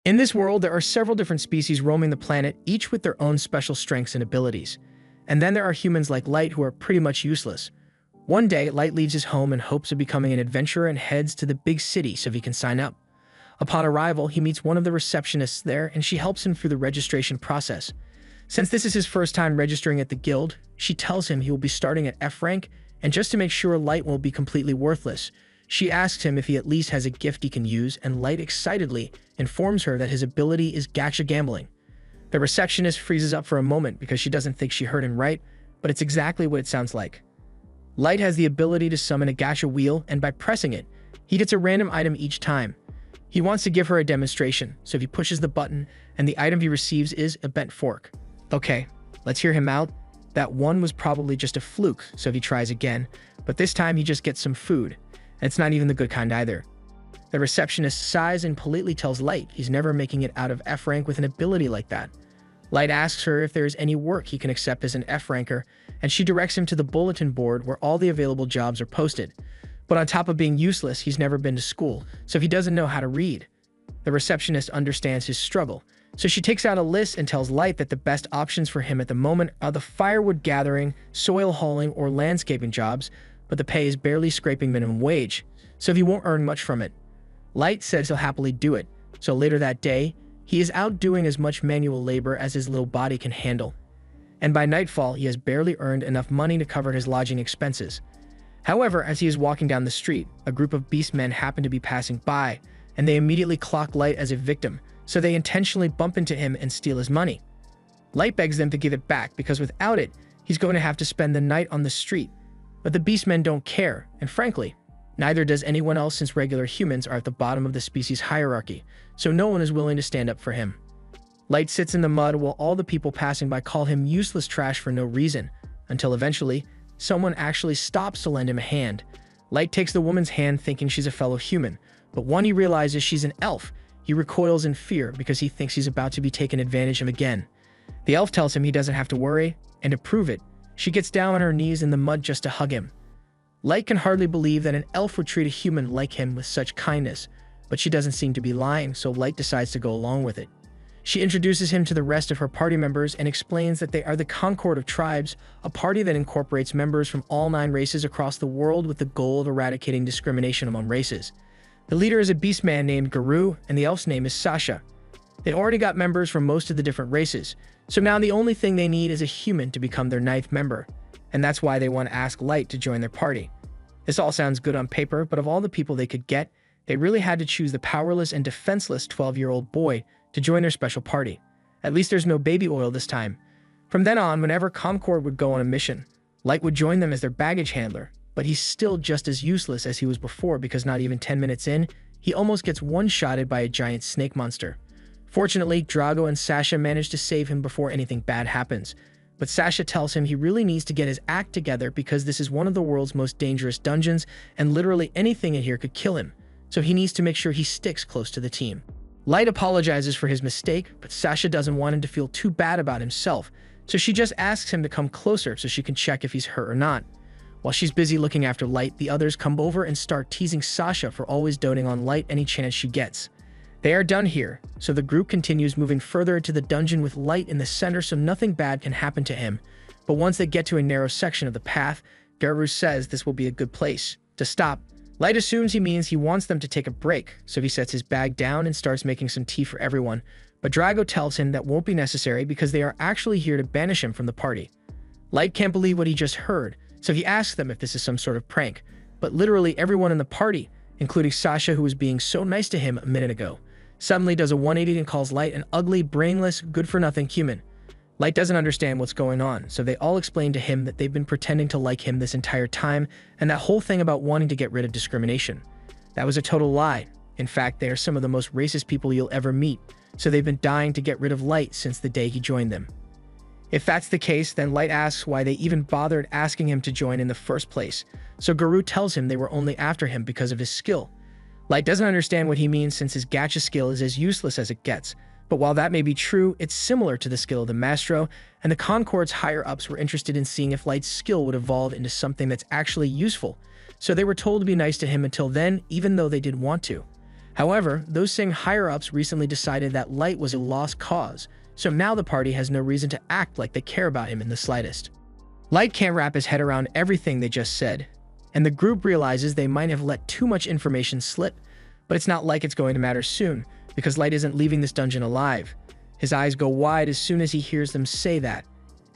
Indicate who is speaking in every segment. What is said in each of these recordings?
Speaker 1: In this world, there are several different species roaming the planet, each with their own special strengths and abilities. And then there are humans like Light who are pretty much useless. One day, Light leaves his home in hopes of becoming an adventurer and heads to the big city so he can sign up. Upon arrival, he meets one of the receptionists there and she helps him through the registration process. Since this is his first time registering at the guild, she tells him he will be starting at F rank, and just to make sure Light won't be completely worthless, she asks him if he at least has a gift he can use, and Light excitedly informs her that his ability is gacha gambling. The receptionist freezes up for a moment because she doesn't think she heard him right, but it's exactly what it sounds like. Light has the ability to summon a gacha wheel, and by pressing it, he gets a random item each time. He wants to give her a demonstration, so he pushes the button, and the item he receives is a bent fork. Okay, let's hear him out. That one was probably just a fluke, so he tries again, but this time he just gets some food, and it's not even the good kind either. The receptionist sighs and politely tells Light he's never making it out of F rank with an ability like that. Light asks her if there is any work he can accept as an F ranker, and she directs him to the bulletin board where all the available jobs are posted. But on top of being useless, he's never been to school, so he doesn't know how to read. The receptionist understands his struggle, so she takes out a list and tells Light that the best options for him at the moment are the firewood gathering, soil hauling, or landscaping jobs, but the pay is barely scraping minimum wage, so he won't earn much from it. Light says he'll happily do it, so later that day, he is out doing as much manual labor as his little body can handle. And by nightfall, he has barely earned enough money to cover his lodging expenses. However, as he is walking down the street, a group of beastmen happen to be passing by, and they immediately clock Light as a victim, so they intentionally bump into him and steal his money. Light begs them to give it back because without it, he's going to have to spend the night on the street. But the beastmen don't care, and frankly, neither does anyone else since regular humans are at the bottom of the species hierarchy, so no one is willing to stand up for him. Light sits in the mud while all the people passing by call him useless trash for no reason, until eventually, someone actually stops to lend him a hand. Light takes the woman's hand thinking she's a fellow human, but when he realizes she's an elf, he recoils in fear because he thinks he's about to be taken advantage of again. The elf tells him he doesn't have to worry, and to prove it, she gets down on her knees in the mud just to hug him. Light can hardly believe that an elf would treat a human like him with such kindness, but she doesn't seem to be lying, so Light decides to go along with it. She introduces him to the rest of her party members and explains that they are the Concord of Tribes, a party that incorporates members from all 9 races across the world with the goal of eradicating discrimination among races. The leader is a beastman named Guru, and the elf's name is Sasha. They already got members from most of the different races, so now the only thing they need is a human to become their 9th member, and that's why they want to ask Light to join their party. This all sounds good on paper, but of all the people they could get, they really had to choose the powerless and defenseless 12-year-old boy to join their special party. At least there's no baby oil this time. From then on, whenever Concord would go on a mission, Light would join them as their baggage handler, but he's still just as useless as he was before because not even 10 minutes in, he almost gets one-shotted by a giant snake monster. Fortunately, Drago and Sasha manage to save him before anything bad happens, but Sasha tells him he really needs to get his act together because this is one of the world's most dangerous dungeons and literally anything in here could kill him, so he needs to make sure he sticks close to the team. Light apologizes for his mistake, but Sasha doesn't want him to feel too bad about himself, so she just asks him to come closer so she can check if he's hurt or not. While she's busy looking after Light, the others come over and start teasing Sasha for always doting on Light any chance she gets. They are done here, so the group continues moving further into the dungeon with Light in the center so nothing bad can happen to him. But once they get to a narrow section of the path, Garu says this will be a good place to stop. Light assumes he means he wants them to take a break, so he sets his bag down and starts making some tea for everyone, but Drago tells him that won't be necessary because they are actually here to banish him from the party. Light can't believe what he just heard, so he asks them if this is some sort of prank, but literally everyone in the party, including Sasha who was being so nice to him a minute ago, suddenly does a 180 and calls Light an ugly, brainless, good-for-nothing human. Light doesn't understand what's going on, so they all explain to him that they've been pretending to like him this entire time, and that whole thing about wanting to get rid of discrimination. That was a total lie. In fact, they are some of the most racist people you'll ever meet, so they've been dying to get rid of Light since the day he joined them. If that's the case, then Light asks why they even bothered asking him to join in the first place, so Guru tells him they were only after him because of his skill. Light doesn't understand what he means since his gacha skill is as useless as it gets, but while that may be true, it's similar to the skill of the Mastro, and the Concord's higher-ups were interested in seeing if Light's skill would evolve into something that's actually useful, so they were told to be nice to him until then, even though they didn't want to. However, those same higher-ups recently decided that Light was a lost cause, so now the party has no reason to act like they care about him in the slightest. Light can't wrap his head around everything they just said, and the group realizes they might have let too much information slip, but it's not like it's going to matter soon, because Light isn't leaving this dungeon alive. His eyes go wide as soon as he hears them say that,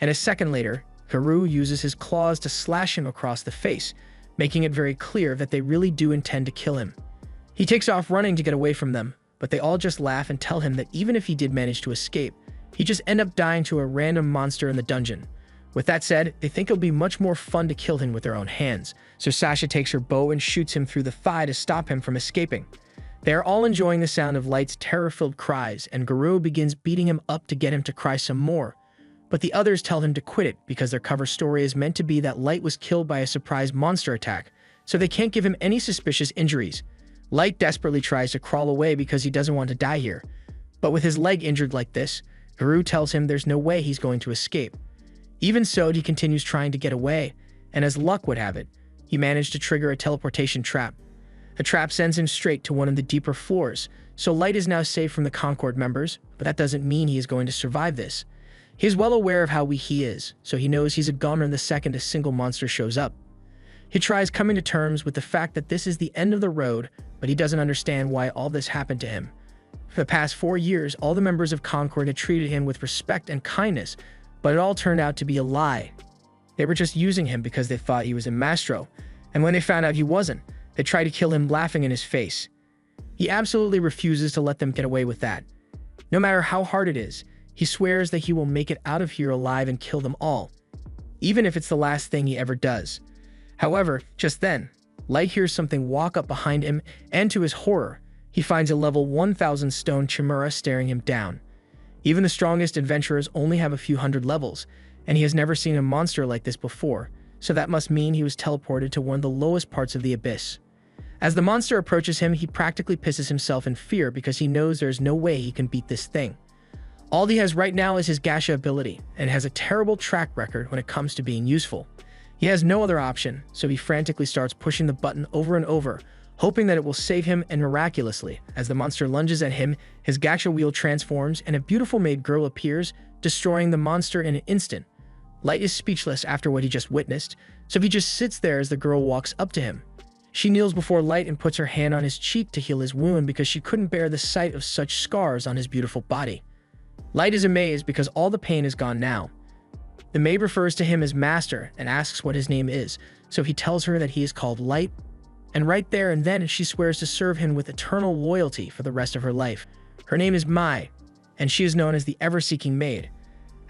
Speaker 1: and a second later, Garou uses his claws to slash him across the face, making it very clear that they really do intend to kill him. He takes off running to get away from them, but they all just laugh and tell him that even if he did manage to escape, he'd just end up dying to a random monster in the dungeon. With that said, they think it'll be much more fun to kill him with their own hands, so Sasha takes her bow and shoots him through the thigh to stop him from escaping. They are all enjoying the sound of Light's terror-filled cries, and Garou begins beating him up to get him to cry some more. But the others tell him to quit it because their cover story is meant to be that Light was killed by a surprise monster attack, so they can't give him any suspicious injuries. Light desperately tries to crawl away because he doesn't want to die here. But with his leg injured like this, Garou tells him there's no way he's going to escape. Even so, he continues trying to get away, and as luck would have it, he managed to trigger a teleportation trap. The trap sends him straight to one of the deeper floors, so Light is now safe from the Concord members, but that doesn't mean he is going to survive this. He is well aware of how weak he is, so he knows he's a goner the second a single monster shows up. He tries coming to terms with the fact that this is the end of the road, but he doesn't understand why all this happened to him. For the past 4 years, all the members of Concord had treated him with respect and kindness, but it all turned out to be a lie. They were just using him because they thought he was a maestro, and when they found out he wasn't, they tried to kill him laughing in his face. He absolutely refuses to let them get away with that. No matter how hard it is, he swears that he will make it out of here alive and kill them all, even if it's the last thing he ever does. However, just then, Light hears something walk up behind him, and to his horror, he finds a level 1000 stone chimera staring him down. Even the strongest adventurers only have a few hundred levels, and he has never seen a monster like this before, so that must mean he was teleported to one of the lowest parts of the abyss. As the monster approaches him, he practically pisses himself in fear because he knows there is no way he can beat this thing. All he has right now is his Gacha ability, and has a terrible track record when it comes to being useful. He has no other option, so he frantically starts pushing the button over and over, hoping that it will save him, and miraculously, as the monster lunges at him, his Gacha wheel transforms and a beautiful maid girl appears, destroying the monster in an instant. Light is speechless after what he just witnessed, so he just sits there as the girl walks up to him. She kneels before Light and puts her hand on his cheek to heal his wound because she couldn't bear the sight of such scars on his beautiful body. Light is amazed because all the pain is gone now. The maid refers to him as Master and asks what his name is, so he tells her that he is called Light, and right there and then she swears to serve him with eternal loyalty for the rest of her life. Her name is Mai, and she is known as the Ever-Seeking Maid.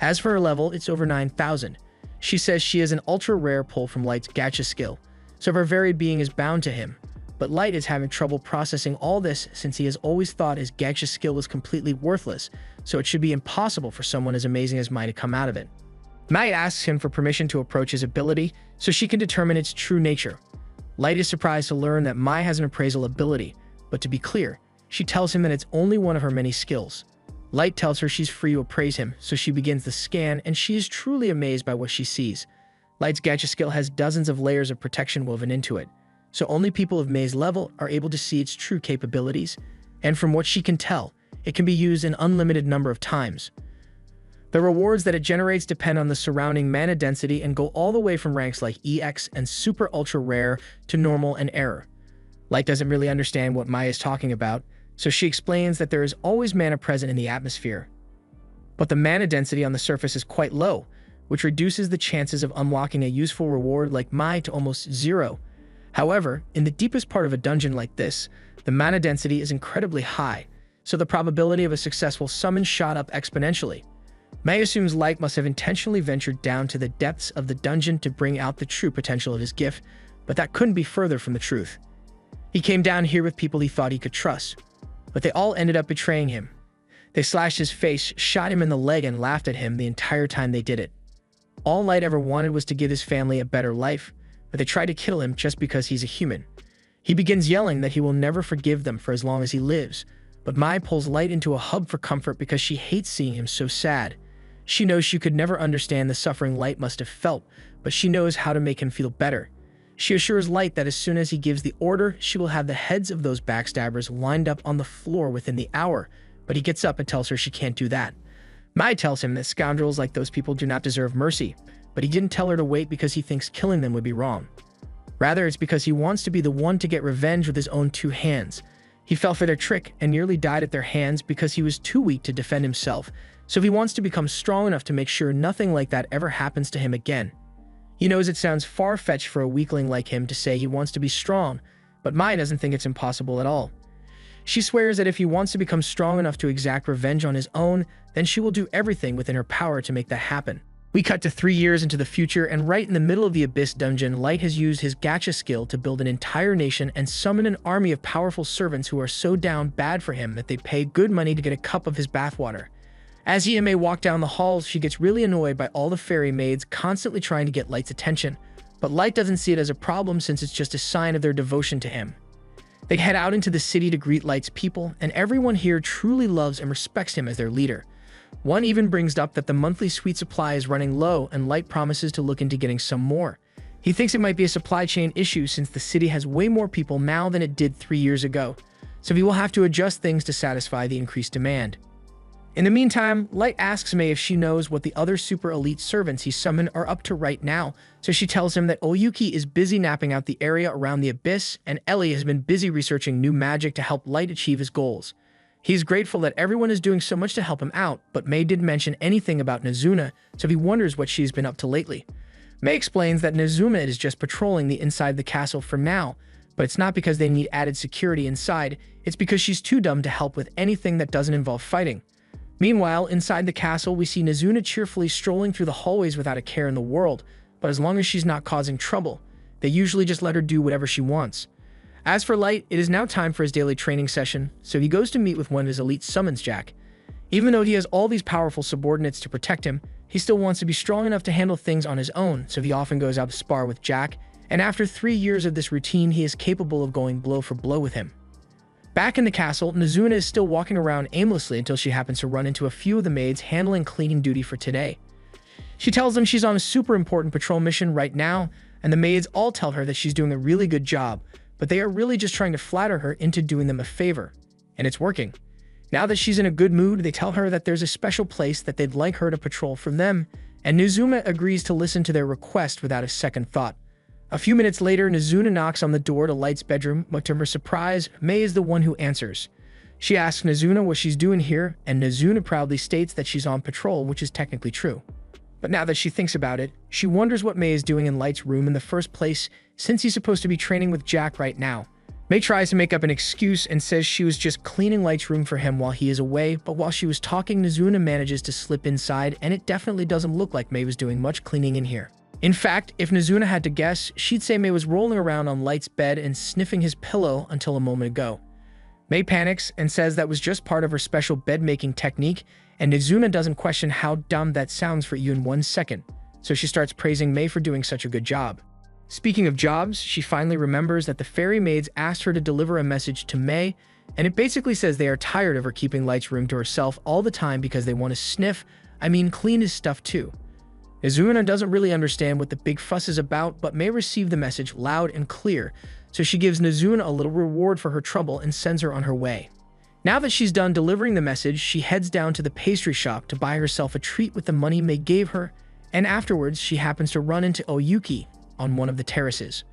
Speaker 1: As for her level, it's over 9,000. She says she is an ultra-rare pull from Light's Gacha skill, so her very being is bound to him, but Light is having trouble processing all this since he has always thought his Gacha skill was completely worthless, so it should be impossible for someone as amazing as Mai to come out of it. Mai asks him for permission to approach his ability so she can determine its true nature. Light is surprised to learn that Mai has an appraisal ability, but to be clear, she tells him that it's only one of her many skills. Light tells her she's free to appraise him, so she begins the scan, and she is truly amazed by what she sees. Light's Gacha skill has dozens of layers of protection woven into it, so only people of Mei's level are able to see its true capabilities, and from what she can tell, it can be used an unlimited number of times. The rewards that it generates depend on the surrounding mana density and go all the way from ranks like EX and Super Ultra Rare to Normal and Error. Light doesn't really understand what Mai is talking about, so she explains that there is always mana present in the atmosphere. But the mana density on the surface is quite low, which reduces the chances of unlocking a useful reward like Mai to almost zero. However, in the deepest part of a dungeon like this, the mana density is incredibly high, so the probability of a successful summon shot up exponentially. Mai assumes Light must have intentionally ventured down to the depths of the dungeon to bring out the true potential of his gift, but that couldn't be further from the truth. He came down here with people he thought he could trust, but they all ended up betraying him. They slashed his face, shot him in the leg, and laughed at him the entire time they did it. All Light ever wanted was to give his family a better life, but they tried to kill him just because he's a human. He begins yelling that he will never forgive them for as long as he lives, but Mai pulls Light into a hug for comfort because she hates seeing him so sad. She knows she could never understand the suffering Light must have felt, but she knows how to make him feel better. She assures Light that as soon as he gives the order, she will have the heads of those backstabbers lined up on the floor within the hour, but he gets up and tells her she can't do that. Mai tells him that scoundrels like those people do not deserve mercy, but he didn't tell her to wait because he thinks killing them would be wrong. Rather, it's because he wants to be the one to get revenge with his own two hands. He fell for their trick and nearly died at their hands because he was too weak to defend himself, so he wants to become strong enough to make sure nothing like that ever happens to him again. He knows it sounds far-fetched for a weakling like him to say he wants to be strong, but Mai doesn't think it's impossible at all. She swears that if he wants to become strong enough to exact revenge on his own, then she will do everything within her power to make that happen. We cut to 3 years into the future, and right in the middle of the Abyss dungeon, Light has used his gacha skill to build an entire nation and summon an army of powerful servants who are so down bad for him that they pay good money to get a cup of his bathwater. As he and May walk down the halls, she gets really annoyed by all the fairy maids constantly trying to get Light's attention, but Light doesn't see it as a problem since it's just a sign of their devotion to him. They head out into the city to greet Light's people, and everyone here truly loves and respects him as their leader. One even brings up that the monthly sweet supply is running low, and Light promises to look into getting some more. He thinks it might be a supply chain issue since the city has way more people now than it did 3 years ago, so he will have to adjust things to satisfy the increased demand. In the meantime, Light asks May if she knows what the other super elite servants he summoned are up to right now, so she tells him that Oyuki is busy napping out the area around the Abyss, and Ellie has been busy researching new magic to help Light achieve his goals. He's grateful that everyone is doing so much to help him out, but May didn't mention anything about Nezuna, so he wonders what she's been up to lately. May explains that Nezuna is just patrolling the inside of the castle for now, but it's not because they need added security inside, it's because she's too dumb to help with anything that doesn't involve fighting. Meanwhile, inside the castle, we see Nezuna cheerfully strolling through the hallways without a care in the world, but as long as she's not causing trouble, they usually just let her do whatever she wants. As for Light, it is now time for his daily training session, so he goes to meet with one of his elite summons, Jack. Even though he has all these powerful subordinates to protect him, he still wants to be strong enough to handle things on his own, so he often goes out to spar with Jack, and after 3 years of this routine, he is capable of going blow for blow with him. Back in the castle, Nezuna is still walking around aimlessly until she happens to run into a few of the maids handling cleaning duty for today. She tells them she's on a super important patrol mission right now, and the maids all tell her that she's doing a really good job, but they are really just trying to flatter her into doing them a favor. And it's working. Now that she's in a good mood, they tell her that there's a special place that they'd like her to patrol for them, and Nezuna agrees to listen to their request without a second thought. A few minutes later, Nezuna knocks on the door to Light's bedroom, but to her surprise, May is the one who answers. She asks Nezuna what she's doing here, and Nezuna proudly states that she's on patrol, which is technically true. But now that she thinks about it, she wonders what May is doing in Light's room in the first place, since he's supposed to be training with Jack right now. May tries to make up an excuse and says she was just cleaning Light's room for him while he is away, but while she was talking, Nezuna manages to slip inside, and it definitely doesn't look like May was doing much cleaning in here. In fact, if Nezuna had to guess, she'd say May was rolling around on Light's bed and sniffing his pillow until a moment ago. May panics and says that was just part of her special bed-making technique, and Nezuna doesn't question how dumb that sounds for you in 1 second, so she starts praising May for doing such a good job. Speaking of jobs, she finally remembers that the fairy maids asked her to deliver a message to May, and it basically says they are tired of her keeping Light's room to herself all the time because they want to clean his stuff too. Nezuna doesn't really understand what the big fuss is about, but May receive the message loud and clear, so she gives Nezuna a little reward for her trouble and sends her on her way. Now that she's done delivering the message, she heads down to the pastry shop to buy herself a treat with the money May gave her, and afterwards she happens to run into Oyuki on one of the terraces.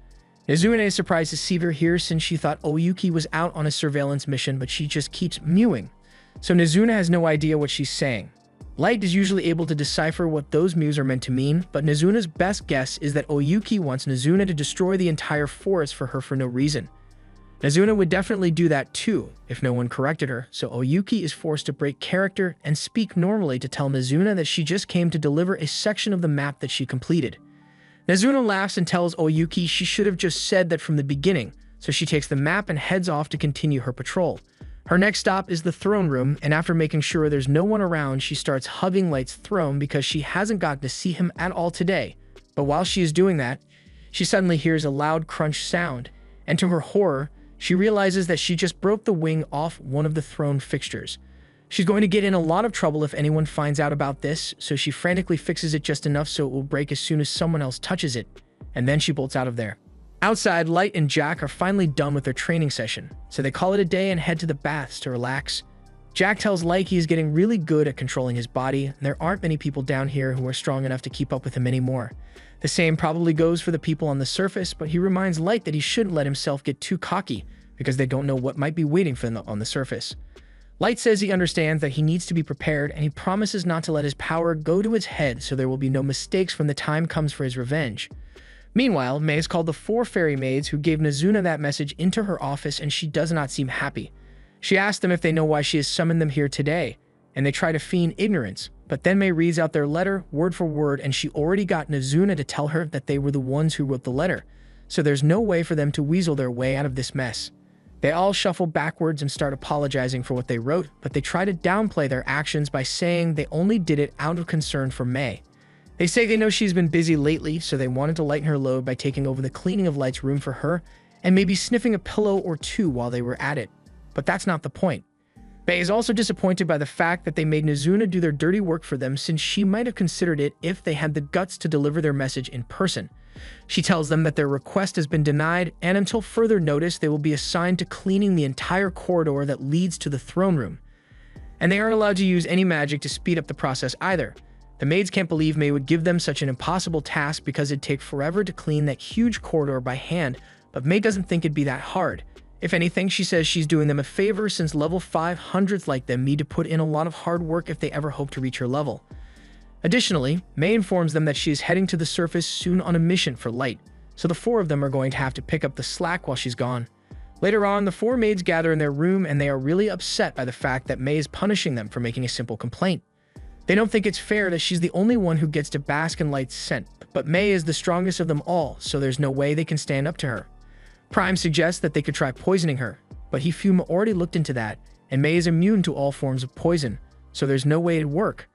Speaker 1: Nezuna is surprised to see her here since she thought Oyuki was out on a surveillance mission, but she just keeps mewing, so Nezuna has no idea what she's saying. Light is usually able to decipher what those mews are meant to mean, but Nezuna's best guess is that Oyuki wants Nezuna to destroy the entire forest for her for no reason. Nezuna would definitely do that too, if no one corrected her, so Oyuki is forced to break character and speak normally to tell Nezuna that she just came to deliver a section of the map that she completed. Nezuna laughs and tells Oyuki she should have just said that from the beginning, so she takes the map and heads off to continue her patrol. Her next stop is the throne room, and after making sure there's no one around, she starts hugging Light's throne because she hasn't gotten to see him at all today. But while she is doing that, she suddenly hears a loud crunch sound, and to her horror, she realizes that she just broke the wing off one of the throne fixtures. She's going to get in a lot of trouble if anyone finds out about this, so she frantically fixes it just enough so it will break as soon as someone else touches it, and then she bolts out of there. Outside, Light and Jack are finally done with their training session, so they call it a day and head to the baths to relax. Jack tells Light he is getting really good at controlling his body, and there aren't many people down here who are strong enough to keep up with him anymore. The same probably goes for the people on the surface, but he reminds Light that he shouldn't let himself get too cocky, because they don't know what might be waiting for them on the surface. Light says he understands that he needs to be prepared, and he promises not to let his power go to his head so there will be no mistakes when the time comes for his revenge. Meanwhile, May has called the 4 fairy maids who gave Nazuna that message into her office, and she does not seem happy. She asks them if they know why she has summoned them here today, and they try to feign ignorance, but then May reads out their letter word for word, and she already got Nazuna to tell her that they were the ones who wrote the letter, so there's no way for them to weasel their way out of this mess. They all shuffle backwards and start apologizing for what they wrote, but they try to downplay their actions by saying they only did it out of concern for May. They say they know she's been busy lately, so they wanted to lighten her load by taking over the cleaning of Light's room for her, and maybe sniffing a pillow or two while they were at it. But that's not the point. May is also disappointed by the fact that they made Nazuna do their dirty work for them, since she might have considered it if they had the guts to deliver their message in person. She tells them that their request has been denied, and until further notice, they will be assigned to cleaning the entire corridor that leads to the throne room. And they aren't allowed to use any magic to speed up the process either. The maids can't believe May would give them such an impossible task because it'd take forever to clean that huge corridor by hand, but May doesn't think it'd be that hard. If anything, she says she's doing them a favor since level 500s like them need to put in a lot of hard work if they ever hope to reach her level. Additionally, May informs them that she is heading to the surface soon on a mission for Light, so the 4 of them are going to have to pick up the slack while she's gone. Later on, the 4 maids gather in their room, and they are really upset by the fact that May is punishing them for making a simple complaint. They don't think it's fair that she's the only one who gets to bask in Light's scent, but May is the strongest of them all, so there's no way they can stand up to her. Prime suggests that they could try poisoning her, but Hifuma already looked into that, and May is immune to all forms of poison, so there's no way it'd work.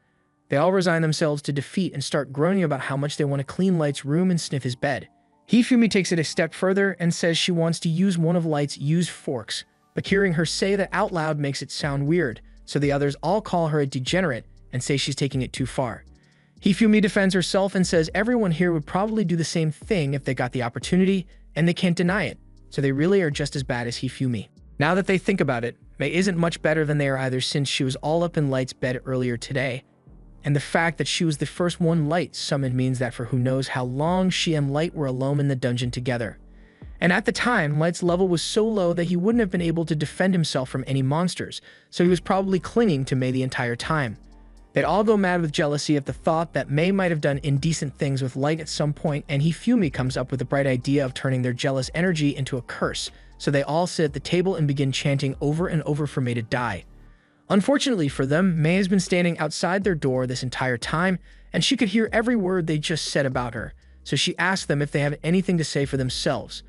Speaker 1: They all resign themselves to defeat and start groaning about how much they want to clean Light's room and sniff his bed. Hifumi takes it a step further and says she wants to use one of Light's used forks, but hearing her say that out loud makes it sound weird, so the others all call her a degenerate and say she's taking it too far. Hifumi defends herself and says everyone here would probably do the same thing if they got the opportunity, and they can't deny it, so they really are just as bad as Hifumi. Now that they think about it, May isn't much better than they are either, since she was all up in Light's bed earlier today, and the fact that she was the first one Light summoned means that for who knows how long she and Light were alone in the dungeon together. And at the time, Light's level was so low that he wouldn't have been able to defend himself from any monsters, so he was probably clinging to May the entire time. They'd all go mad with jealousy at the thought that May might have done indecent things with Light at some point, and Hifumi comes up with the bright idea of turning their jealous energy into a curse, so they all sit at the table and begin chanting over and over for May to die. Unfortunately for them, May has been standing outside their door this entire time, and she could hear every word they just said about her, so she asks them if they have anything to say for themselves.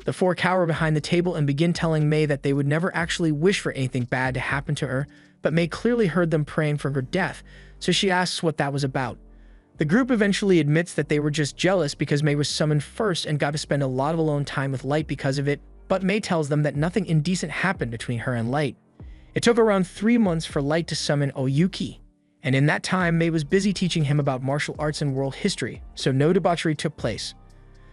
Speaker 1: The 4 cower behind the table and begin telling May that they would never actually wish for anything bad to happen to her, but May clearly heard them praying for her death, so she asks what that was about. The group eventually admits that they were just jealous because May was summoned first and got to spend a lot of alone time with Light because of it, but May tells them that nothing indecent happened between her and Light. It took around 3 months for Light to summon Oyuki, and in that time May was busy teaching him about martial arts and world history, so no debauchery took place.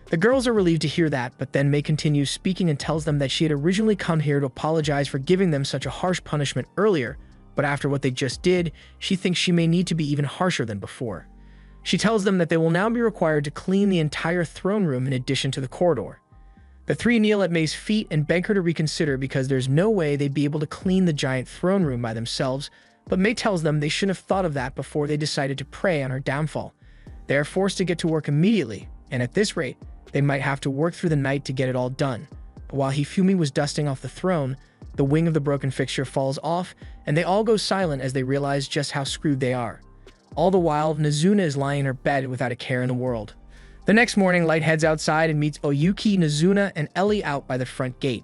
Speaker 1: The girls are relieved to hear that, but then May continues speaking and tells them that she had originally come here to apologize for giving them such a harsh punishment earlier, but after what they just did, she thinks she may need to be even harsher than before. She tells them that they will now be required to clean the entire throne room in addition to the corridor. The 3 kneel at May's feet and beg her to reconsider because there's no way they'd be able to clean the giant throne room by themselves, but May tells them they shouldn't have thought of that before they decided to prey on her downfall. They are forced to get to work immediately, and at this rate, they might have to work through the night to get it all done. But while Hifumi was dusting off the throne, the wing of the broken fixture falls off, and they all go silent as they realize just how screwed they are. All the while, Nazuna is lying in her bed without a care in the world. The next morning, Light heads outside and meets Oyuki, Nazuna, and Ellie out by the front gate.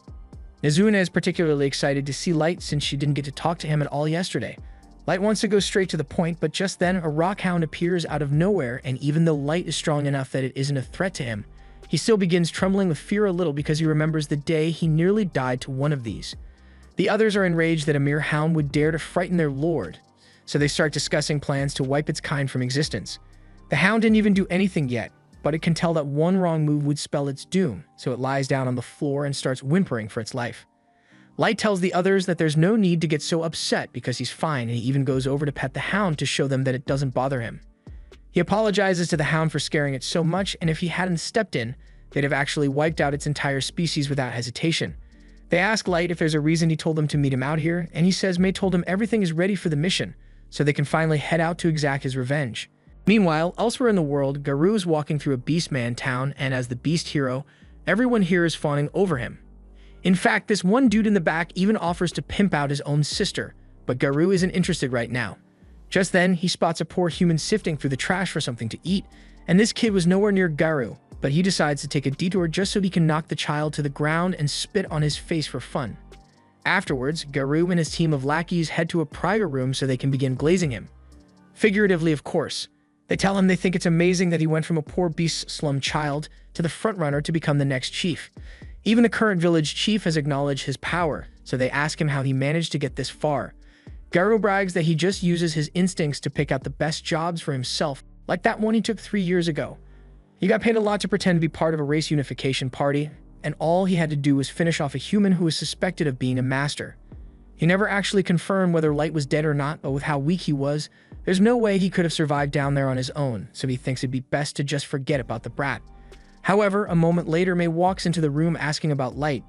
Speaker 1: Nazuna is particularly excited to see Light since she didn't get to talk to him at all yesterday. Light wants to go straight to the point, but just then a rockhound appears out of nowhere, and even though Light is strong enough that it isn't a threat to him, he still begins trembling with fear a little because he remembers the day he nearly died to one of these. The others are enraged that a mere hound would dare to frighten their lord, so they start discussing plans to wipe its kind from existence. The hound didn't even do anything yet, but it can tell that one wrong move would spell its doom, so it lies down on the floor and starts whimpering for its life. Light tells the others that there's no need to get so upset because he's fine, and he even goes over to pet the hound to show them that it doesn't bother him. He apologizes to the hound for scaring it so much, and if he hadn't stepped in, they'd have actually wiped out its entire species without hesitation. They ask Light if there's a reason he told them to meet him out here, and he says May told him everything is ready for the mission, so they can finally head out to exact his revenge. Meanwhile, elsewhere in the world, Garou is walking through a Beastman town, and as the Beast hero, everyone here is fawning over him. In fact, this one dude in the back even offers to pimp out his own sister, but Garou isn't interested right now. Just then, he spots a poor human sifting through the trash for something to eat, and this kid was nowhere near Garou, but he decides to take a detour just so he can knock the child to the ground and spit on his face for fun. Afterwards, Garou and his team of lackeys head to a private room so they can begin glazing him. Figuratively, of course. They tell him they think it's amazing that he went from a poor beast slum child to the frontrunner to become the next chief. Even the current village chief has acknowledged his power, so they ask him how he managed to get this far. Garou brags that he just uses his instincts to pick out the best jobs for himself, like that one he took 3 years ago. He got paid a lot to pretend to be part of a race unification party, and all he had to do was finish off a human who was suspected of being a master. He never actually confirmed whether Light was dead or not, but with how weak he was, there's no way he could have survived down there on his own, so he thinks it'd be best to just forget about the brat. However, a moment later, May walks into the room asking about Light.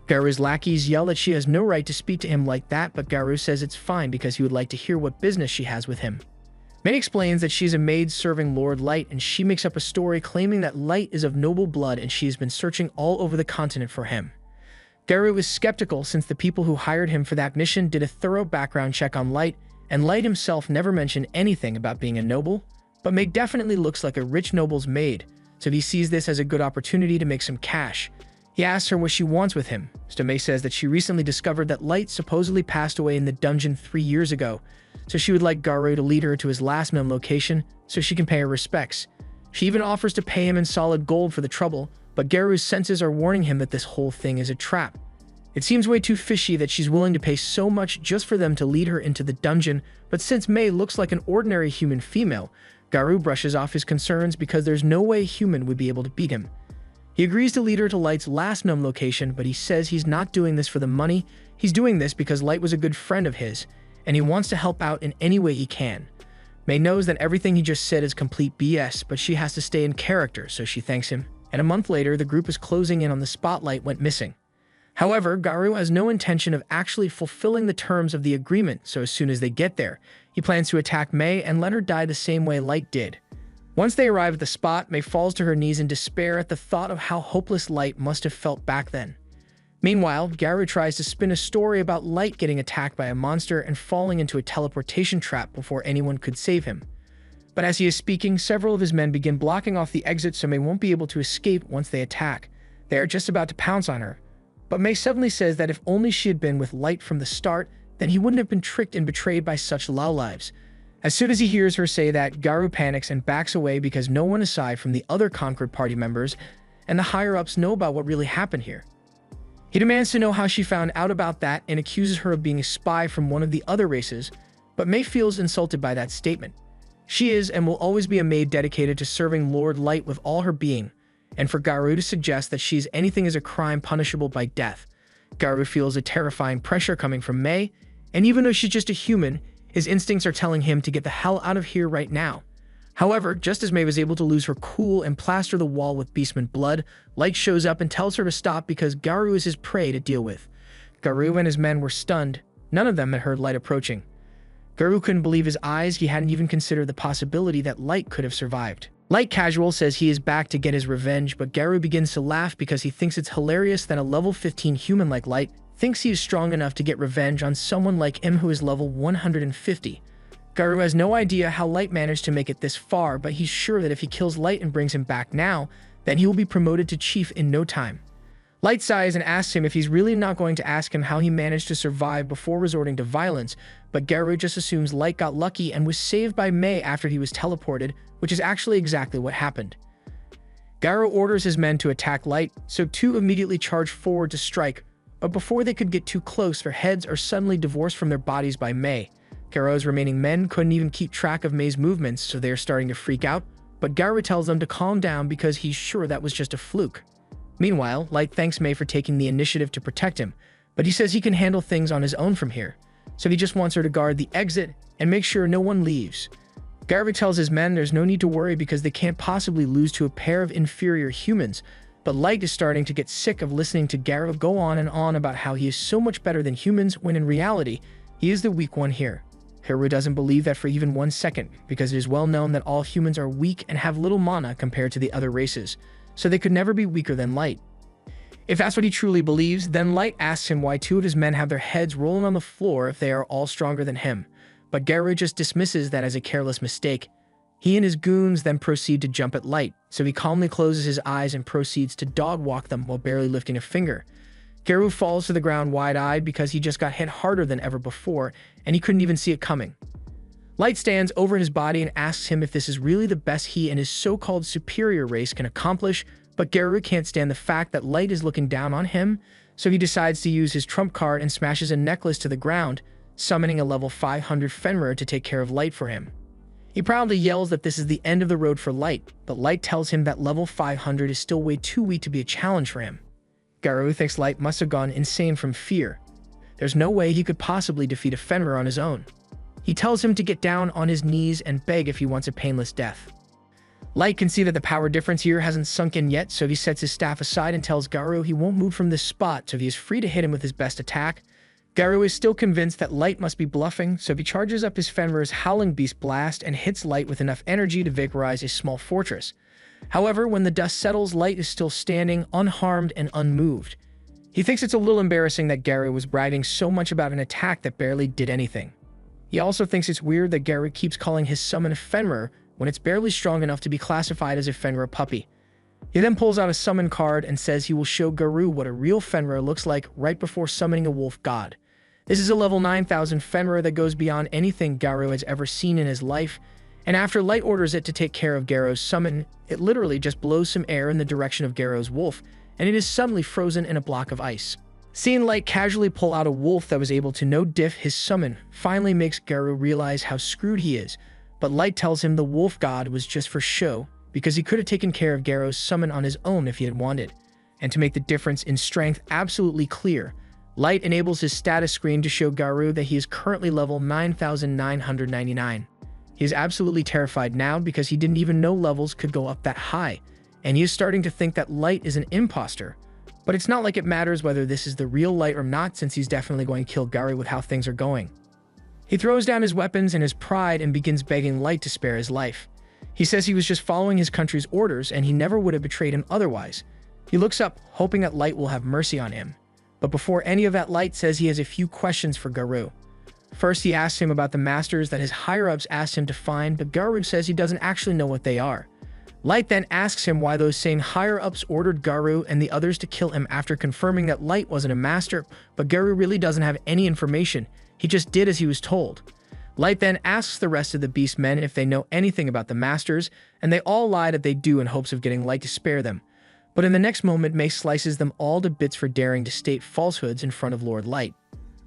Speaker 1: Garou's lackeys yell that she has no right to speak to him like that, but Garou says it's fine because he would like to hear what business she has with him. May explains that she's a maid serving Lord Light, and she makes up a story claiming that Light is of noble blood and she has been searching all over the continent for him. Garou is skeptical since the people who hired him for that mission did a thorough background check on Light, and Light himself never mentioned anything about being a noble, but May definitely looks like a rich noble's maid, so he sees this as a good opportunity to make some cash. He asks her what she wants with him, so May says that she recently discovered that Light supposedly passed away in the dungeon 3 years ago, so she would like Garou to lead her to his last known location so she can pay her respects. She even offers to pay him in solid gold for the trouble, but Garou's senses are warning him that this whole thing is a trap. It seems way too fishy that she's willing to pay so much just for them to lead her into the dungeon, but since May looks like an ordinary human female, Garou brushes off his concerns because there's no way a human would be able to beat him. He agrees to lead her to Light's last known location, but he says he's not doing this for the money, he's doing this because Light was a good friend of his, and he wants to help out in any way he can. May knows that everything he just said is complete BS, but she has to stay in character, so she thanks him, and a month later, the group is closing in on the spotlight went missing. However, Garou has no intention of actually fulfilling the terms of the agreement, so as soon as they get there, he plans to attack May and let her die the same way Light did. Once they arrive at the spot, May falls to her knees in despair at the thought of how hopeless Light must have felt back then. Meanwhile, Garou tries to spin a story about Light getting attacked by a monster and falling into a teleportation trap before anyone could save him. But as he is speaking, several of his men begin blocking off the exit so May won't be able to escape once they attack. They are just about to pounce on her. But May suddenly says that if only she had been with Light from the start, then he wouldn't have been tricked and betrayed by such lowlives. As soon as he hears her say that, Garou panics and backs away because no one aside from the other Concord party members and the higher-ups know about what really happened here. He demands to know how she found out about that and accuses her of being a spy from one of the other races, but May feels insulted by that statement. She is and will always be a maid dedicated to serving Lord Light with all her being, and for Garou to suggest that she's anything is a crime punishable by death. Garou feels a terrifying pressure coming from May, and even though she's just a human, his instincts are telling him to get the hell out of here right now. However, just as May was able to lose her cool and plaster the wall with Beastman blood, Light shows up and tells her to stop because Garou is his prey to deal with. Garou and his men were stunned. None of them had heard Light approaching. Garou couldn't believe his eyes. He hadn't even considered the possibility that Light could have survived. Light Casual says he is back to get his revenge, but Garou begins to laugh because he thinks it's hilarious that a level 15 human like Light thinks he is strong enough to get revenge on someone like him who is level 150. Garou has no idea how Light managed to make it this far, but he's sure that if he kills Light and brings him back now, then he will be promoted to chief in no time. Light sighs and asks him if he's really not going to ask him how he managed to survive before resorting to violence, but Garou just assumes Light got lucky and was saved by May after he was teleported, which is actually exactly what happened. Garou orders his men to attack Light, so two immediately charge forward to strike, but before they could get too close, their heads are suddenly divorced from their bodies by May. Garou's remaining men couldn't even keep track of May's movements, so they are starting to freak out, but Garou tells them to calm down because he's sure that was just a fluke. Meanwhile, Light thanks May for taking the initiative to protect him, but he says he can handle things on his own from here, so he just wants her to guard the exit and make sure no one leaves. Garou tells his men there's no need to worry because they can't possibly lose to a pair of inferior humans, but Light is starting to get sick of listening to Garou go on and on about how he is so much better than humans when in reality, he is the weak one here. Garou doesn't believe that for even 1 second because it is well known that all humans are weak and have little mana compared to the other races, so they could never be weaker than Light. If that's what he truly believes, then Light asks him why 2 of his men have their heads rolling on the floor if they are all stronger than him, but Garou just dismisses that as a careless mistake. He and his goons then proceed to jump at Light, so he calmly closes his eyes and proceeds to dog walk them while barely lifting a finger. Garou falls to the ground wide-eyed because he just got hit harder than ever before, and he couldn't even see it coming. Light stands over his body and asks him if this is really the best he and his so-called superior race can accomplish, but Garou can't stand the fact that Light is looking down on him, so he decides to use his trump card and smashes a necklace to the ground, summoning a level 500 Fenrir to take care of Light for him. He proudly yells that this is the end of the road for Light, but Light tells him that level 500 is still way too weak to be a challenge for him. Garou thinks Light must have gone insane from fear. There's no way he could possibly defeat a Fenrir on his own. He tells him to get down on his knees and beg if he wants a painless death. Light can see that the power difference here hasn't sunk in yet, so he sets his staff aside and tells Garou he won't move from this spot, so he is free to hit him with his best attack. Garou is still convinced that Light must be bluffing, so he charges up his Fenrir's Howling Beast Blast and hits Light with enough energy to vaporize a small fortress. However, when the dust settles, Light is still standing, unharmed and unmoved. He thinks it's a little embarrassing that Garou was bragging so much about an attack that barely did anything. He also thinks it's weird that Garou keeps calling his summon a Fenrir when it's barely strong enough to be classified as a Fenrir puppy. He then pulls out a summon card and says he will show Garou what a real Fenrir looks like right before summoning a wolf god. This is a level 9000 Fenrir that goes beyond anything Garou has ever seen in his life, and after Light orders it to take care of Garou's summon, it literally just blows some air in the direction of Garou's wolf, and it is suddenly frozen in a block of ice. Seeing Light casually pull out a wolf that was able to no-diff his summon finally makes Garou realize how screwed he is, but Light tells him the wolf god was just for show, because he could have taken care of Garou's summon on his own if he had wanted. And to make the difference in strength absolutely clear, Light enables his status screen to show Garou that he is currently level 9,999. He is absolutely terrified now because he didn't even know levels could go up that high, and he is starting to think that Light is an imposter. But it's not like it matters whether this is the real Light or not, since he's definitely going to kill Garou with how things are going. He throws down his weapons and his pride and begins begging Light to spare his life. He says he was just following his country's orders and he never would have betrayed him otherwise. He looks up, hoping that Light will have mercy on him. But before any of that, Light says he has a few questions for Garou. First, he asks him about the masters that his higher-ups asked him to find, but Garou says he doesn't actually know what they are. Light then asks him why those same higher-ups ordered Garou and the others to kill him after confirming that Light wasn't a master, but Garou really doesn't have any information. He just did as he was told. Light then asks the rest of the beast men if they know anything about the masters, and they all lie that they do in hopes of getting Light to spare them. But in the next moment, May slices them all to bits for daring to state falsehoods in front of Lord Light.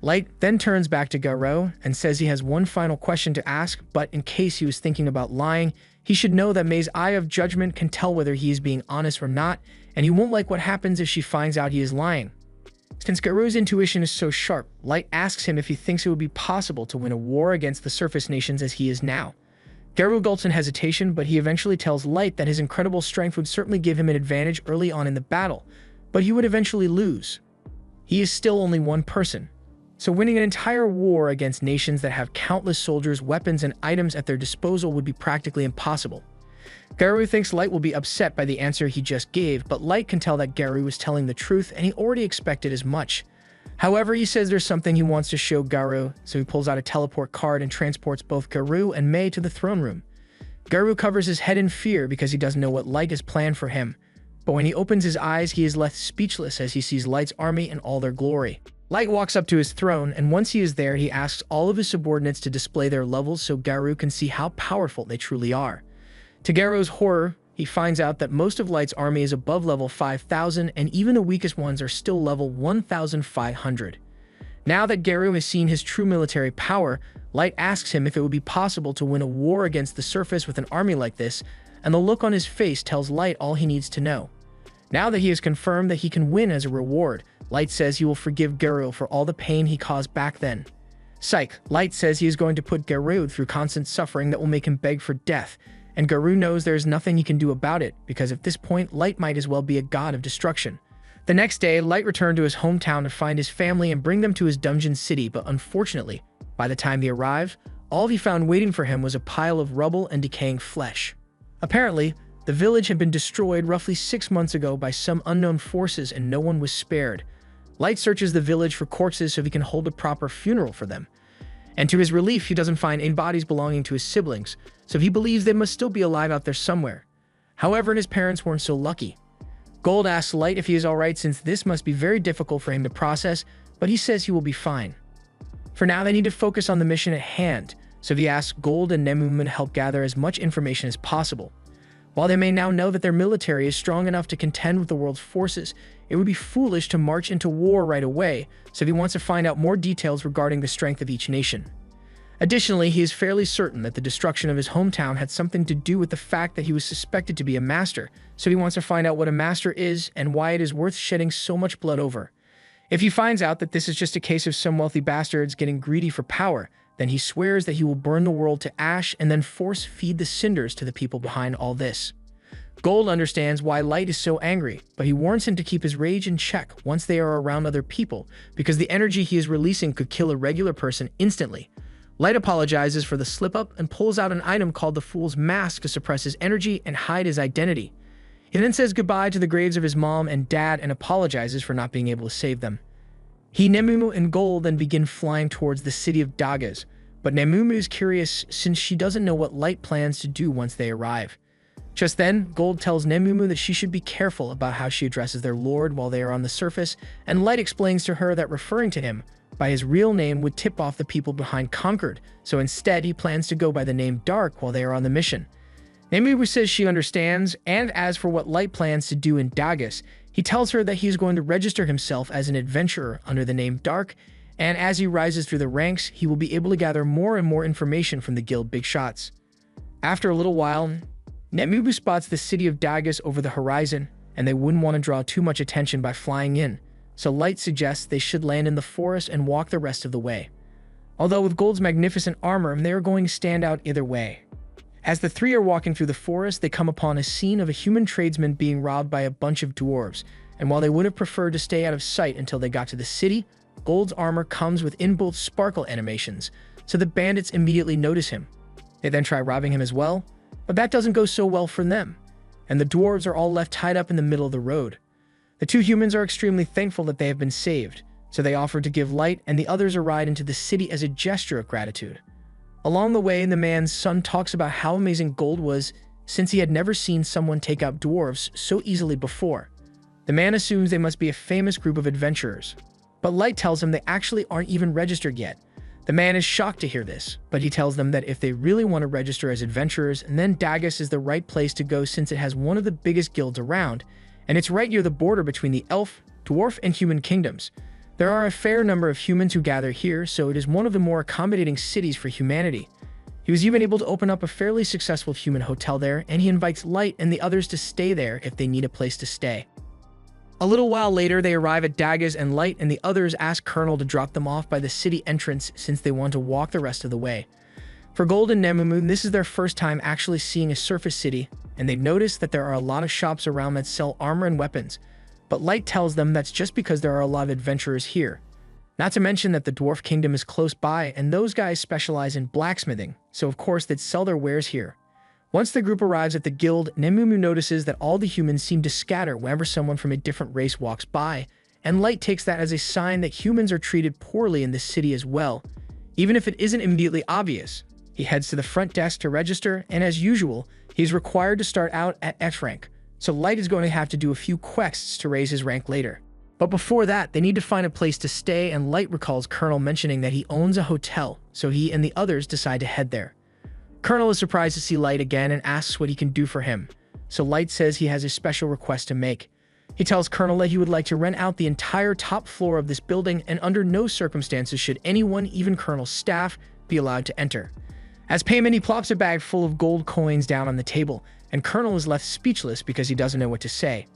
Speaker 1: Light then turns back to Garou and says he has one final question to ask, but in case he was thinking about lying, he should know that May's eye of judgment can tell whether he is being honest or not, and he won't like what happens if she finds out he is lying. Since Garou's intuition is so sharp, Light asks him if he thinks it would be possible to win a war against the surface nations as he is now. Garou gulps in hesitation, but he eventually tells Light that his incredible strength would certainly give him an advantage early on in the battle, but he would eventually lose. He is still only one person, so winning an entire war against nations that have countless soldiers, weapons, and items at their disposal would be practically impossible. Garou thinks Light will be upset by the answer he just gave, but Light can tell that Garou was telling the truth and he already expected as much. However, he says there's something he wants to show Garou, so he pulls out a teleport card and transports both Garou and May to the throne room. Garou covers his head in fear because he doesn't know what Light has planned for him, but when he opens his eyes, he is left speechless as he sees Light's army in all their glory. Light walks up to his throne, and once he is there, he asks all of his subordinates to display their levels so Garou can see how powerful they truly are. To Garou's horror, he finds out that most of Light's army is above level 5,000, and even the weakest ones are still level 1,500. Now that Garu has seen his true military power, Light asks him if it would be possible to win a war against the surface with an army like this, and the look on his face tells Light all he needs to know. Now that he has confirmed that he can win as a reward, Light says he will forgive Garu for all the pain he caused back then. Psych, Light says he is going to put Garu through constant suffering that will make him beg for death, and Garu knows there is nothing he can do about it, because at this point, Light might as well be a god of destruction. The next day, Light returned to his hometown to find his family and bring them to his dungeon city, but unfortunately, by the time they arrived, all he found waiting for him was a pile of rubble and decaying flesh. Apparently, the village had been destroyed roughly 6 months ago by some unknown forces and no one was spared. Light searches the village for corpses so he can hold a proper funeral for them. And to his relief, he doesn't find any bodies belonging to his siblings, so he believes they must still be alive out there somewhere. However, his parents weren't so lucky. Gold asks Light if he is alright since this must be very difficult for him to process, but he says he will be fine. For now, they need to focus on the mission at hand, so he asks Gold and Nemumu to help gather as much information as possible. While they may now know that their military is strong enough to contend with the world's forces, it would be foolish to march into war right away, so he wants to find out more details regarding the strength of each nation. Additionally, he is fairly certain that the destruction of his hometown had something to do with the fact that he was suspected to be a master, so he wants to find out what a master is and why it is worth shedding so much blood over. If he finds out that this is just a case of some wealthy bastards getting greedy for power, then he swears that he will burn the world to ash and then force-feed the cinders to the people behind all this. Gold understands why Light is so angry, but he warns him to keep his rage in check once they are around other people, because the energy he is releasing could kill a regular person instantly. Light apologizes for the slip-up and pulls out an item called the Fool's Mask to suppress his energy and hide his identity. He then says goodbye to the graves of his mom and dad and apologizes for not being able to save them. He, Nemumu, and Gold then begin flying towards the city of Dagas, but Nemumu is curious since she doesn't know what Light plans to do once they arrive. Just then, Gold tells Nemumu that she should be careful about how she addresses their lord while they are on the surface, and Light explains to her that referring to him by his real name would tip off the people behind Concord, so instead he plans to go by the name Dark while they are on the mission. Nemumu says she understands, and as for what Light plans to do in Dagas, he tells her that he is going to register himself as an adventurer under the name Dark, and as he rises through the ranks, he will be able to gather more and more information from the guild Big Shots. After a little while, Nemumu spots the city of Dagas over the horizon, and they wouldn't want to draw too much attention by flying in, so Light suggests they should land in the forest and walk the rest of the way. Although with Gold's magnificent armor, they are going to stand out either way. As the three are walking through the forest, they come upon a scene of a human tradesman being robbed by a bunch of dwarves, and while they would have preferred to stay out of sight until they got to the city, Gold's armor comes with inbuilt sparkle animations, so the bandits immediately notice him. They then try robbing him as well, but that doesn't go so well for them, and the dwarves are all left tied up in the middle of the road. The two humans are extremely thankful that they have been saved, so they offer to give Light and the others a ride into the city as a gesture of gratitude. Along the way, the man's son talks about how amazing Gold was since he had never seen someone take out dwarves so easily before. The man assumes they must be a famous group of adventurers, but Light tells him they actually aren't even registered yet. The man is shocked to hear this, but he tells them that if they really want to register as adventurers, then Dagas is the right place to go since it has one of the biggest guilds around, and it's right near the border between the elf, dwarf, and human kingdoms. There are a fair number of humans who gather here, so it is one of the more accommodating cities for humanity. He was even able to open up a fairly successful human hotel there, and he invites Light and the others to stay there if they need a place to stay. A little while later, they arrive at Dagas, and Light and the others ask Colonel to drop them off by the city entrance since they want to walk the rest of the way. For Gold and Nemumu, this is their first time actually seeing a surface city, and they notice that there are a lot of shops around that sell armor and weapons. But Light tells them that's just because there are a lot of adventurers here. Not to mention that the Dwarf Kingdom is close by, and those guys specialize in blacksmithing, so of course they'd sell their wares here. Once the group arrives at the guild, Nemumu notices that all the humans seem to scatter whenever someone from a different race walks by, and Light takes that as a sign that humans are treated poorly in this city as well. Even if it isn't immediately obvious, he heads to the front desk to register, and as usual, he's required to start out at F rank, so Light is going to have to do a few quests to raise his rank later. But before that, they need to find a place to stay, and Light recalls Colonel mentioning that he owns a hotel, so he and the others decide to head there. Colonel is surprised to see Light again and asks what he can do for him, so Light says he has a special request to make. He tells Colonel that he would like to rent out the entire top floor of this building, and under no circumstances should anyone, even Colonel's staff, be allowed to enter. As payment, he plops a bag full of gold coins down on the table, and Colonel is left speechless because he doesn't know what to say.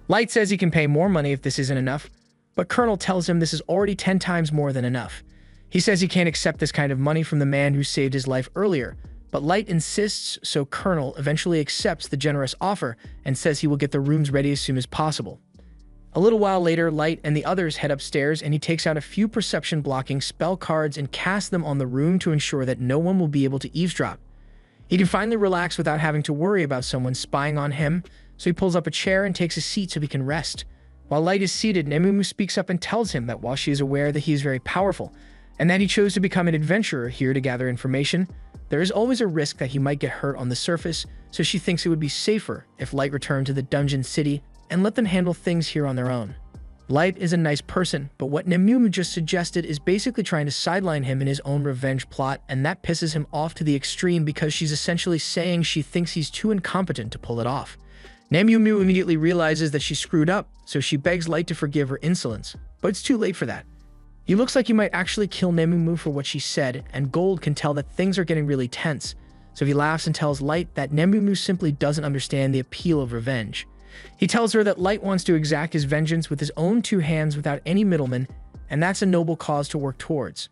Speaker 1: Light says he can pay more money if this isn't enough, but Colonel tells him this is already 10 times more than enough. He says he can't accept this kind of money from the man who saved his life earlier, but Light insists, so Colonel eventually accepts the generous offer and says he will get the rooms ready as soon as possible. A little while later, Light and the others head upstairs, and he takes out a few perception-blocking spell cards and casts them on the room to ensure that no one will be able to eavesdrop. He can finally relax without having to worry about someone spying on him, so he pulls up a chair and takes a seat so he can rest. While Light is seated, Nemumu speaks up and tells him that while she is aware that he is very powerful, and that he chose to become an adventurer here to gather information, there is always a risk that he might get hurt on the surface, so she thinks it would be safer if Light returned to the dungeon city and let them handle things here on their own. Light is a nice person, but what Nemumu just suggested is basically trying to sideline him in his own revenge plot, and that pisses him off to the extreme because she's essentially saying she thinks he's too incompetent to pull it off. Nemumu immediately realizes that she screwed up, so she begs Light to forgive her insolence, but it's too late for that. He looks like he might actually kill Nemumu for what she said, and Gold can tell that things are getting really tense, so he laughs and tells Light that Nemumu simply doesn't understand the appeal of revenge. He tells her that Light wants to exact his vengeance with his own two hands without any middleman, and that's a noble cause to work towards.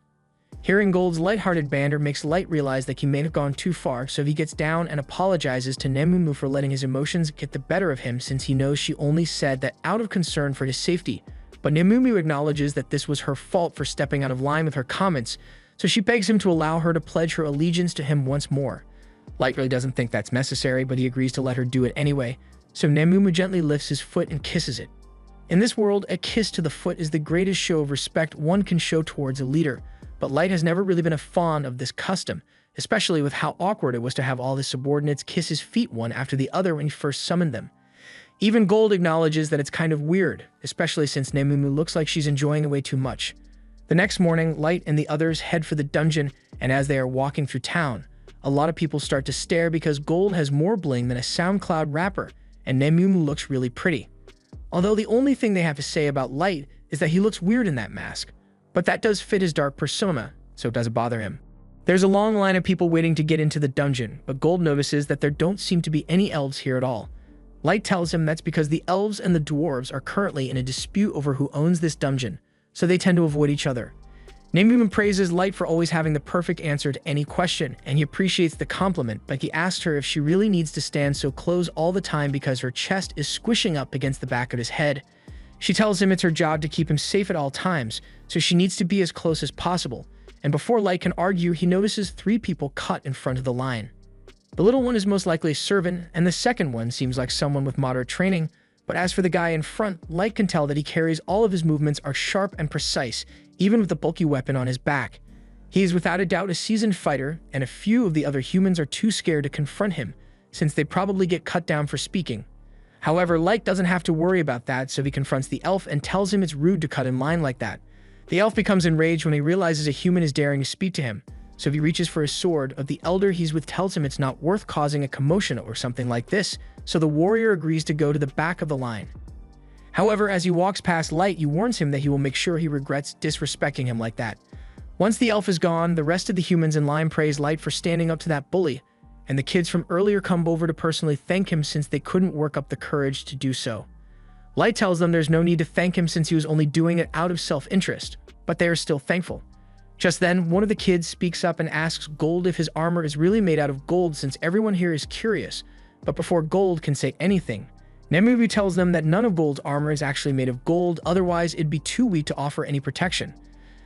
Speaker 1: Hearing Gold's lighthearted banter makes Light realize that he may have gone too far, so he gets down and apologizes to Nemumu for letting his emotions get the better of him, since he knows she only said that out of concern for his safety. But Nemumu acknowledges that this was her fault for stepping out of line with her comments, so she begs him to allow her to pledge her allegiance to him once more. Light really doesn't think that's necessary, but he agrees to let her do it anyway, so Nemumu gently lifts his foot and kisses it. In this world, a kiss to the foot is the greatest show of respect one can show towards a leader, but Light has never really been a fond of this custom, especially with how awkward it was to have all his subordinates kiss his feet one after the other when he first summoned them. Even Gold acknowledges that it's kind of weird, especially since Nemumu looks like she's enjoying it way too much. The next morning, Light and the others head for the dungeon, and as they are walking through town, a lot of people start to stare because Gold has more bling than a SoundCloud rapper, and Nemumu looks really pretty. Although the only thing they have to say about Light is that he looks weird in that mask, but that does fit his dark persona, so it doesn't bother him. There's a long line of people waiting to get into the dungeon, but Gold notices that there don't seem to be any elves here at all. Light tells him that's because the elves and the dwarves are currently in a dispute over who owns this dungeon, so they tend to avoid each other. Nemumu praises Light for always having the perfect answer to any question, and he appreciates the compliment, but he asks her if she really needs to stand so close all the time because her chest is squishing up against the back of his head. She tells him it's her job to keep him safe at all times, so she needs to be as close as possible, and before Light can argue, he notices 3 people cut in front of the line. The little one is most likely a servant, and the second one seems like someone with moderate training, but as for the guy in front, Light can tell that he carries all of his movements are sharp and precise, even with the bulky weapon on his back. He is without a doubt a seasoned fighter, and a few of the other humans are too scared to confront him, since they probably get cut down for speaking. However, Light doesn't have to worry about that, so he confronts the elf and tells him it's rude to cut in line like that. The elf becomes enraged when he realizes a human is daring to speak to him, so he reaches for his sword, but the elder he's with tells him it's not worth causing a commotion or something like this, so the warrior agrees to go to the back of the line. However, as he walks past Light, he warns him that he will make sure he regrets disrespecting him like that. Once the elf is gone, the rest of the humans in line praise Light for standing up to that bully, and the kids from earlier come over to personally thank him since they couldn't work up the courage to do so. Light tells them there's no need to thank him since he was only doing it out of self-interest, but they are still thankful. Just then, one of the kids speaks up and asks Gold if his armor is really made out of gold since everyone here is curious, but before Gold can say anything, Nemumu tells them that none of Gold's armor is actually made of gold, otherwise it'd be too weak to offer any protection.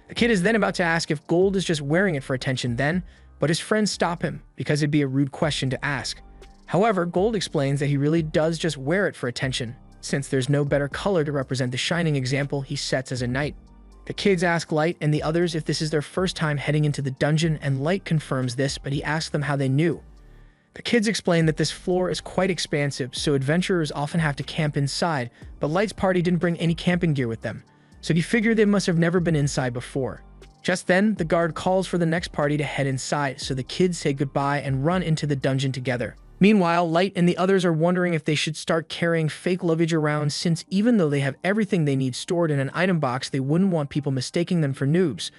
Speaker 1: The kid is then about to ask if Gold is just wearing it for attention then, but his friends stop him because it'd be a rude question to ask. However, Gold explains that he really does just wear it for attention, since there's no better color to represent the shining example he sets as a knight. The kids ask Light and the others if this is their first time heading into the dungeon, and Light confirms this, but he asks them how they knew. The kids explain that this floor is quite expansive, so adventurers often have to camp inside, but Light's party didn't bring any camping gear with them, so he figured they must have never been inside before. Just then, the guard calls for the next party to head inside, so the kids say goodbye and run into the dungeon together. Meanwhile, Light and the others are wondering if they should start carrying fake luggage around, since even though they have everything they need stored in an item box, they wouldn't want people mistaking them for noobs.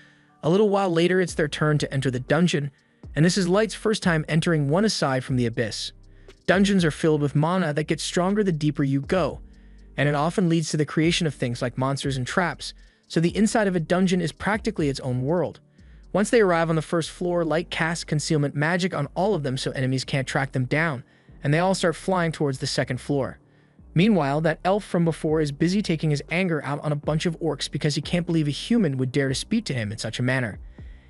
Speaker 1: A little while later, it's their turn to enter the dungeon, and this is Light's first time entering one aside from the abyss. Dungeons are filled with mana that gets stronger the deeper you go, and it often leads to the creation of things like monsters and traps, so the inside of a dungeon is practically its own world. Once they arrive on the first floor, Light casts concealment magic on all of them so enemies can't track them down, and they all start flying towards the second floor. Meanwhile, that elf from before is busy taking his anger out on a bunch of orcs because he can't believe a human would dare to speak to him in such a manner.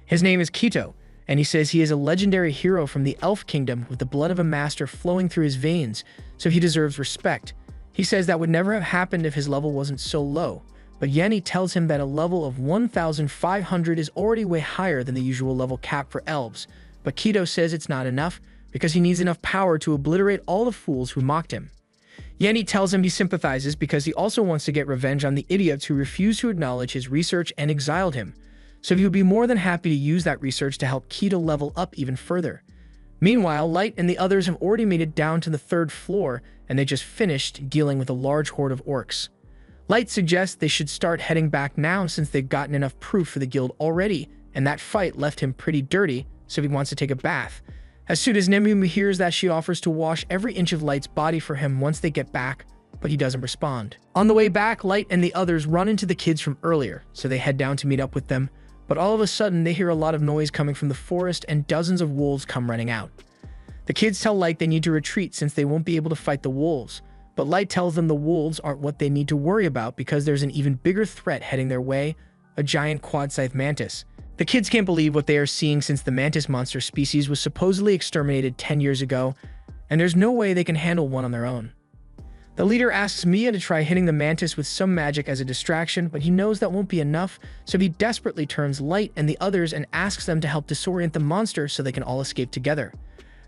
Speaker 1: His name is Kito, and he says he is a legendary hero from the Elf Kingdom with the blood of a master flowing through his veins, so he deserves respect. He says that would never have happened if his level wasn't so low, but Yenny tells him that a level of 1,500 is already way higher than the usual level cap for elves, but Kito says it's not enough because he needs enough power to obliterate all the fools who mocked him. Yenny tells him he sympathizes because he also wants to get revenge on the idiots who refused to acknowledge his research and exiled him, so he would be more than happy to use that research to help Kito level up even further. Meanwhile, Light and the others have already made it down to the third floor, and they just finished dealing with a large horde of orcs. Light suggests they should start heading back now since they've gotten enough proof for the guild already, and that fight left him pretty dirty, so he wants to take a bath. As soon as Nemu hears that, she offers to wash every inch of Light's body for him once they get back, but he doesn't respond. On the way back, Light and the others run into the kids from earlier, so they head down to meet up with them, but all of a sudden they hear a lot of noise coming from the forest and dozens of wolves come running out. The kids tell Light they need to retreat since they won't be able to fight the wolves, but Light tells them the wolves aren't what they need to worry about because there's an even bigger threat heading their way, a giant quad-scythe mantis. The kids can't believe what they are seeing since the mantis monster species was supposedly exterminated 10 years ago, and there's no way they can handle one on their own. The leader asks Mia to try hitting the mantis with some magic as a distraction, but he knows that won't be enough, so he desperately turns Light and the others and asks them to help disorient the monster so they can all escape together.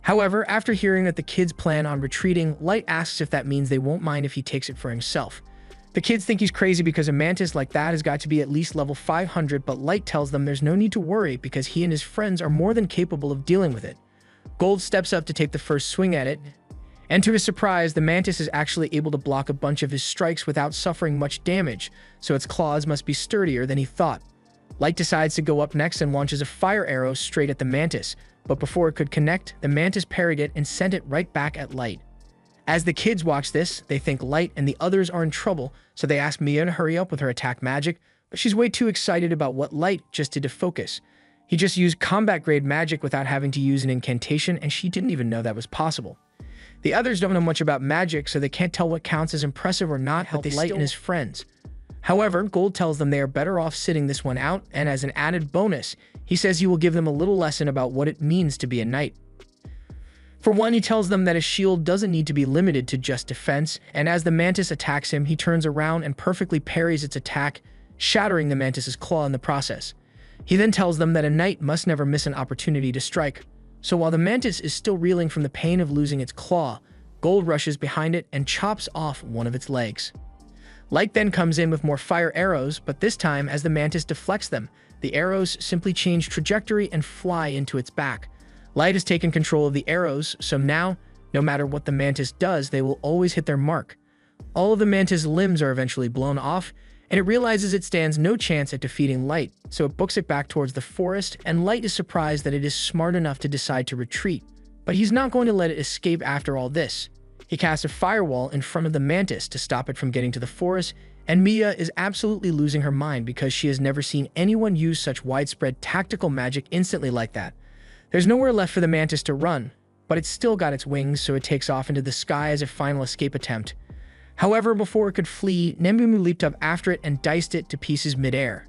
Speaker 1: However, after hearing that the kids plan on retreating, Light asks if that means they won't mind if he takes it for himself. The kids think he's crazy because a mantis like that has got to be at least level 500, but Light tells them there's no need to worry because he and his friends are more than capable of dealing with it. Gold steps up to take the first swing at it, and to his surprise, the mantis is actually able to block a bunch of his strikes without suffering much damage, so its claws must be sturdier than he thought. Light decides to go up next and launches a fire arrow straight at the mantis, but before it could connect, the mantis parried it and sent it right back at Light. As the kids watch this, they think Light and the others are in trouble, so they ask Mia to hurry up with her attack magic, but she's way too excited about what Light just did to focus. He just used combat-grade magic without having to use an incantation, and she didn't even know that was possible. The others don't know much about magic, so they can't tell what counts as impressive or not, but they Light and his friends. However, Gold tells them they are better off sitting this one out, and as an added bonus, he says he will give them a little lesson about what it means to be a knight. For one, he tells them that a shield doesn't need to be limited to just defense, and as the mantis attacks him, he turns around and perfectly parries its attack, shattering the mantis's claw in the process. He then tells them that a knight must never miss an opportunity to strike, so while the mantis is still reeling from the pain of losing its claw, Gold rushes behind it and chops off one of its legs. Light then comes in with more fire arrows, but this time, as the mantis deflects them, the arrows simply change trajectory and fly into its back. Light has taken control of the arrows, so now, no matter what the mantis does, they will always hit their mark. All of the mantis' limbs are eventually blown off, and it realizes it stands no chance at defeating Light, so it books it back towards the forest, and Light is surprised that it is smart enough to decide to retreat. But he's not going to let it escape after all this. He casts a firewall in front of the mantis to stop it from getting to the forest, and Mia is absolutely losing her mind because she has never seen anyone use such widespread tactical magic instantly like that. There's nowhere left for the mantis to run, but it's still got its wings, so it takes off into the sky as a final escape attempt. However, before it could flee, Nembumu leaped up after it and diced it to pieces midair.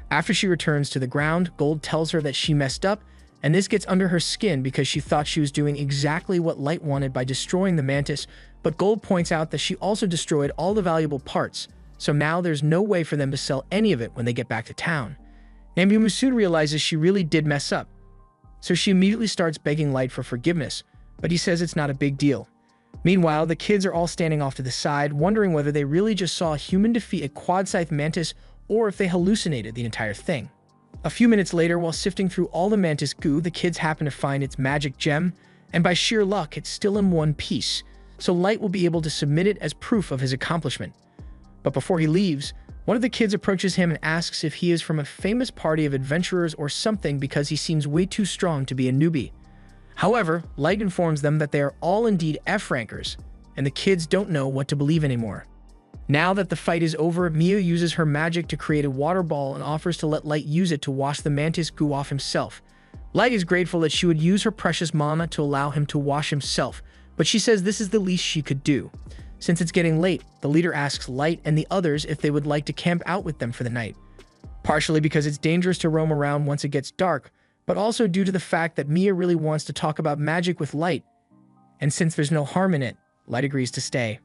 Speaker 1: After she returns to the ground, Gold tells her that she messed up, and this gets under her skin because she thought she was doing exactly what Light wanted by destroying the mantis, but Gold points out that she also destroyed all the valuable parts, so now there's no way for them to sell any of it when they get back to town. Nembumu soon realizes she really did mess up, so she immediately starts begging Light for forgiveness, but he says it's not a big deal. Meanwhile, the kids are all standing off to the side, wondering whether they really just saw a human defeat a quad-scythe mantis or if they hallucinated the entire thing. A few minutes later, while sifting through all the mantis goo, the kids happen to find its magic gem, and by sheer luck, it's still in one piece, so Light will be able to submit it as proof of his accomplishment. But before he leaves, one of the kids approaches him and asks if he is from a famous party of adventurers or something because he seems way too strong to be a newbie. However, Light informs them that they are all indeed F-rankers, and the kids don't know what to believe anymore. Now that the fight is over, Mia uses her magic to create a water ball and offers to let Light use it to wash the mantis goo off himself. Light is grateful that she would use her precious mana to allow him to wash himself, but she says this is the least she could do. Since it's getting late, the leader asks Light and the others if they would like to camp out with them for the night. Partially because it's dangerous to roam around once it gets dark, but also due to the fact that Mia really wants to talk about magic with Light, and since there's no harm in it, Light agrees to stay.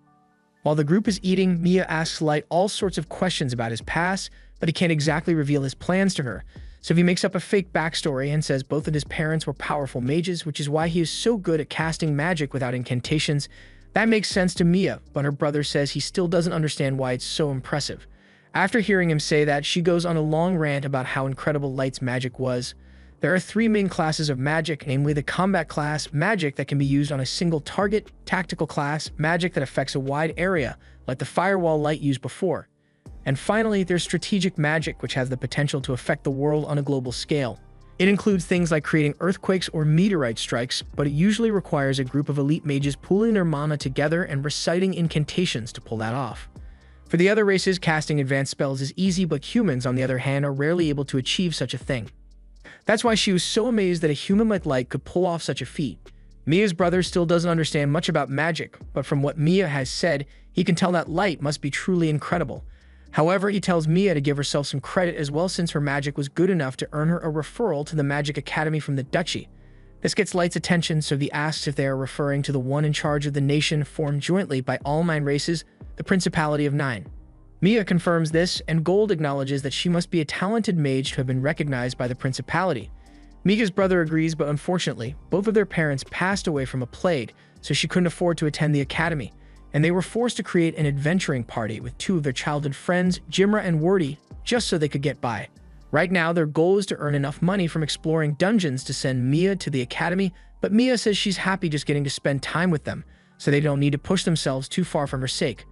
Speaker 1: While the group is eating, Mia asks Light all sorts of questions about his past, but he can't exactly reveal his plans to her, so he makes up a fake backstory and says both of his parents were powerful mages, which is why he is so good at casting magic without incantations. That makes sense to Mia, but her brother says he still doesn't understand why it's so impressive. After hearing him say that, she goes on a long rant about how incredible Light's magic was. There are three main classes of magic, namely the combat class, magic that can be used on a single target, tactical class, magic that affects a wide area, like the firewall Light used before. And finally, there's strategic magic, which has the potential to affect the world on a global scale. It includes things like creating earthquakes or meteorite strikes, but it usually requires a group of elite mages pooling their mana together and reciting incantations to pull that off. For the other races, casting advanced spells is easy, but humans, on the other hand, are rarely able to achieve such a thing. That's why she was so amazed that a human like Light could pull off such a feat. Mia's brother still doesn't understand much about magic, but from what Mia has said, he can tell that Light must be truly incredible. However, he tells Mia to give herself some credit as well, since her magic was good enough to earn her a referral to the Magic Academy from the Duchy. This gets Light's attention, so he asks if they are referring to the one in charge of the nation formed jointly by all 9 races, the Principality of 9. Mia confirms this, and Gold acknowledges that she must be a talented mage to have been recognized by the Principality. Mia's brother agrees, but unfortunately, both of their parents passed away from a plague, so she couldn't afford to attend the academy, and they were forced to create an adventuring party with 2 of their childhood friends, Jimra and Wordy, just so they could get by. Right now, their goal is to earn enough money from exploring dungeons to send Mia to the academy, but Mia says she's happy just getting to spend time with them, so they don't need to push themselves too far for her sake.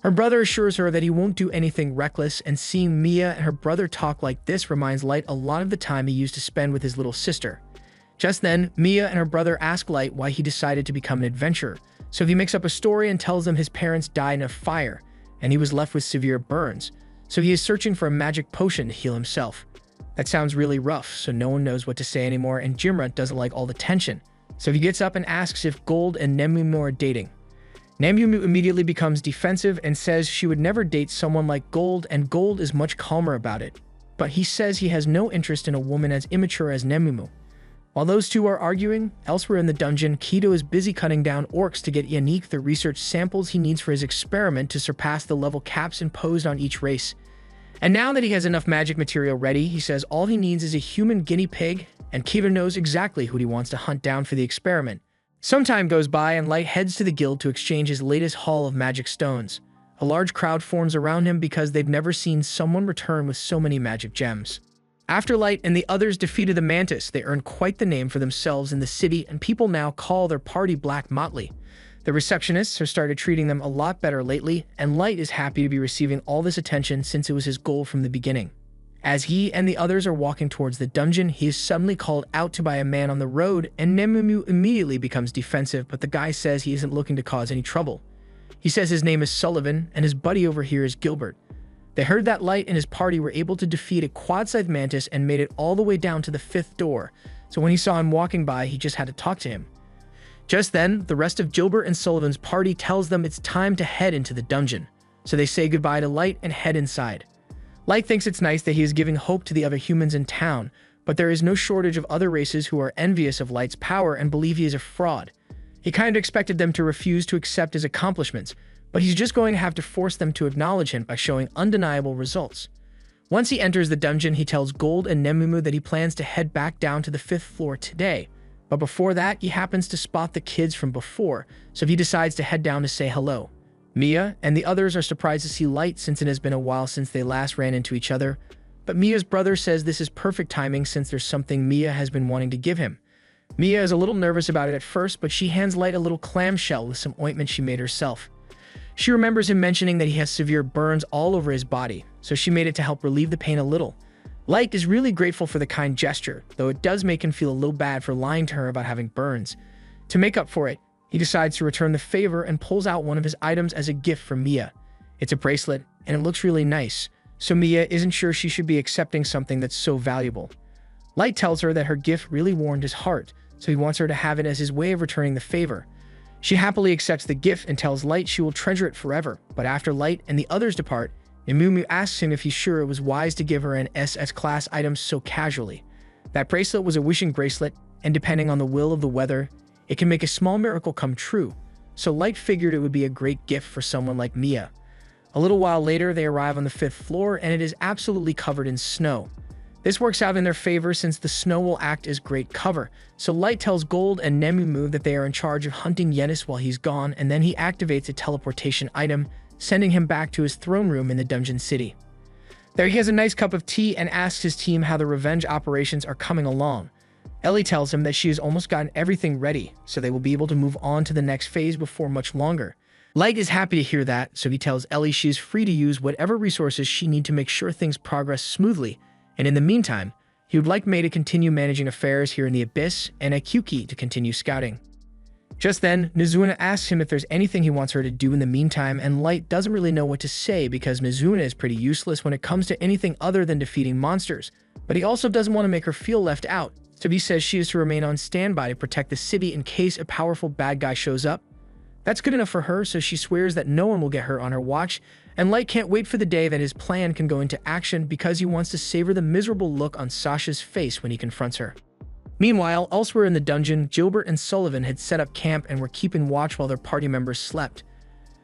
Speaker 1: Her brother assures her that he won't do anything reckless, and seeing Mia and her brother talk like this reminds Light a lot of the time he used to spend with his little sister. Just then, Mia and her brother ask Light why he decided to become an adventurer, so he makes up a story and tells them his parents died in a fire, and he was left with severe burns, so he is searching for a magic potion to heal himself. That sounds really rough, so no one knows what to say anymore, and Jimra doesn't like all the tension, so he gets up and asks if Gold and Nemumu are dating. Nemumu immediately becomes defensive and says she would never date someone like Gold, and Gold is much calmer about it. But he says he has no interest in a woman as immature as Nemumu. While those two are arguing, elsewhere in the dungeon, Kido is busy cutting down orcs to get Yannick the research samples he needs for his experiment to surpass the level caps imposed on each race. And now that he has enough magic material ready, he says all he needs is a human guinea pig, and Kido knows exactly who he wants to hunt down for the experiment. Some time goes by and Light heads to the guild to exchange his latest haul of magic stones. A large crowd forms around him because they've never seen someone return with so many magic gems. After Light and the others defeated the Mantis, they earned quite the name for themselves in the city, and people now call their party Black Motley. The receptionists have started treating them a lot better lately, and Light is happy to be receiving all this attention since it was his goal from the beginning. As he and the others are walking towards the dungeon, he is suddenly called out to by a man on the road, and Nemumu immediately becomes defensive, but the guy says he isn't looking to cause any trouble. He says his name is Sullivan, and his buddy over here is Gilbert. They heard that Light and his party were able to defeat a quad-sized mantis and made it all the way down to the 5th door, so when he saw him walking by, he just had to talk to him. Just then, the rest of Gilbert and Sullivan's party tells them it's time to head into the dungeon, so they say goodbye to Light and head inside. Light thinks it's nice that he is giving hope to the other humans in town, but there is no shortage of other races who are envious of Light's power and believe he is a fraud. He kind of expected them to refuse to accept his accomplishments, but he's just going to have to force them to acknowledge him by showing undeniable results. Once he enters the dungeon, he tells Gold and Nemumu that he plans to head back down to the 5th floor today, but before that, he happens to spot the kids from before, so he decides to head down to say hello. Mia and the others are surprised to see Light since it has been a while since they last ran into each other, but Mia's brother says this is perfect timing since there's something Mia has been wanting to give him. Mia is a little nervous about it at first, but she hands Light a little clamshell with some ointment she made herself. She remembers him mentioning that he has severe burns all over his body, so she made it to help relieve the pain a little. Light is really grateful for the kind gesture, though it does make him feel a little bad for lying to her about having burns. To make up for it, he decides to return the favor and pulls out one of his items as a gift for Mia. It's a bracelet, and it looks really nice, so Mia isn't sure she should be accepting something that's so valuable. Light tells her that her gift really warmed his heart, so he wants her to have it as his way of returning the favor. She happily accepts the gift and tells Light she will treasure it forever, but after Light and the others depart, Nemumu asks him if he's sure it was wise to give her an SS-class item so casually. That bracelet was a wishing bracelet, and depending on the will of the weather, it can make a small miracle come true, so Light figured it would be a great gift for someone like Mia. A little while later, they arrive on the 5th floor, and it is absolutely covered in snow. This works out in their favor since the snow will act as great cover, so Light tells Gold and Nemumu that they are in charge of hunting Yenis while he's gone, and then he activates a teleportation item, sending him back to his throne room in the dungeon city. There he has a nice cup of tea and asks his team how the revenge operations are coming along. Ellie tells him that she has almost gotten everything ready, so they will be able to move on to the next phase before much longer. Light is happy to hear that, so he tells Ellie she is free to use whatever resources she needs to make sure things progress smoothly, and in the meantime, he would like Mei to continue managing affairs here in the Abyss and Akuki to continue scouting. Just then, Mizuna asks him if there's anything he wants her to do in the meantime, and Light doesn't really know what to say because Mizuna is pretty useless when it comes to anything other than defeating monsters, but he also doesn't want to make her feel left out, so he says she is to remain on standby to protect the city in case a powerful bad guy shows up. That's good enough for her, so she swears that no one will get her on her watch, and Light can't wait for the day that his plan can go into action because he wants to savor the miserable look on Sasha's face when he confronts her. Meanwhile, elsewhere in the dungeon, Gilbert and Sullivan had set up camp and were keeping watch while their party members slept.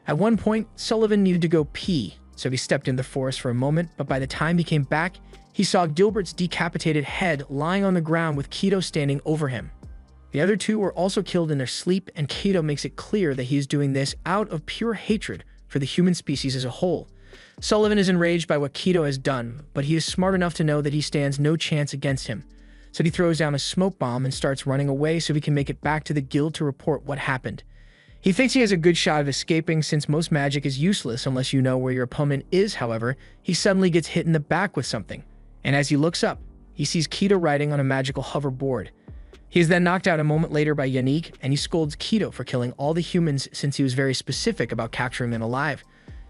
Speaker 1: At one point, Sullivan needed to go pee, so he stepped in the forest for a moment, but by the time he came back, he saw Gilbert's decapitated head lying on the ground with Keto standing over him. The other two were also killed in their sleep, and Keto makes it clear that he is doing this out of pure hatred for the human species as a whole. Sullivan is enraged by what Keto has done, but he is smart enough to know that he stands no chance against him. So he throws down a smoke bomb and starts running away so he can make it back to the guild to report what happened. He thinks he has a good shot of escaping since most magic is useless unless you know where your opponent is. However, he suddenly gets hit in the back with something, and as he looks up, he sees Keto riding on a magical hoverboard. He is then knocked out a moment later by Yannick, and he scolds Keto for killing all the humans since he was very specific about capturing them alive.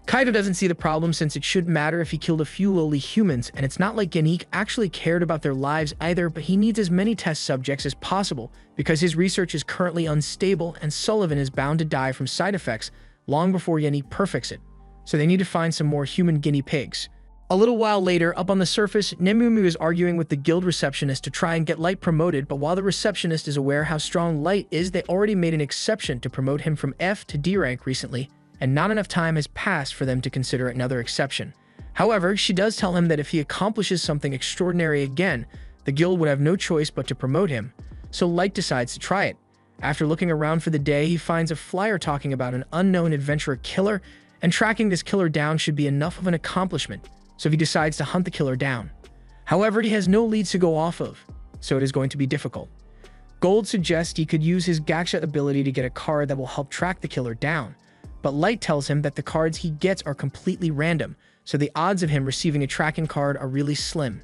Speaker 1: Kaido doesn't see the problem since it shouldn't matter if he killed a few lowly humans, and it's not like Yannick actually cared about their lives either, but he needs as many test subjects as possible because his research is currently unstable and Sullivan is bound to die from side effects long before Yannick perfects it, so they need to find some more human guinea pigs. A little while later, up on the surface, Nemumu is arguing with the guild receptionist to try and get Light promoted, but while the receptionist is aware how strong Light is, they already made an exception to promote him from F to D rank recently, and not enough time has passed for them to consider another exception. However, she does tell him that if he accomplishes something extraordinary again, the guild would have no choice but to promote him, so Light decides to try it. After looking around for the day, he finds a flyer talking about an unknown adventurer killer, and tracking this killer down should be enough of an accomplishment, so he decides to hunt the killer down. However, he has no leads to go off of, so it is going to be difficult. Gold suggests he could use his Gacha ability to get a card that will help track the killer down, but Light tells him that the cards he gets are completely random, so the odds of him receiving a tracking card are really slim.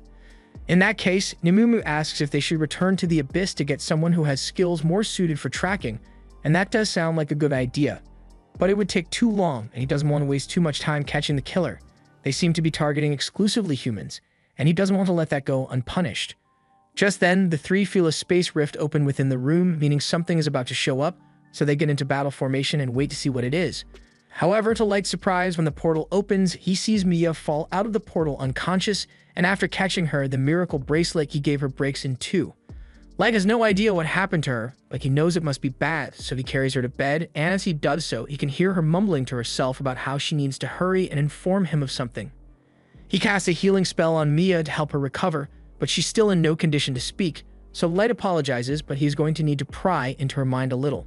Speaker 1: In that case, Nemumu asks if they should return to the Abyss to get someone who has skills more suited for tracking, and that does sound like a good idea, but it would take too long and he doesn't want to waste too much time catching the killer. They seem to be targeting exclusively humans, and he doesn't want to let that go unpunished. Just then, the three feel a space rift open within the room, meaning something is about to show up, so they get into battle formation and wait to see what it is. However, to Light's surprise, when the portal opens, he sees Mia fall out of the portal unconscious, and after catching her, the miracle bracelet he gave her breaks in two. Light has no idea what happened to her, but he knows it must be bad, so he carries her to bed, and as he does so, he can hear her mumbling to herself about how she needs to hurry and inform him of something. He casts a healing spell on Mia to help her recover, but she's still in no condition to speak, so Light apologizes, but he's going to need to pry into her mind a little.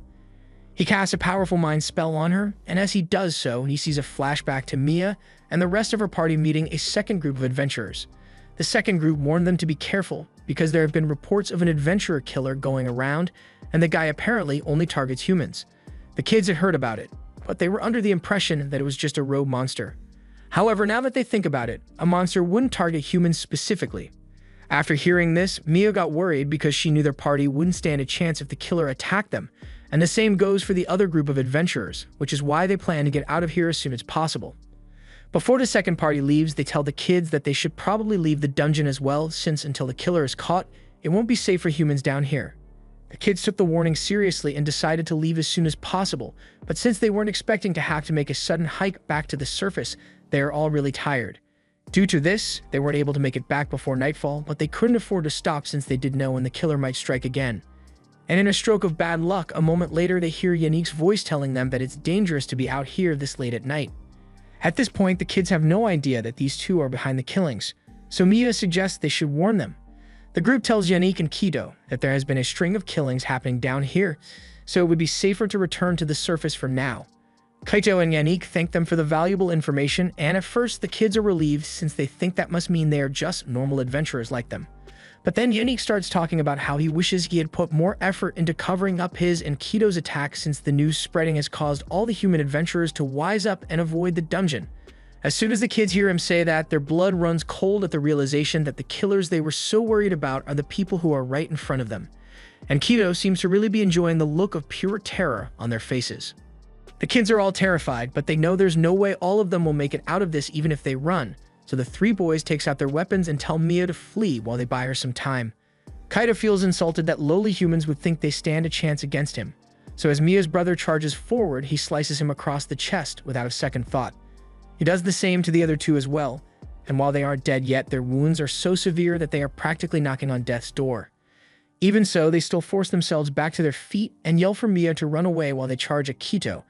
Speaker 1: He casts a powerful mind spell on her, and as he does so, he sees a flashback to Mia and the rest of her party meeting a second group of adventurers. The second group warned them to be careful, because there have been reports of an adventurer killer going around, and the guy apparently only targets humans. The kids had heard about it, but they were under the impression that it was just a rogue monster. However, now that they think about it, a monster wouldn't target humans specifically. After hearing this, Mia got worried because she knew their party wouldn't stand a chance if the killer attacked them, and the same goes for the other group of adventurers, which is why they plan to get out of here as soon as possible. Before the second party leaves, they tell the kids that they should probably leave the dungeon as well, since until the killer is caught, it won't be safe for humans down here. The kids took the warning seriously and decided to leave as soon as possible, but since they weren't expecting to have to make a sudden hike back to the surface, they are all really tired. Due to this, they weren't able to make it back before nightfall, but they couldn't afford to stop since they did know when the killer might strike again. And in a stroke of bad luck, a moment later they hear Yannick's voice telling them that it's dangerous to be out here this late at night. At this point, the kids have no idea that these two are behind the killings, so Mia suggests they should warn them. The group tells Yannick and Kido that there has been a string of killings happening down here, so it would be safer to return to the surface for now. Kaito and Yannick thank them for the valuable information, and at first the kids are relieved since they think that must mean they are just normal adventurers like them. But then Yannick starts talking about how he wishes he had put more effort into covering up his and Kido's attack since the news spreading has caused all the human adventurers to wise up and avoid the dungeon. As soon as the kids hear him say that, their blood runs cold at the realization that the killers they were so worried about are the people who are right in front of them. And Kido seems to really be enjoying the look of pure terror on their faces. The kids are all terrified, but they know there's no way all of them will make it out of this even if they run, so the three boys takes out their weapons and tell Mia to flee while they buy her some time. Kaito feels insulted that lowly humans would think they stand a chance against him, so as Mia's brother charges forward, he slices him across the chest without a second thought. He does the same to the other two as well, and while they aren't dead yet, their wounds are so severe that they are practically knocking on death's door. Even so, they still force themselves back to their feet and yell for Mia to run away while they charge at Kito,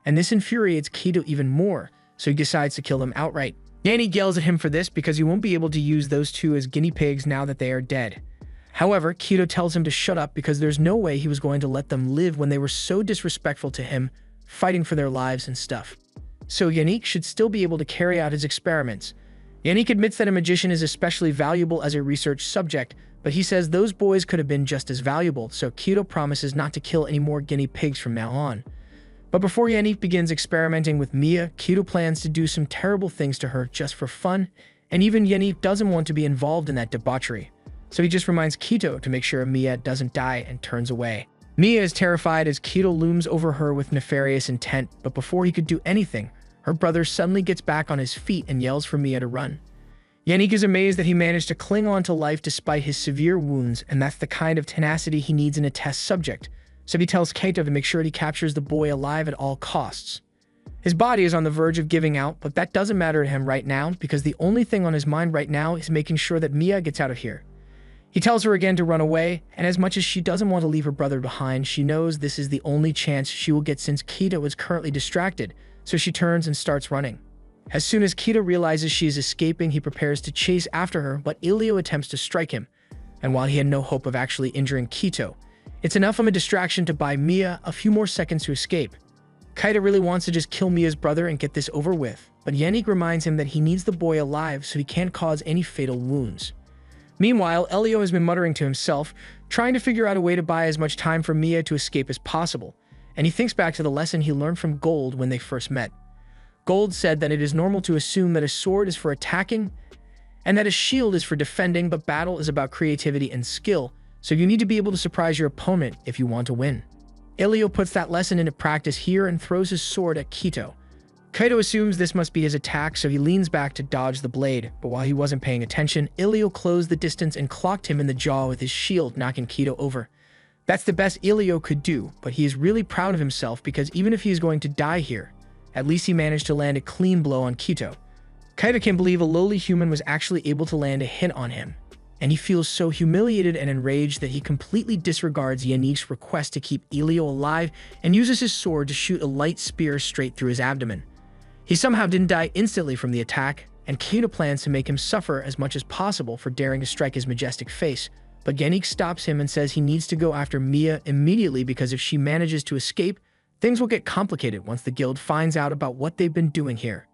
Speaker 1: and this infuriates Kido even more, so he decides to kill them outright. Yannick yells at him for this because he won't be able to use those two as guinea pigs now that they are dead. However, Kido tells him to shut up because there's no way he was going to let them live when they were so disrespectful to him, fighting for their lives and stuff. So Yannick should still be able to carry out his experiments. Yannick admits that a magician is especially valuable as a research subject, but he says those boys could have been just as valuable, so Kido promises not to kill any more guinea pigs from now on. But before Yannick begins experimenting with Mia, Kido plans to do some terrible things to her just for fun, and even Yannick doesn't want to be involved in that debauchery. So he just reminds Kido to make sure Mia doesn't die and turns away. Mia is terrified as Kido looms over her with nefarious intent, but before he could do anything, her brother suddenly gets back on his feet and yells for Mia to run. Yannick is amazed that he managed to cling on to life despite his severe wounds, and that's the kind of tenacity he needs in a test subject. So he tells Kaito to make sure he captures the boy alive at all costs. His body is on the verge of giving out, but that doesn't matter to him right now because the only thing on his mind right now is making sure that Mia gets out of here. He tells her again to run away, and as much as she doesn't want to leave her brother behind, she knows this is the only chance she will get since Kaito is currently distracted, so she turns and starts running. As soon as Kaito realizes she is escaping, he prepares to chase after her, but Ilio attempts to strike him, and while he had no hope of actually injuring Kaito, it's enough of a distraction to buy Mia a few more seconds to escape. Kaito really wants to just kill Mia's brother and get this over with, but Yannick reminds him that he needs the boy alive so he can't cause any fatal wounds. Meanwhile, Elio has been muttering to himself, trying to figure out a way to buy as much time for Mia to escape as possible, and he thinks back to the lesson he learned from Gold when they first met. Gold said that it is normal to assume that a sword is for attacking and that a shield is for defending, but battle is about creativity and skill, so you need to be able to surprise your opponent if you want to win. Elio puts that lesson into practice here and throws his sword at Kaito. Kaito assumes this must be his attack, so he leans back to dodge the blade, but while he wasn't paying attention, Elio closed the distance and clocked him in the jaw with his shield, knocking Kaito over. That's the best Elio could do, but he is really proud of himself because even if he is going to die here, at least he managed to land a clean blow on Kaito. Kaito can't believe a lowly human was actually able to land a hit on him, and he feels so humiliated and enraged that he completely disregards Yannick's request to keep Elio alive and uses his sword to shoot a light spear straight through his abdomen. He somehow didn't die instantly from the attack, and Kaito plans to make him suffer as much as possible for daring to strike his majestic face, but Yannick stops him and says he needs to go after Mia immediately because if she manages to escape, things will get complicated once the guild finds out about what they've been doing here.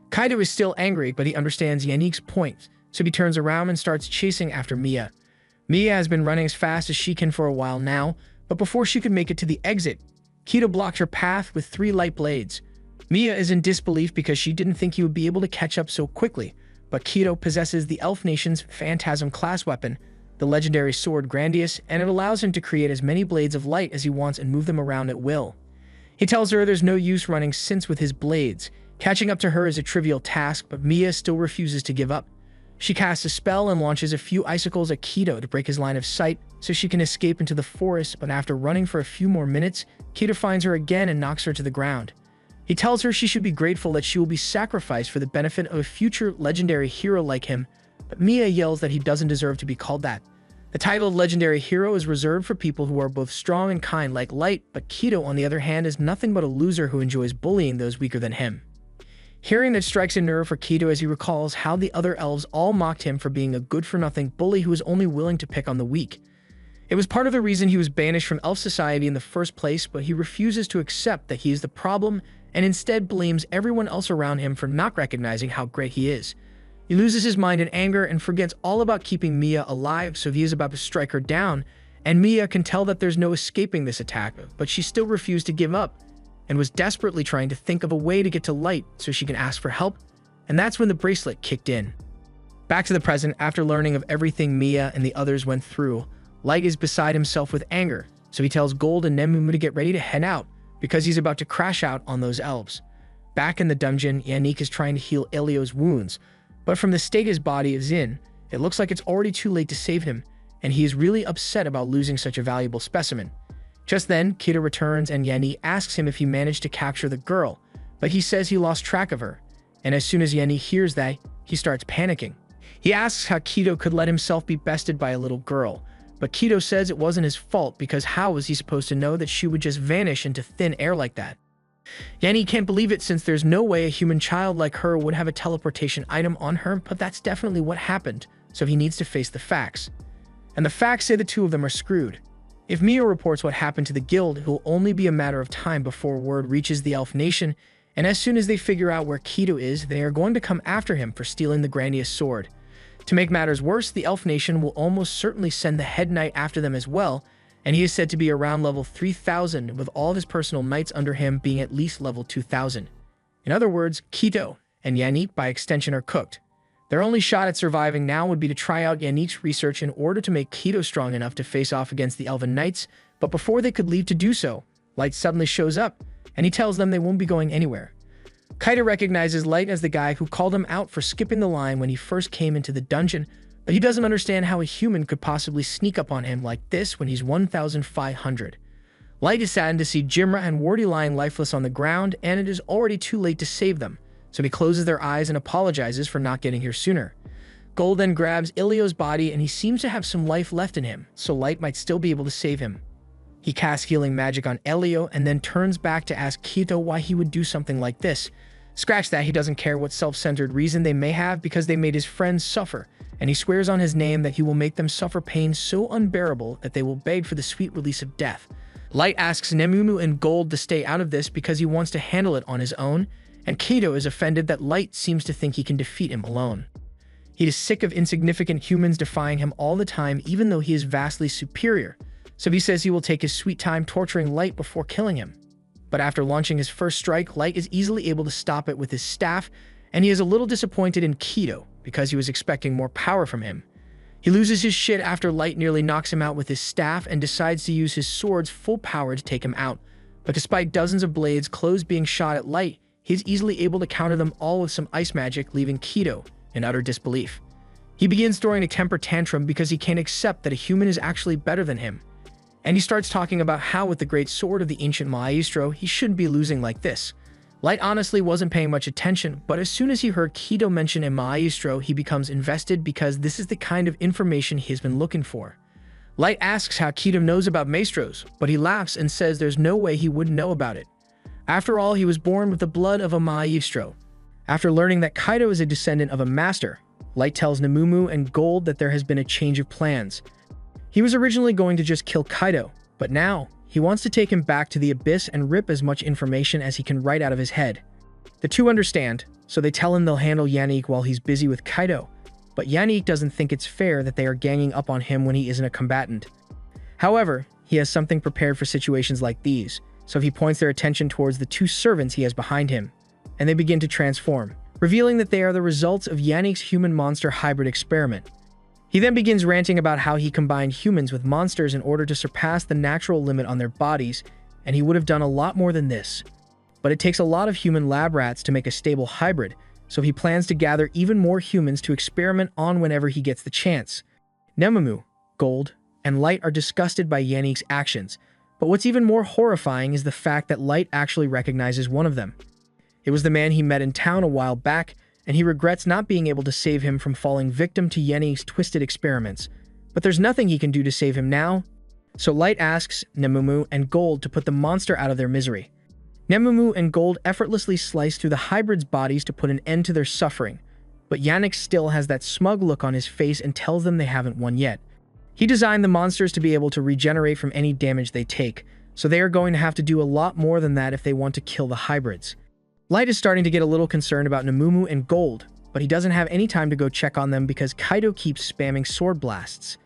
Speaker 1: Kaito is still angry, but he understands Yannick's point, so he turns around and starts chasing after Mia. Mia has been running as fast as she can for a while now, but before she could make it to the exit, Keto blocked her path with 3 light blades. Mia is in disbelief because she didn't think he would be able to catch up so quickly, but Keto possesses the Elf Nation's Phantasm class weapon, the legendary sword Grandius, and it allows him to create as many blades of light as he wants and move them around at will. He tells her there's no use running since with his blades. Catching up to her is a trivial task, but Mia still refuses to give up. She casts a spell and launches a few icicles at Keto to break his line of sight so she can escape into the forest, but after running for a few more minutes, Keto finds her again and knocks her to the ground. He tells her she should be grateful that she will be sacrificed for the benefit of a future legendary hero like him, but Mia yells that he doesn't deserve to be called that. The title of legendary hero is reserved for people who are both strong and kind like Light, but Keto, on the other hand, is nothing but a loser who enjoys bullying those weaker than him. Hearing that strikes a nerve for Keto as he recalls how the other elves all mocked him for being a good-for-nothing bully who was only willing to pick on the weak. It was part of the reason he was banished from elf society in the first place, but he refuses to accept that he is the problem and instead blames everyone else around him for not recognizing how great he is. He loses his mind in anger and forgets all about keeping Mia alive, so he is about to strike her down, and Mia can tell that there's no escaping this attack, but she still refused to give up and was desperately trying to think of a way to get to Light so she can ask for help, and that's when the bracelet kicked in. Back to the present, after learning of everything Mia and the others went through, Light is beside himself with anger, so he tells Gold and Nemumu to get ready to head out, because he's about to crash out on those elves. Back in the dungeon, Yannick is trying to heal Elio's wounds, but from the state his body is in, it looks like it's already too late to save him, and he is really upset about losing such a valuable specimen. Just then, Keto returns and Yanni asks him if he managed to capture the girl, but he says he lost track of her, and as soon as Yanni hears that, he starts panicking. He asks how Keto could let himself be bested by a little girl, but Keto says it wasn't his fault because how was he supposed to know that she would just vanish into thin air like that? Yanni can't believe it since there's no way a human child like her would have a teleportation item on her, but that's definitely what happened, so he needs to face the facts. And the facts say the two of them are screwed. If Mia reports what happened to the guild, it will only be a matter of time before word reaches the Elf Nation, and as soon as they figure out where Keto is, they are going to come after him for stealing the Grandius sword. To make matters worse, the Elf Nation will almost certainly send the head knight after them as well, and he is said to be around level 3000, with all of his personal knights under him being at least level 2000. In other words, Keto and Yannick by extension are cooked. Their only shot at surviving now would be to try out Yannick's research in order to make Keto strong enough to face off against the Elven Knights, but before they could leave to do so, Light suddenly shows up, and he tells them they won't be going anywhere. Keto recognizes Light as the guy who called him out for skipping the line when he first came into the dungeon, but he doesn't understand how a human could possibly sneak up on him like this when he's 1,500. Light is saddened to see Jimra and Wardy lying lifeless on the ground, and it is already too late to save them, so he closes their eyes and apologizes for not getting here sooner. Gold then grabs Ilio's body and he seems to have some life left in him, so Light might still be able to save him. He casts healing magic on Elio and then turns back to ask Keto why he would do something like this. Scratch that, he doesn't care what self-centered reason they may have because they made his friends suffer, and he swears on his name that he will make them suffer pain so unbearable that they will beg for the sweet release of death. Light asks Nemumu and Gold to stay out of this because he wants to handle it on his own, and Keto is offended that Light seems to think he can defeat him alone. He is sick of insignificant humans defying him all the time even though he is vastly superior, so he says he will take his sweet time torturing Light before killing him. But after launching his first strike, Light is easily able to stop it with his staff, and he is a little disappointed in Keto because he was expecting more power from him. He loses his shit after Light nearly knocks him out with his staff and decides to use his sword's full power to take him out, but despite dozens of blades close being shot at Light, he is easily able to counter them all with some ice magic, leaving Keto in utter disbelief. He begins throwing a temper tantrum because he can't accept that a human is actually better than him, and he starts talking about how with the great sword of the ancient Maestro, he shouldn't be losing like this. Light honestly wasn't paying much attention, but as soon as he heard Keto mention a Maestro, he becomes invested because this is the kind of information he's been looking for. Light asks how Keto knows about Maestros, but he laughs and says there's no way he wouldn't know about it. After all, he was born with the blood of a Maestro. After learning that Keto is a descendant of a master, Light tells Nemumu and Gold that there has been a change of plans. He was originally going to just kill Keto, but now he wants to take him back to the Abyss and rip as much information as he can right out of his head. The two understand, so they tell him they'll handle Yannick while he's busy with Keto, but Yannick doesn't think it's fair that they are ganging up on him when he isn't a combatant. However, he has something prepared for situations like these, so he points their attention towards the two servants he has behind him, and they begin to transform, revealing that they are the results of Yannick's human-monster hybrid experiment. He then begins ranting about how he combined humans with monsters in order to surpass the natural limit on their bodies, and he would have done a lot more than this. But it takes a lot of human lab rats to make a stable hybrid, so he plans to gather even more humans to experiment on whenever he gets the chance. Nemamu, Gold, and Light are disgusted by Yannick's actions, but what's even more horrifying is the fact that Light actually recognizes one of them. It was the man he met in town a while back, and he regrets not being able to save him from falling victim to Yannick's twisted experiments. But there's nothing he can do to save him now, so Light asks Nemamu and Gold to put the monster out of their misery. Nemamu and Gold effortlessly slice through the hybrids' bodies to put an end to their suffering, but Yannick still has that smug look on his face and tells them they haven't won yet. He designed the monsters to be able to regenerate from any damage they take, so they are going to have to do a lot more than that if they want to kill the hybrids. Light is starting to get a little concerned about Nemamu and Gold, but he doesn't have any time to go check on them because Kaido keeps spamming sword blasts.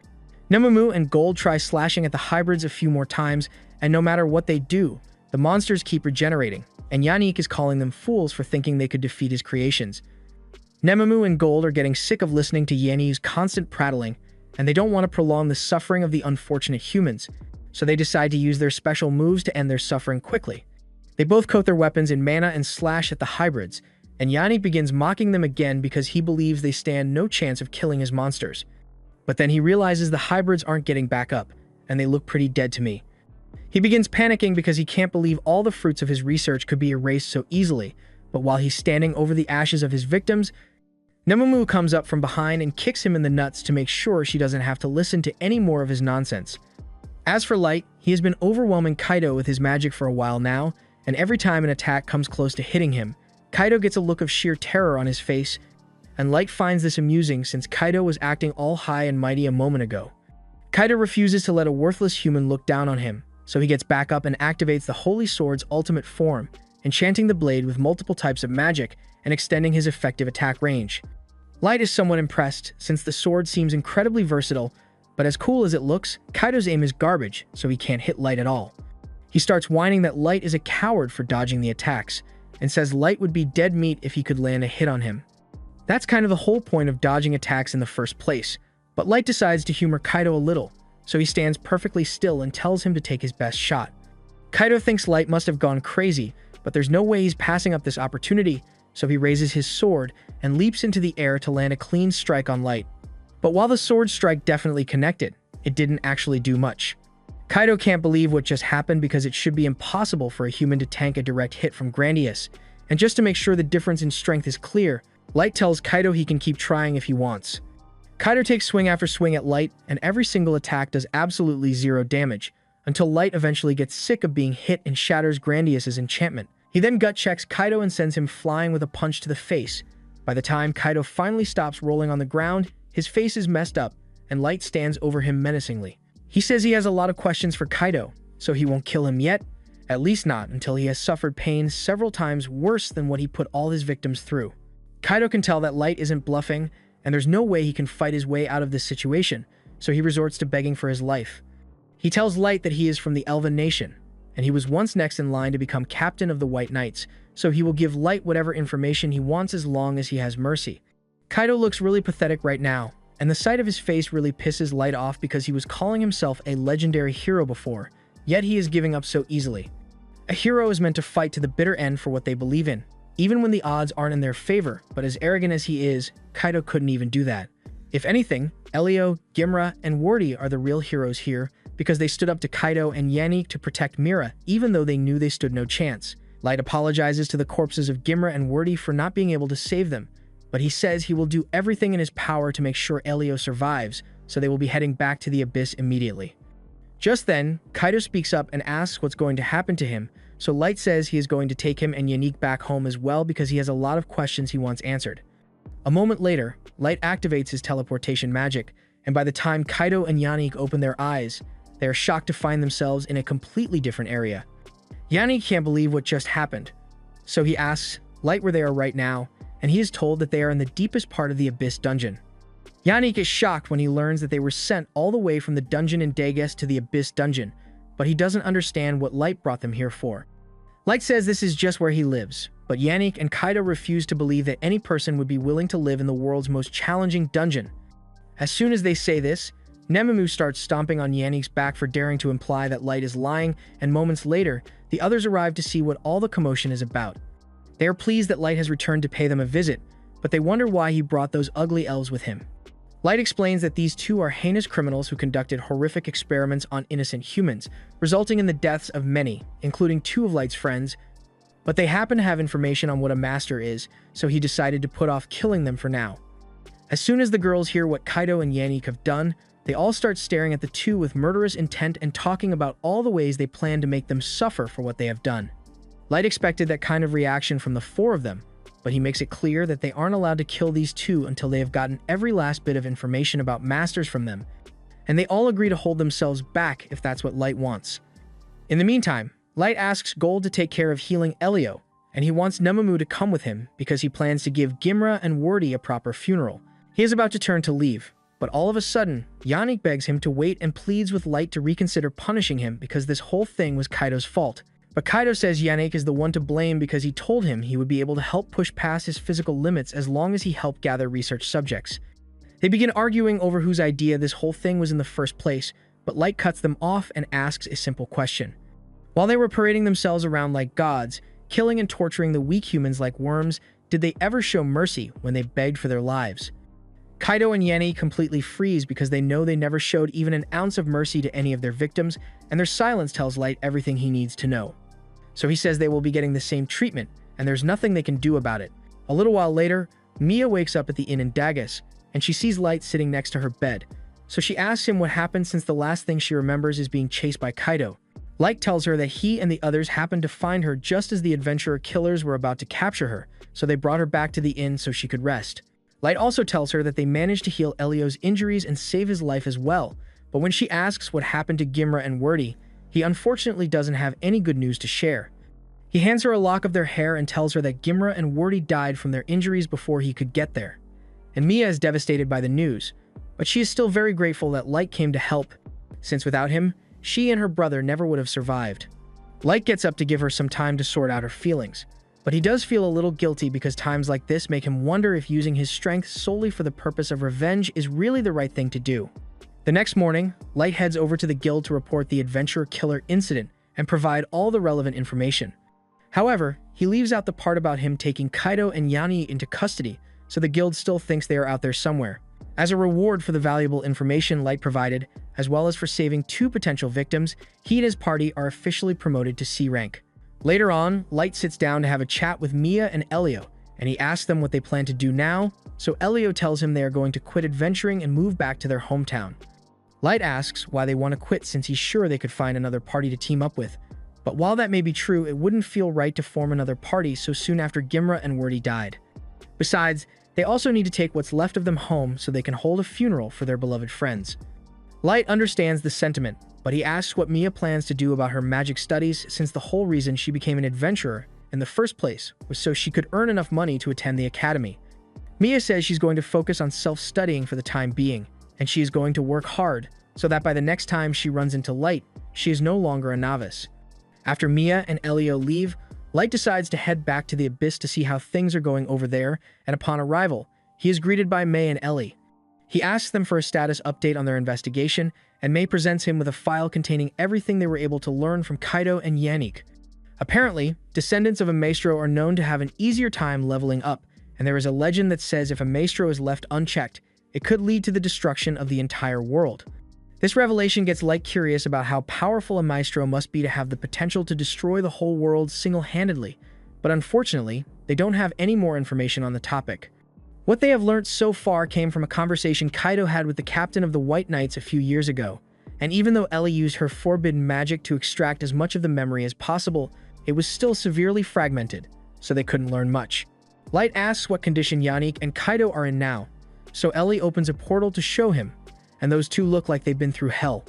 Speaker 1: Nemamu and Gold try slashing at the hybrids a few more times, and no matter what they do, the monsters keep regenerating, and Yannick is calling them fools for thinking they could defeat his creations. Nemamu and Gold are getting sick of listening to Yannick's constant prattling, and they don't want to prolong the suffering of the unfortunate humans, so they decide to use their special moves to end their suffering quickly. They both coat their weapons in mana and slash at the hybrids, and Yannick begins mocking them again because he believes they stand no chance of killing his monsters. But then he realizes the hybrids aren't getting back up, and they look pretty dead to me. He begins panicking because he can't believe all the fruits of his research could be erased so easily, but while he's standing over the ashes of his victims, Nemamu comes up from behind and kicks him in the nuts to make sure she doesn't have to listen to any more of his nonsense. As for Light, he has been overwhelming Kaido with his magic for a while now, and every time an attack comes close to hitting him, Kaido gets a look of sheer terror on his face, and Light finds this amusing since Kaido was acting all high and mighty a moment ago. Kaido refuses to let a worthless human look down on him, so he gets back up and activates the Holy Sword's ultimate form, enchanting the blade with multiple types of magic and extending his effective attack range. Light is somewhat impressed since the sword seems incredibly versatile, but as cool as it looks, Kaido's aim is garbage, so he can't hit Light at all. He starts whining that Light is a coward for dodging the attacks, and says Light would be dead meat if he could land a hit on him. That's kind of the whole point of dodging attacks in the first place, but Light decides to humor Kaido a little, so he stands perfectly still and tells him to take his best shot. Kaido thinks Light must have gone crazy, but there's no way he's passing up this opportunity, so he raises his sword and leaps into the air to land a clean strike on Light. But while the sword strike definitely connected, it didn't actually do much. Kaido can't believe what just happened because it should be impossible for a human to tank a direct hit from Grandius, and just to make sure the difference in strength is clear, Light tells Kaido he can keep trying if he wants. Kaido takes swing after swing at Light, and every single attack does absolutely zero damage, until Light eventually gets sick of being hit and shatters Grandius's enchantment. He then gut checks Kaido and sends him flying with a punch to the face. By the time Kaido finally stops rolling on the ground, his face is messed up, and Light stands over him menacingly. He says he has a lot of questions for Kaido, so he won't kill him yet, at least not until he has suffered pain several times worse than what he put all his victims through. Kaido can tell that Light isn't bluffing, and there's no way he can fight his way out of this situation, so he resorts to begging for his life. He tells Light that he is from the Elven Nation, and he was once next in line to become captain of the White Knights, so he will give Light whatever information he wants as long as he has mercy. Kaido looks really pathetic right now, and the sight of his face really pisses Light off because he was calling himself a legendary hero before, yet he is giving up so easily. A hero is meant to fight to the bitter end for what they believe in, even when the odds aren't in their favor, but as arrogant as he is, Kaido couldn't even do that. If anything, Elio, Gimra, and Wardy are the real heroes here, because they stood up to Kaido and Yannick to protect Mira, even though they knew they stood no chance. Light apologizes to the corpses of Gimra and Wardy for not being able to save them, but he says he will do everything in his power to make sure Elio survives, so they will be heading back to the Abyss immediately. Just then, Kaido speaks up and asks what's going to happen to him, so Light says he is going to take him and Yannick back home as well because he has a lot of questions he wants answered. A moment later, Light activates his teleportation magic, and by the time Kaido and Yannick open their eyes, they are shocked to find themselves in a completely different area. Yannick can't believe what just happened, so he asks Light where they are right now, and he is told that they are in the deepest part of the Abyss dungeon. Yannick is shocked when he learns that they were sent all the way from the dungeon in Dagas to the Abyss dungeon, but he doesn't understand what Light brought them here for. Light says this is just where he lives, but Yannick and Kaido refuse to believe that any person would be willing to live in the world's most challenging dungeon. As soon as they say this, Nemamu starts stomping on Yannick's back for daring to imply that Light is lying, and moments later, the others arrive to see what all the commotion is about. They are pleased that Light has returned to pay them a visit, but they wonder why he brought those ugly elves with him. Light explains that these two are heinous criminals who conducted horrific experiments on innocent humans, resulting in the deaths of many, including two of Light's friends, but they happen to have information on what a master is, so he decided to put off killing them for now. As soon as the girls hear what Kaido and Yannick have done, they all start staring at the two with murderous intent and talking about all the ways they plan to make them suffer for what they have done. Light expected that kind of reaction from the four of them, but he makes it clear that they aren't allowed to kill these two until they have gotten every last bit of information about masters from them, and they all agree to hold themselves back if that's what Light wants. In the meantime, Light asks Gold to take care of healing Elio, and he wants Nemamu to come with him because he plans to give Gimra and Wordy a proper funeral. He is about to turn to leave, but all of a sudden, Yannick begs him to wait and pleads with Light to reconsider punishing him because this whole thing was Kaido's fault. But Kaido says Yannick is the one to blame because he told him he would be able to help push past his physical limits as long as he helped gather research subjects. They begin arguing over whose idea this whole thing was in the first place, but Light cuts them off and asks a simple question. While they were parading themselves around like gods, killing and torturing the weak humans like worms, did they ever show mercy when they begged for their lives? Kaido and Yannick completely freeze because they know they never showed even an ounce of mercy to any of their victims, and their silence tells Light everything he needs to know. So he says they will be getting the same treatment, and there's nothing they can do about it. A little while later, Mia wakes up at the inn in Dagas, and she sees Light sitting next to her bed. So she asks him what happened since the last thing she remembers is being chased by Kaido. Light tells her that he and the others happened to find her just as the adventurer killers were about to capture her, so they brought her back to the inn so she could rest. Light also tells her that they managed to heal Elio's injuries and save his life as well, but when she asks what happened to Gimra and Wordy, he unfortunately doesn't have any good news to share. He hands her a lock of their hair and tells her that Gimra and Wordy died from their injuries before he could get there. And Mia is devastated by the news, but she is still very grateful that Light came to help, since without him, she and her brother never would have survived. Light gets up to give her some time to sort out her feelings, but he does feel a little guilty because times like this make him wonder if using his strength solely for the purpose of revenge is really the right thing to do. The next morning, Light heads over to the guild to report the adventurer killer incident and provide all the relevant information. However, he leaves out the part about him taking Kaido and Yanni into custody, so the guild still thinks they are out there somewhere. As a reward for the valuable information Light provided, as well as for saving two potential victims, he and his party are officially promoted to C rank. Later on, Light sits down to have a chat with Mia and Elio, and he asks them what they plan to do now, so Elio tells him they are going to quit adventuring and move back to their hometown. Light asks why they want to quit since he's sure they could find another party to team up with, but while that may be true, it wouldn't feel right to form another party so soon after Gimra and Wordy died. Besides, they also need to take what's left of them home so they can hold a funeral for their beloved friends. Light understands the sentiment, but he asks what Mia plans to do about her magic studies since the whole reason she became an adventurer in the first place was so she could earn enough money to attend the academy. Mia says she's going to focus on self-studying for the time being, and she is going to work hard so that by the next time she runs into Light, she is no longer a novice. After Mia and Elio leave, Light decides to head back to the Abyss to see how things are going over there, and upon arrival, he is greeted by May and Ellie. He asks them for a status update on their investigation, and May presents him with a file containing everything they were able to learn from Kaido and Yannick. Apparently, descendants of a maestro are known to have an easier time leveling up, and there is a legend that says if a maestro is left unchecked, it could lead to the destruction of the entire world. This revelation gets Light curious about how powerful a maestro must be to have the potential to destroy the whole world single-handedly, but unfortunately, they don't have any more information on the topic. What they have learnt so far came from a conversation Kaido had with the captain of the White Knights a few years ago, and even though Ellie used her forbidden magic to extract as much of the memory as possible, it was still severely fragmented, so they couldn't learn much. Light asks what condition Yannick and Kaido are in now, so Ellie opens a portal to show him, and those two look like they've been through hell.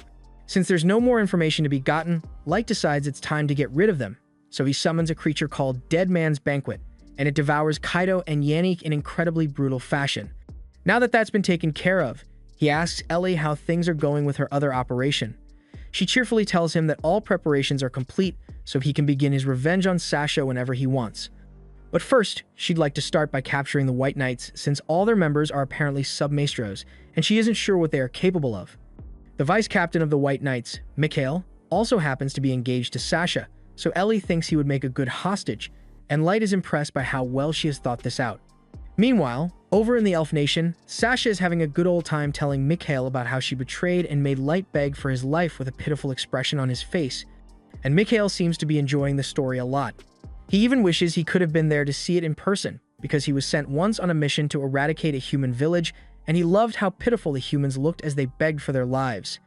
Speaker 1: Since there's no more information to be gotten, Light decides it's time to get rid of them, so he summons a creature called Dead Man's Banquet, and it devours Kaido and Yannick in incredibly brutal fashion. Now that that's been taken care of, he asks Ellie how things are going with her other operation. She cheerfully tells him that all preparations are complete so he can begin his revenge on Sasha whenever he wants. But first, she'd like to start by capturing the White Knights since all their members are apparently sub-maestros, and she isn't sure what they are capable of. The vice captain of the White Knights, Mikhail, also happens to be engaged to Sasha, so Ellie thinks he would make a good hostage, and Light is impressed by how well she has thought this out. Meanwhile, over in the Elf Nation, Sasha is having a good old time telling Mikhail about how she betrayed and made Light beg for his life with a pitiful expression on his face, and Mikhail seems to be enjoying the story a lot. He even wishes he could have been there to see it in person, because he was sent once on a mission to eradicate a human village, and he loved how pitiful the humans looked as they begged for their lives.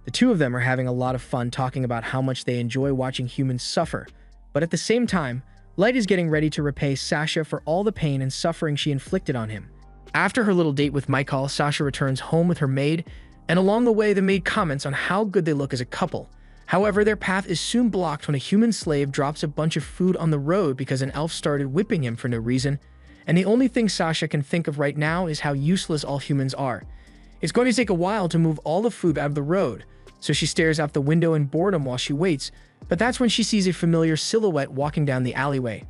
Speaker 1: The two of them are having a lot of fun talking about how much they enjoy watching humans suffer, but at the same time, Light is getting ready to repay Sasha for all the pain and suffering she inflicted on him. After her little date with Mikhail, Sasha returns home with her maid, and along the way the maid comments on how good they look as a couple. However, their path is soon blocked when a human slave drops a bunch of food on the road because an elf started whipping him for no reason, and the only thing Sasha can think of right now is how useless all humans are. It's going to take a while to move all the food out of the road, so she stares out the window in boredom while she waits, but that's when she sees a familiar silhouette walking down the alleyway.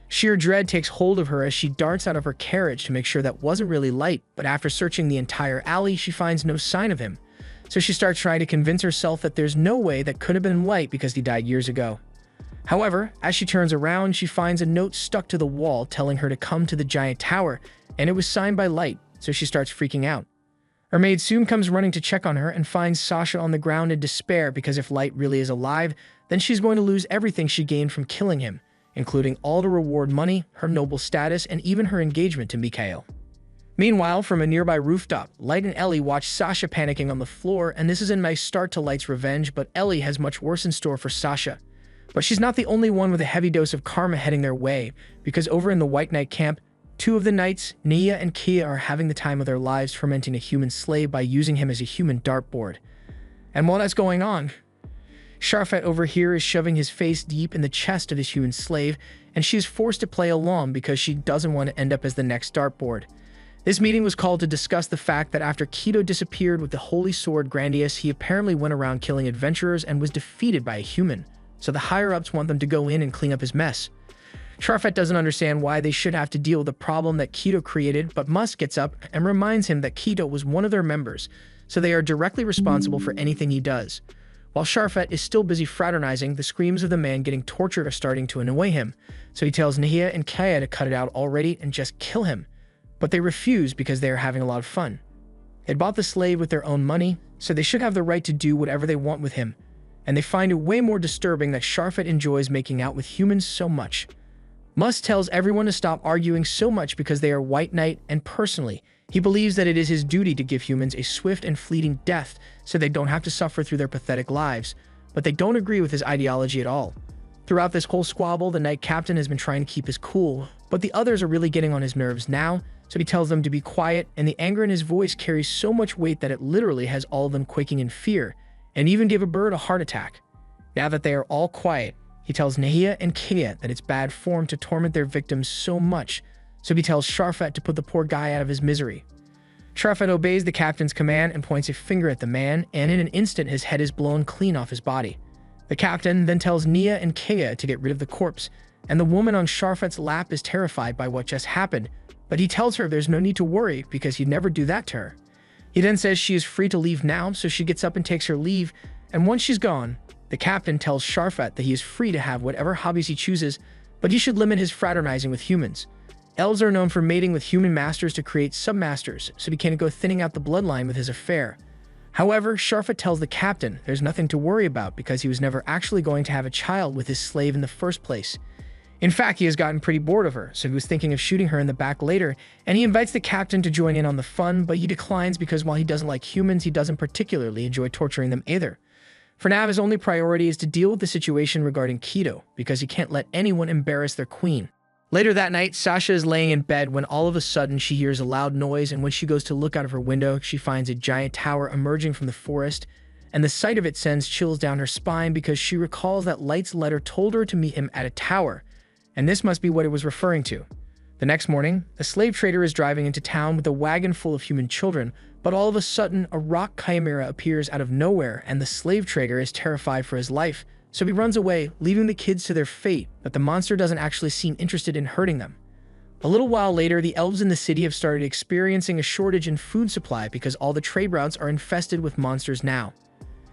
Speaker 1: Sheer dread takes hold of her as she darts out of her carriage to make sure that wasn't really Light, but after searching the entire alley, she finds no sign of him. So she starts trying to convince herself that there's no way that could have been Light because he died years ago. However, as she turns around, she finds a note stuck to the wall telling her to come to the giant tower, and it was signed by Light, so she starts freaking out. Her maid soon comes running to check on her and finds Sasha on the ground in despair because if Light really is alive, then she's going to lose everything she gained from killing him, including all the reward money, her noble status, and even her engagement to Mikhail. Meanwhile, from a nearby rooftop, Light and Ellie watch Sasha panicking on the floor, and this is a nice start to Light's revenge, but Ellie has much worse in store for Sasha. But she's not the only one with a heavy dose of karma heading their way, because over in the White Knight camp, two of the knights, Nia and Kia, are having the time of their lives fermenting a human slave by using him as a human dartboard. And while that's going on, Sharfet over here is shoving his face deep in the chest of his human slave, and she is forced to play along because she doesn't want to end up as the next dartboard. This meeting was called to discuss the fact that after Keto disappeared with the Holy Sword Grandius, he apparently went around killing adventurers and was defeated by a human, so the higher-ups want them to go in and clean up his mess. Sharfet doesn't understand why they should have to deal with the problem that Keto created, but Musk gets up and reminds him that Keto was one of their members, so they are directly responsible for anything he does. While Sharfet is still busy fraternizing, the screams of the man getting tortured are starting to annoy him, so he tells Nahia and Kaya to cut it out already and just kill him. But they refuse because they are having a lot of fun. They bought the slave with their own money, so they should have the right to do whatever they want with him, and they find it way more disturbing that Sharfet enjoys making out with humans so much. Musk tells everyone to stop arguing so much because they are White Knight, and personally, he believes that it is his duty to give humans a swift and fleeting death so they don't have to suffer through their pathetic lives, but they don't agree with his ideology at all. Throughout this whole squabble, the Knight Captain has been trying to keep his cool, but the others are really getting on his nerves now, so he tells them to be quiet, and the anger in his voice carries so much weight that it literally has all of them quaking in fear, and even give a bird a heart attack. Now that they are all quiet, he tells Nahia and Kia that it's bad form to torment their victims so much, so he tells Sharfet to put the poor guy out of his misery. Sharfet obeys the captain's command and points a finger at the man, and in an instant his head is blown clean off his body. The captain then tells Nia and Kia to get rid of the corpse, and the woman on Sharfet's lap is terrified by what just happened, but he tells her there's no need to worry because he'd never do that to her. He then says she is free to leave now, so she gets up and takes her leave, and once she's gone, the captain tells Sharfet that he is free to have whatever hobbies he chooses, but he should limit his fraternizing with humans. Elves are known for mating with human masters to create submasters, so he can't go thinning out the bloodline with his affair. However, Sharfet tells the captain there's nothing to worry about because he was never actually going to have a child with his slave in the first place. In fact, he has gotten pretty bored of her, so he was thinking of shooting her in the back later, and he invites the captain to join in on the fun, but he declines because while he doesn't like humans, he doesn't particularly enjoy torturing them either. For now, his only priority is to deal with the situation regarding Keto, because he can't let anyone embarrass their queen. Later that night, Sasha is laying in bed when all of a sudden she hears a loud noise, and when she goes to look out of her window, she finds a giant tower emerging from the forest, and the sight of it sends chills down her spine because she recalls that Light's letter told her to meet him at a tower, and this must be what it was referring to. The next morning, a slave trader is driving into town with a wagon full of human children, but all of a sudden, a rock chimera appears out of nowhere and the slave trader is terrified for his life, so he runs away, leaving the kids to their fate, but the monster doesn't actually seem interested in hurting them. A little while later, the elves in the city have started experiencing a shortage in food supply because all the trade routes are infested with monsters now.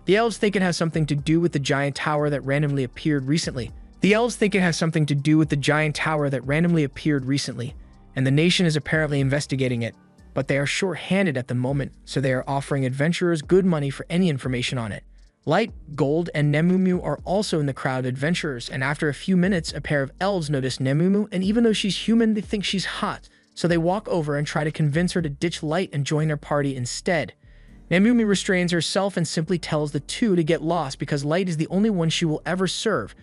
Speaker 1: The elves think it has something to do with the giant tower that randomly appeared recently. And the nation is apparently investigating it, but they are short-handed at the moment, so they are offering adventurers good money for any information on it. Light, Gold, and Nemumu are also in the crowd of adventurers, and after a few minutes, a pair of elves notice Nemumu, and even though she's human, they think she's hot, so they walk over and try to convince her to ditch Light and join their party instead. Nemumu restrains herself and simply tells the two to get lost because Light is the only one she will ever serve,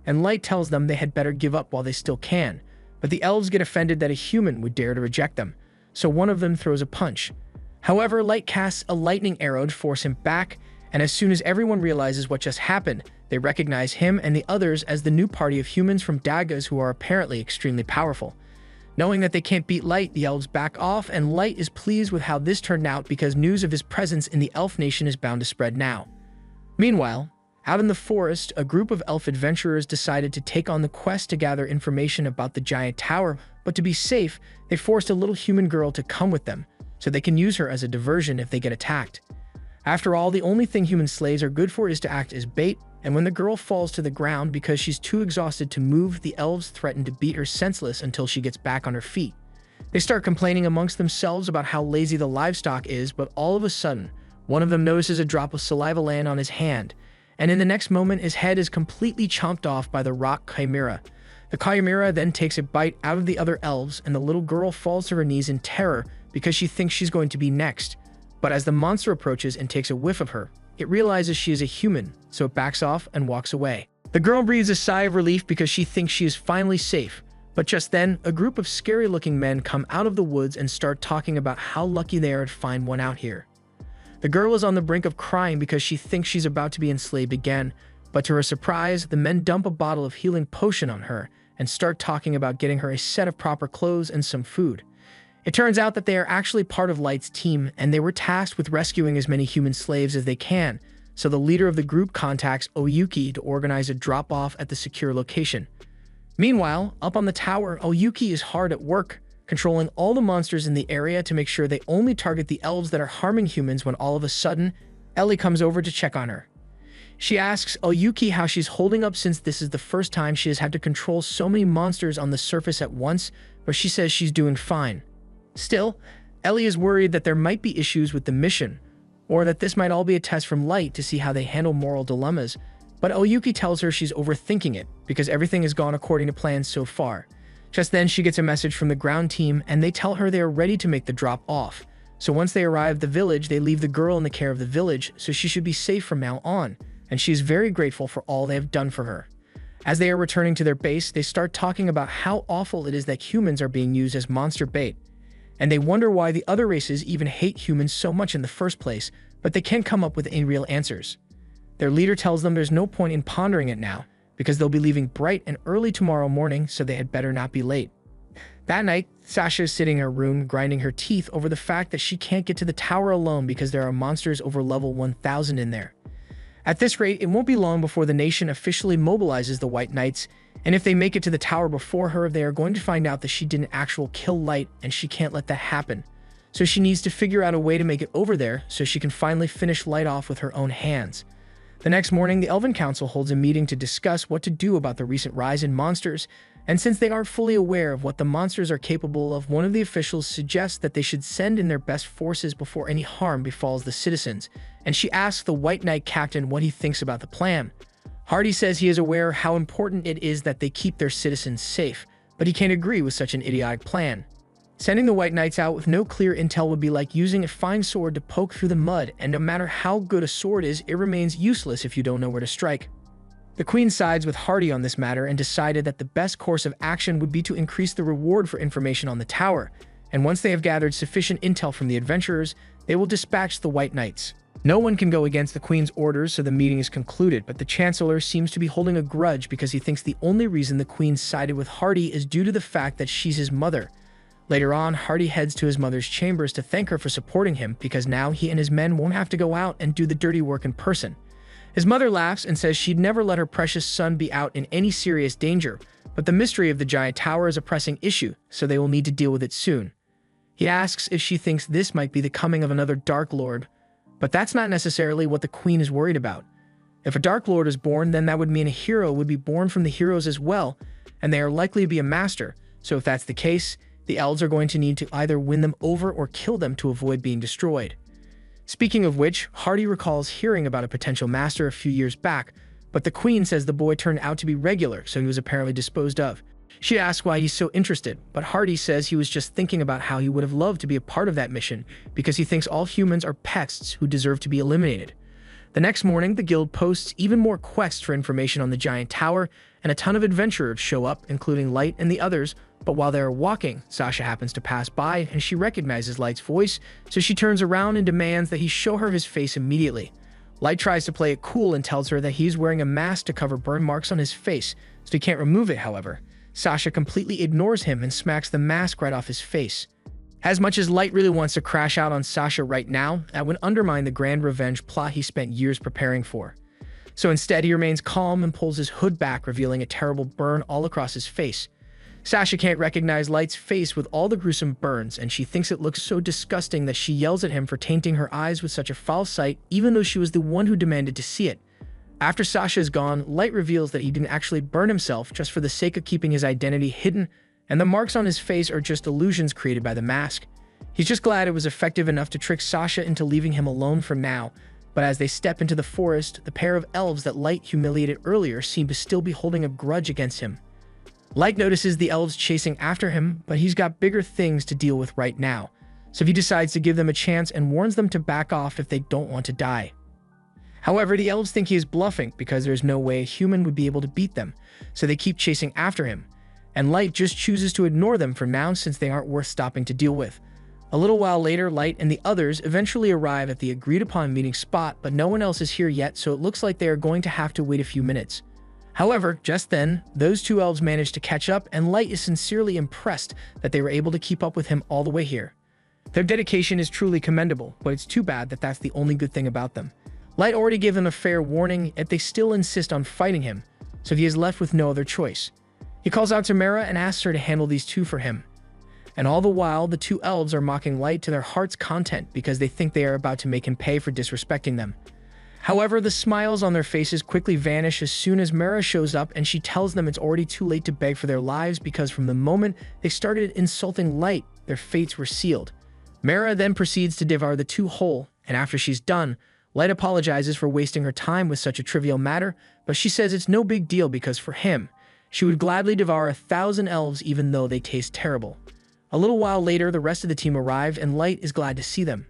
Speaker 1: and Light tells them they had better give up while they still can. But the elves get offended that a human would dare to reject them, so one of them throws a punch. However, Light casts a lightning arrow to force him back, and as soon as everyone realizes what just happened, they recognize him and the others as the new party of humans from Dagas who are apparently extremely powerful. Knowing that they can't beat Light, the elves back off, and Light is pleased with how this turned out because news of his presence in the elf nation is bound to spread now. Meanwhile, out in the forest, a group of elf adventurers decided to take on the quest to gather information about the giant tower, but to be safe, they forced a little human girl to come with them, so they can use her as a diversion if they get attacked. After all, the only thing human slaves are good for is to act as bait, and when the girl falls to the ground because she's too exhausted to move, the elves threaten to beat her senseless until she gets back on her feet. They start complaining amongst themselves about how lazy the livestock is, but all of a sudden, one of them notices a drop of saliva land on his hand, and in the next moment his head is completely chomped off by the rock chimera. The chimera then takes a bite out of the other elves, and the little girl falls to her knees in terror because she thinks she's going to be next. But as the monster approaches and takes a whiff of her, it realizes she is a human, so it backs off and walks away. The girl breathes a sigh of relief because she thinks she is finally safe, but just then, a group of scary-looking men come out of the woods and start talking about how lucky they are to find one out here. The girl is on the brink of crying because she thinks she's about to be enslaved again, but to her surprise, the men dump a bottle of healing potion on her and start talking about getting her a set of proper clothes and some food. It turns out that they are actually part of Light's team, and they were tasked with rescuing as many human slaves as they can, so the leader of the group contacts Oyuki to organize a drop-off at the secure location. Meanwhile, up on the tower, Oyuki is hard at work, controlling all the monsters in the area to make sure they only target the elves that are harming humans when all of a sudden, Ellie comes over to check on her. She asks Oyuki how she's holding up since this is the first time she has had to control so many monsters on the surface at once, but she says she's doing fine. Still, Ellie is worried that there might be issues with the mission, or that this might all be a test from Light to see how they handle moral dilemmas, but Oyuki tells her she's overthinking it because everything has gone according to plan so far. Just then, she gets a message from the ground team, and they tell her they are ready to make the drop off. So once they arrive at the village, they leave the girl in the care of the village, so she should be safe from now on, and she is very grateful for all they have done for her. As they are returning to their base, they start talking about how awful it is that humans are being used as monster bait, and they wonder why the other races even hate humans so much in the first place, but they can't come up with any real answers. Their leader tells them there's no point in pondering it now, because they'll be leaving bright and early tomorrow morning, so they had better not be late. That night, Sasha is sitting in her room grinding her teeth over the fact that she can't get to the tower alone because there are monsters over level 1000 in there. At this rate, it won't be long before the nation officially mobilizes the White Knights, and if they make it to the tower before her, they are going to find out that she didn't actually kill Light, and she can't let that happen. So she needs to figure out a way to make it over there so she can finally finish Light off with her own hands. The next morning, the Elven Council holds a meeting to discuss what to do about the recent rise in monsters, and since they aren't fully aware of what the monsters are capable of, one of the officials suggests that they should send in their best forces before any harm befalls the citizens, and she asks the White Knight captain what he thinks about the plan. Hardy says he is aware how important it is that they keep their citizens safe, but he can't agree with such an idiotic plan. Sending the White Knights out with no clear intel would be like using a fine sword to poke through the mud, and no matter how good a sword is, it remains useless if you don't know where to strike. The Queen sides with Hardy on this matter and decided that the best course of action would be to increase the reward for information on the tower, and once they have gathered sufficient intel from the adventurers, they will dispatch the White Knights. No one can go against the Queen's orders, so the meeting is concluded, but the Chancellor seems to be holding a grudge because he thinks the only reason the Queen sided with Hardy is due to the fact that she's his mother. Later on, Hardy heads to his mother's chambers to thank her for supporting him because now he and his men won't have to go out and do the dirty work in person. His mother laughs and says she'd never let her precious son be out in any serious danger, but the mystery of the giant tower is a pressing issue, so they will need to deal with it soon. He asks if she thinks this might be the coming of another Dark Lord, but that's not necessarily what the Queen is worried about. If a Dark Lord is born, then that would mean a hero would be born from the heroes as well, and they are likely to be a master, so if that's the case, the elves are going to need to either win them over or kill them to avoid being destroyed. Speaking of which, Hardy recalls hearing about a potential master a few years back, but the Queen says the boy turned out to be regular, so he was apparently disposed of. She asks why he's so interested, but Hardy says he was just thinking about how he would have loved to be a part of that mission because he thinks all humans are pests who deserve to be eliminated. The next morning, the guild posts even more quests for information on the giant tower, and a ton of adventurers show up, including Light and the others, but while they are walking, Sasha happens to pass by and she recognizes Light's voice, so she turns around and demands that he show her his face immediately. Light tries to play it cool and tells her that he's wearing a mask to cover burn marks on his face, so he can't remove it, however. Sasha completely ignores him and smacks the mask right off his face. As much as Light really wants to crash out on Sasha right now, that would undermine the grand revenge plot he spent years preparing for. So instead, he remains calm and pulls his hood back, revealing a terrible burn all across his face. Sasha can't recognize Light's face with all the gruesome burns, and she thinks it looks so disgusting that she yells at him for tainting her eyes with such a foul sight, even though she was the one who demanded to see it. After Sasha is gone, Light reveals that he didn't actually burn himself just for the sake of keeping his identity hidden, and the marks on his face are just illusions created by the mask. He's just glad it was effective enough to trick Sasha into leaving him alone for now, but as they step into the forest, the pair of elves that Light humiliated earlier seem to still be holding a grudge against him. Light notices the elves chasing after him, but he's got bigger things to deal with right now, so he decides to give them a chance and warns them to back off if they don't want to die. However, the elves think he is bluffing because there's no way a human would be able to beat them, so they keep chasing after him, and Light just chooses to ignore them for now since they aren't worth stopping to deal with. A little while later, Light and the others eventually arrive at the agreed-upon meeting spot, but no one else is here yet, so it looks like they are going to have to wait a few minutes. However, just then, those two elves manage to catch up, and Light is sincerely impressed that they were able to keep up with him all the way here. Their dedication is truly commendable, but it's too bad that that's the only good thing about them. Light already gave them a fair warning, yet they still insist on fighting him, so he is left with no other choice. He calls out to Mara and asks her to handle these two for him. And all the while, the two elves are mocking Light to their heart's content because they think they are about to make him pay for disrespecting them. However, the smiles on their faces quickly vanish as soon as Mara shows up and she tells them it's already too late to beg for their lives because from the moment they started insulting Light, their fates were sealed. Mara then proceeds to devour the two whole, and after she's done, Light apologizes for wasting her time with such a trivial matter, but she says it's no big deal because for him, she would gladly devour 1,000 elves even though they taste terrible. A little while later, the rest of the team arrive and Light is glad to see them.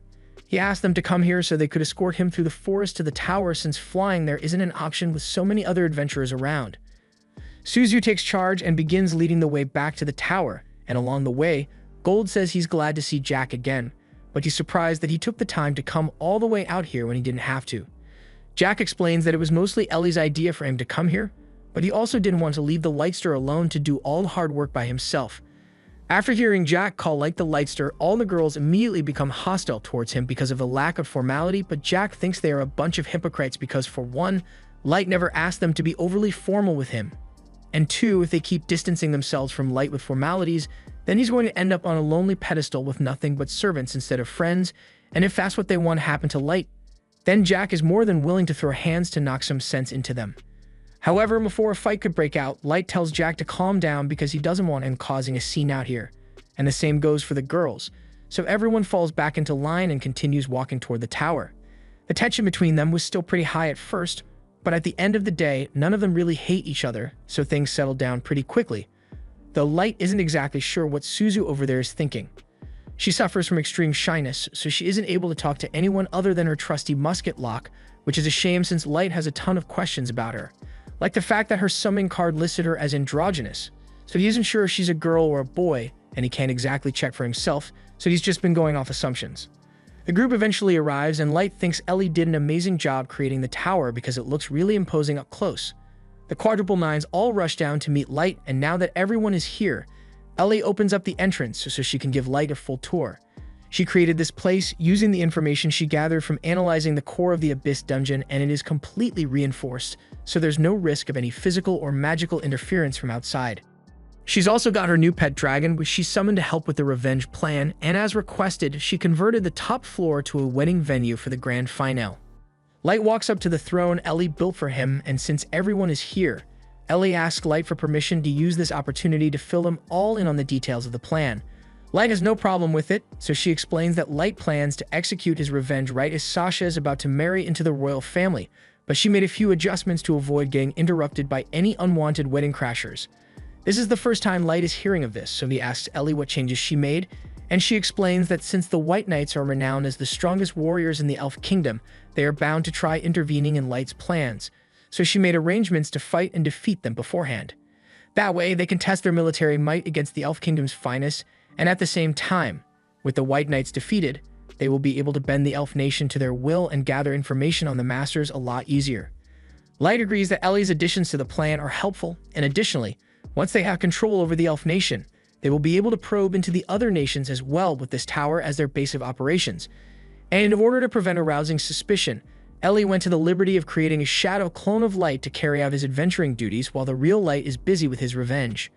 Speaker 1: He asked them to come here so they could escort him through the forest to the tower since flying there isn't an option with so many other adventurers around. Suzu takes charge and begins leading the way back to the tower, and along the way, Gold says he's glad to see Jack again, but he's surprised that he took the time to come all the way out here when he didn't have to. Jack explains that it was mostly Ellie's idea for him to come here, but he also didn't want to leave the Lightster alone to do all the hard work by himself. After hearing Jack call Light the Lightster, all the girls immediately become hostile towards him because of the lack of formality, but Jack thinks they are a bunch of hypocrites because for one, Light never asked them to be overly formal with him, and two, if they keep distancing themselves from Light with formalities, then he's going to end up on a lonely pedestal with nothing but servants instead of friends, and if that's what they want to happen to Light, then Jack is more than willing to throw hands to knock some sense into them. However, before a fight could break out, Light tells Jack to calm down because he doesn't want him causing a scene out here, and the same goes for the girls, so everyone falls back into line and continues walking toward the tower. The tension between them was still pretty high at first, but at the end of the day, none of them really hate each other, so things settle down pretty quickly. Though Light isn't exactly sure what Suzu over there is thinking. She suffers from extreme shyness, so she isn't able to talk to anyone other than her trusty musket lock, which is a shame since Light has a ton of questions about her. Like the fact that her summoning card listed her as androgynous, so he isn't sure if she's a girl or a boy, and he can't exactly check for himself, so he's just been going off assumptions. The group eventually arrives, and Light thinks Ellie did an amazing job creating the tower because it looks really imposing up close. The Quadruple Nines all rush down to meet Light, and now that everyone is here, Ellie opens up the entrance so she can give Light a full tour. She created this place using the information she gathered from analyzing the core of the Abyss dungeon, and it is completely reinforced, so there's no risk of any physical or magical interference from outside. She's also got her new pet dragon, which she summoned to help with the revenge plan, and as requested, she converted the top floor to a wedding venue for the grand finale. Light walks up to the throne Ellie built for him, and since everyone is here, Ellie asks Light for permission to use this opportunity to fill them all in on the details of the plan. Light has no problem with it, so she explains that Light plans to execute his revenge right as Sasha is about to marry into the royal family, but she made a few adjustments to avoid getting interrupted by any unwanted wedding crashers. This is the first time Light is hearing of this, so he asks Ellie what changes she made, and she explains that since the White Knights are renowned as the strongest warriors in the Elf Kingdom, they are bound to try intervening in Light's plans, so she made arrangements to fight and defeat them beforehand. That way, they can test their military might against the Elf Kingdom's finest, and at the same time, with the White Knights defeated, they will be able to bend the Elf Nation to their will and gather information on the Masters a lot easier. Light agrees that Ellie's additions to the plan are helpful, and additionally, once they have control over the Elf Nation, they will be able to probe into the other nations as well with this tower as their base of operations. And in order to prevent arousing suspicion, Ellie went to the liberty of creating a shadow clone of Light to carry out his adventuring duties while the real Light is busy with his revenge.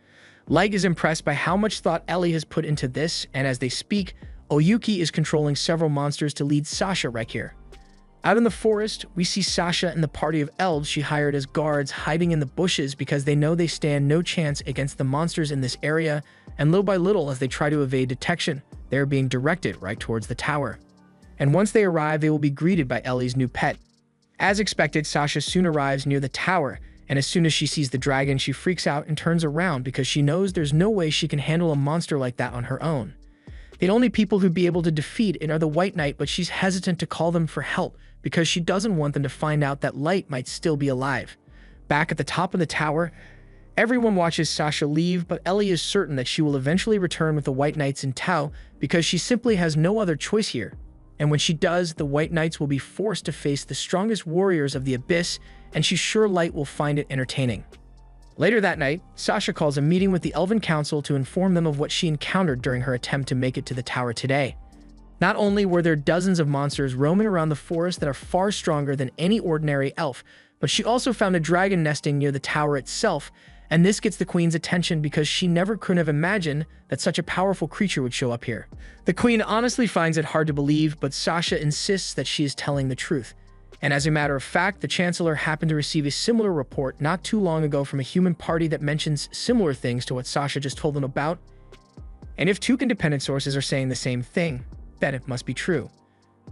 Speaker 1: Light is impressed by how much thought Ellie has put into this, and as they speak, Oyuki is controlling several monsters to lead Sasha right here. Out in the forest, we see Sasha and the party of elves she hired as guards hiding in the bushes because they know they stand no chance against the monsters in this area, and little by little as they try to evade detection, they are being directed right towards the tower. And once they arrive, they will be greeted by Ellie's new pet. As expected, Sasha soon arrives near the tower, and as soon as she sees the dragon, she freaks out and turns around because she knows there's no way she can handle a monster like that on her own. The only people who'd be able to defeat it are the White Knight, but she's hesitant to call them for help because she doesn't want them to find out that Light might still be alive. Back at the top of the tower, everyone watches Sasha leave, but Ellie is certain that she will eventually return with the White Knights in tow because she simply has no other choice here. And when she does, the White Knights will be forced to face the strongest warriors of the Abyss, and she's sure Light will find it entertaining. Later that night, Sasha calls a meeting with the Elven Council to inform them of what she encountered during her attempt to make it to the tower today. Not only were there dozens of monsters roaming around the forest that are far stronger than any ordinary elf, but she also found a dragon nesting near the tower itself, and this gets the Queen's attention because she never could have imagined that such a powerful creature would show up here. The Queen honestly finds it hard to believe, but Sasha insists that she is telling the truth. And as a matter of fact, the Chancellor happened to receive a similar report not too long ago from a human party that mentions similar things to what Sasha just told them about. And if two independent sources are saying the same thing, then it must be true.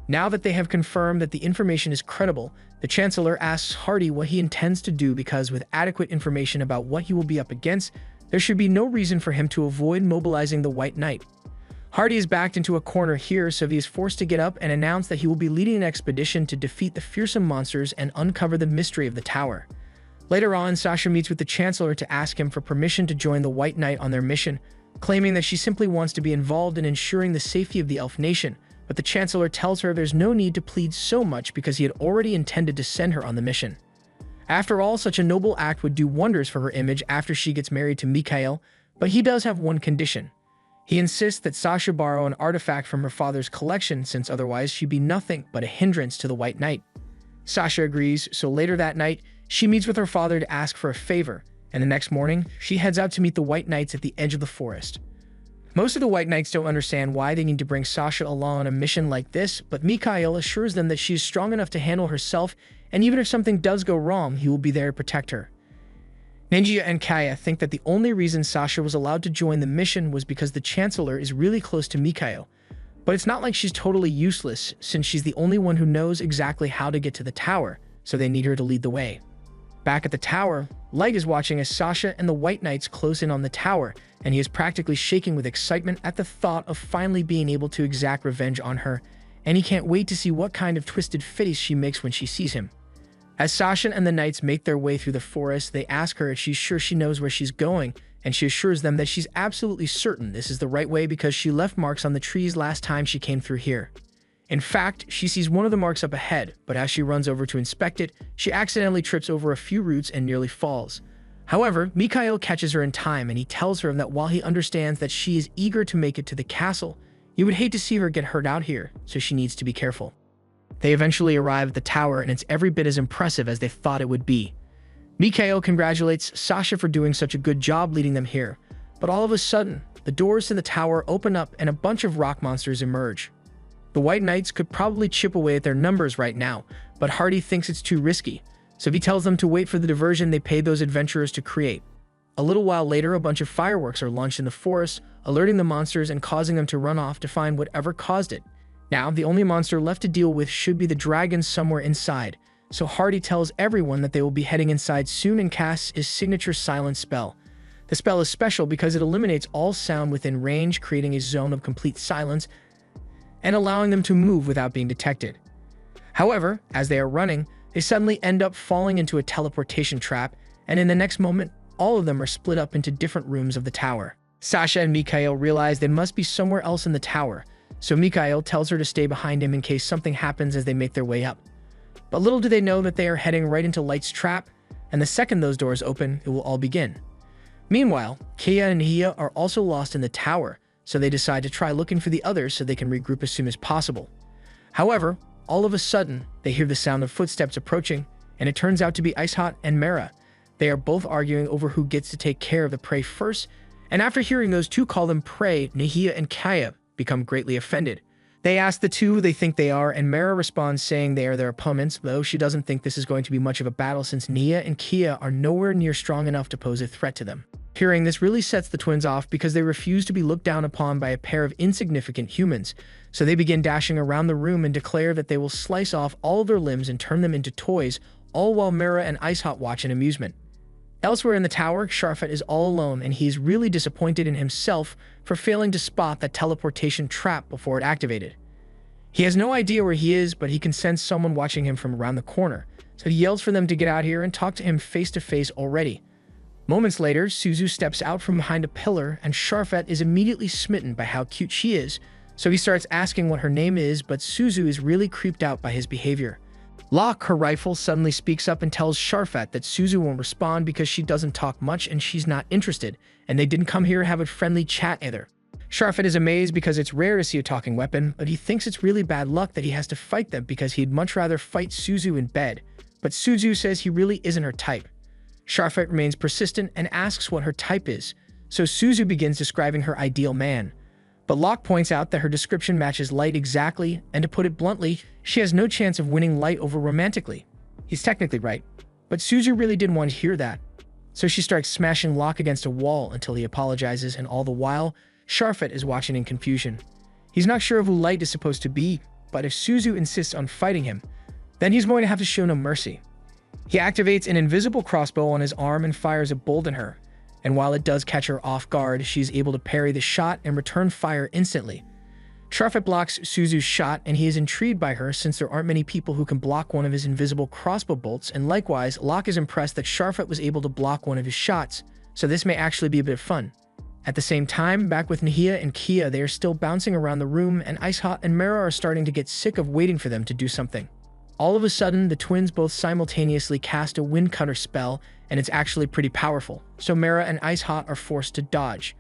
Speaker 1: Now that they have confirmed that the information is credible, the Chancellor asks Hardy what he intends to do because with adequate information about what he will be up against, there should be no reason for him to avoid mobilizing the White Knight. Hardy is backed into a corner here, so he is forced to get up and announce that he will be leading an expedition to defeat the fearsome monsters and uncover the mystery of the tower. Later on, Sasha meets with the Chancellor to ask him for permission to join the White Knight on their mission, claiming that she simply wants to be involved in ensuring the safety of the Elf Nation, but the Chancellor tells her there's no need to plead so much because he had already intended to send her on the mission. After all, such a noble act would do wonders for her image after she gets married to Mikhail, but he does have one condition. He insists that Sasha borrow an artifact from her father's collection since otherwise she'd be nothing but a hindrance to the White Knight. Sasha agrees, so later that night, she meets with her father to ask for a favor, and the next morning, she heads out to meet the White Knights at the edge of the forest. Most of the White Knights don't understand why they need to bring Sasha along on a mission like this, but Mikhail assures them that she is strong enough to handle herself, and even if something does go wrong, he will be there to protect her. Ninja and Kaya think that the only reason Sasha was allowed to join the mission was because the Chancellor is really close to Mikhail. But it's not like she's totally useless, since she's the only one who knows exactly how to get to the tower, so they need her to lead the way. Back at the tower, Light is watching as Sasha and the White Knights close in on the tower, and he is practically shaking with excitement at the thought of finally being able to exact revenge on her, and he can't wait to see what kind of twisted face she makes when she sees him. As Sasha and the Knights make their way through the forest, they ask her if she's sure she knows where she's going, and she assures them that she's absolutely certain this is the right way because she left marks on the trees last time she came through here. In fact, she sees one of the marks up ahead, but as she runs over to inspect it, she accidentally trips over a few roots and nearly falls. However, Mikhail catches her in time and he tells her that while he understands that she is eager to make it to the castle, he would hate to see her get hurt out here, so she needs to be careful. They eventually arrive at the tower and it's every bit as impressive as they thought it would be. Mikhail congratulates Sasha for doing such a good job leading them here, but all of a sudden, the doors to the tower open up and a bunch of rock monsters emerge. The White Knights could probably chip away at their numbers right now, but Hardy thinks it's too risky, so he tells them to wait for the diversion they paid those adventurers to create. A little while later, a bunch of fireworks are launched in the forest, alerting the monsters and causing them to run off to find whatever caused it. Now, the only monster left to deal with should be the dragon somewhere inside, so Hardy tells everyone that they will be heading inside soon and casts his signature silence spell. The spell is special because it eliminates all sound within range, creating a zone of complete silence and allowing them to move without being detected. However, as they are running, they suddenly end up falling into a teleportation trap, and in the next moment, all of them are split up into different rooms of the tower. Sasha and Mikhail realize they must be somewhere else in the tower, so Mikhail tells her to stay behind him in case something happens as they make their way up. But little do they know that they are heading right into Light's trap, and the second those doors open, it will all begin. Meanwhile, Kia and Hia are also lost in the tower, so they decide to try looking for the others so they can regroup as soon as possible. However, all of a sudden, they hear the sound of footsteps approaching, and it turns out to be Ice Hot and Mara. They are both arguing over who gets to take care of the prey first, and after hearing those two call them prey, Nahia and Kaya become greatly offended. They ask the two who they think they are, and Mara responds saying they are their opponents, though she doesn't think this is going to be much of a battle since Nia and Kia are nowhere near strong enough to pose a threat to them. Hearing this really sets the twins off because they refuse to be looked down upon by a pair of insignificant humans, so they begin dashing around the room and declare that they will slice off all of their limbs and turn them into toys, all while Mara and Ice Hot watch in amusement. Elsewhere in the tower, Sharfet is all alone and he is really disappointed in himself for failing to spot that teleportation trap before it activated. He has no idea where he is, but he can sense someone watching him from around the corner, so he yells for them to get out here and talk to him face to face already. Moments later, Suzu steps out from behind a pillar and Sharfet is immediately smitten by how cute she is, so he starts asking what her name is, but Suzu is really creeped out by his behavior. Locke, her rifle, suddenly speaks up and tells Sharfet that Suzu won't respond because she doesn't talk much and she's not interested, and they didn't come here to have a friendly chat either. Sharfet is amazed because it's rare to see a talking weapon, but he thinks it's really bad luck that he has to fight them because he'd much rather fight Suzu in bed, but Suzu says he really isn't her type. Sharfet remains persistent and asks what her type is, so Suzu begins describing her ideal man. But Locke points out that her description matches Light exactly, and to put it bluntly, she has no chance of winning Light over romantically. He's technically right, but Suzu really didn't want to hear that. So she starts smashing Locke against a wall until he apologizes, and all the while, Sharfet is watching in confusion. He's not sure who Light is supposed to be, but if Suzu insists on fighting him, then he's going to have to show no mercy. He activates an invisible crossbow on his arm and fires a bolt in her, and while it does catch her off guard, she's able to parry the shot and return fire instantly. Sharfet blocks Suzu's shot, and he is intrigued by her since there aren't many people who can block one of his invisible crossbow bolts, and likewise, Locke is impressed that Sharfet was able to block one of his shots, so this may actually be a bit of fun. At the same time, back with Nahia and Kia, they are still bouncing around the room, and Ice Hot and Mara are starting to get sick of waiting for them to do something. All of a sudden, the twins both simultaneously cast a Wind Cutter spell, and it's actually pretty powerful, so Mara and Ice Hot are forced to dodge.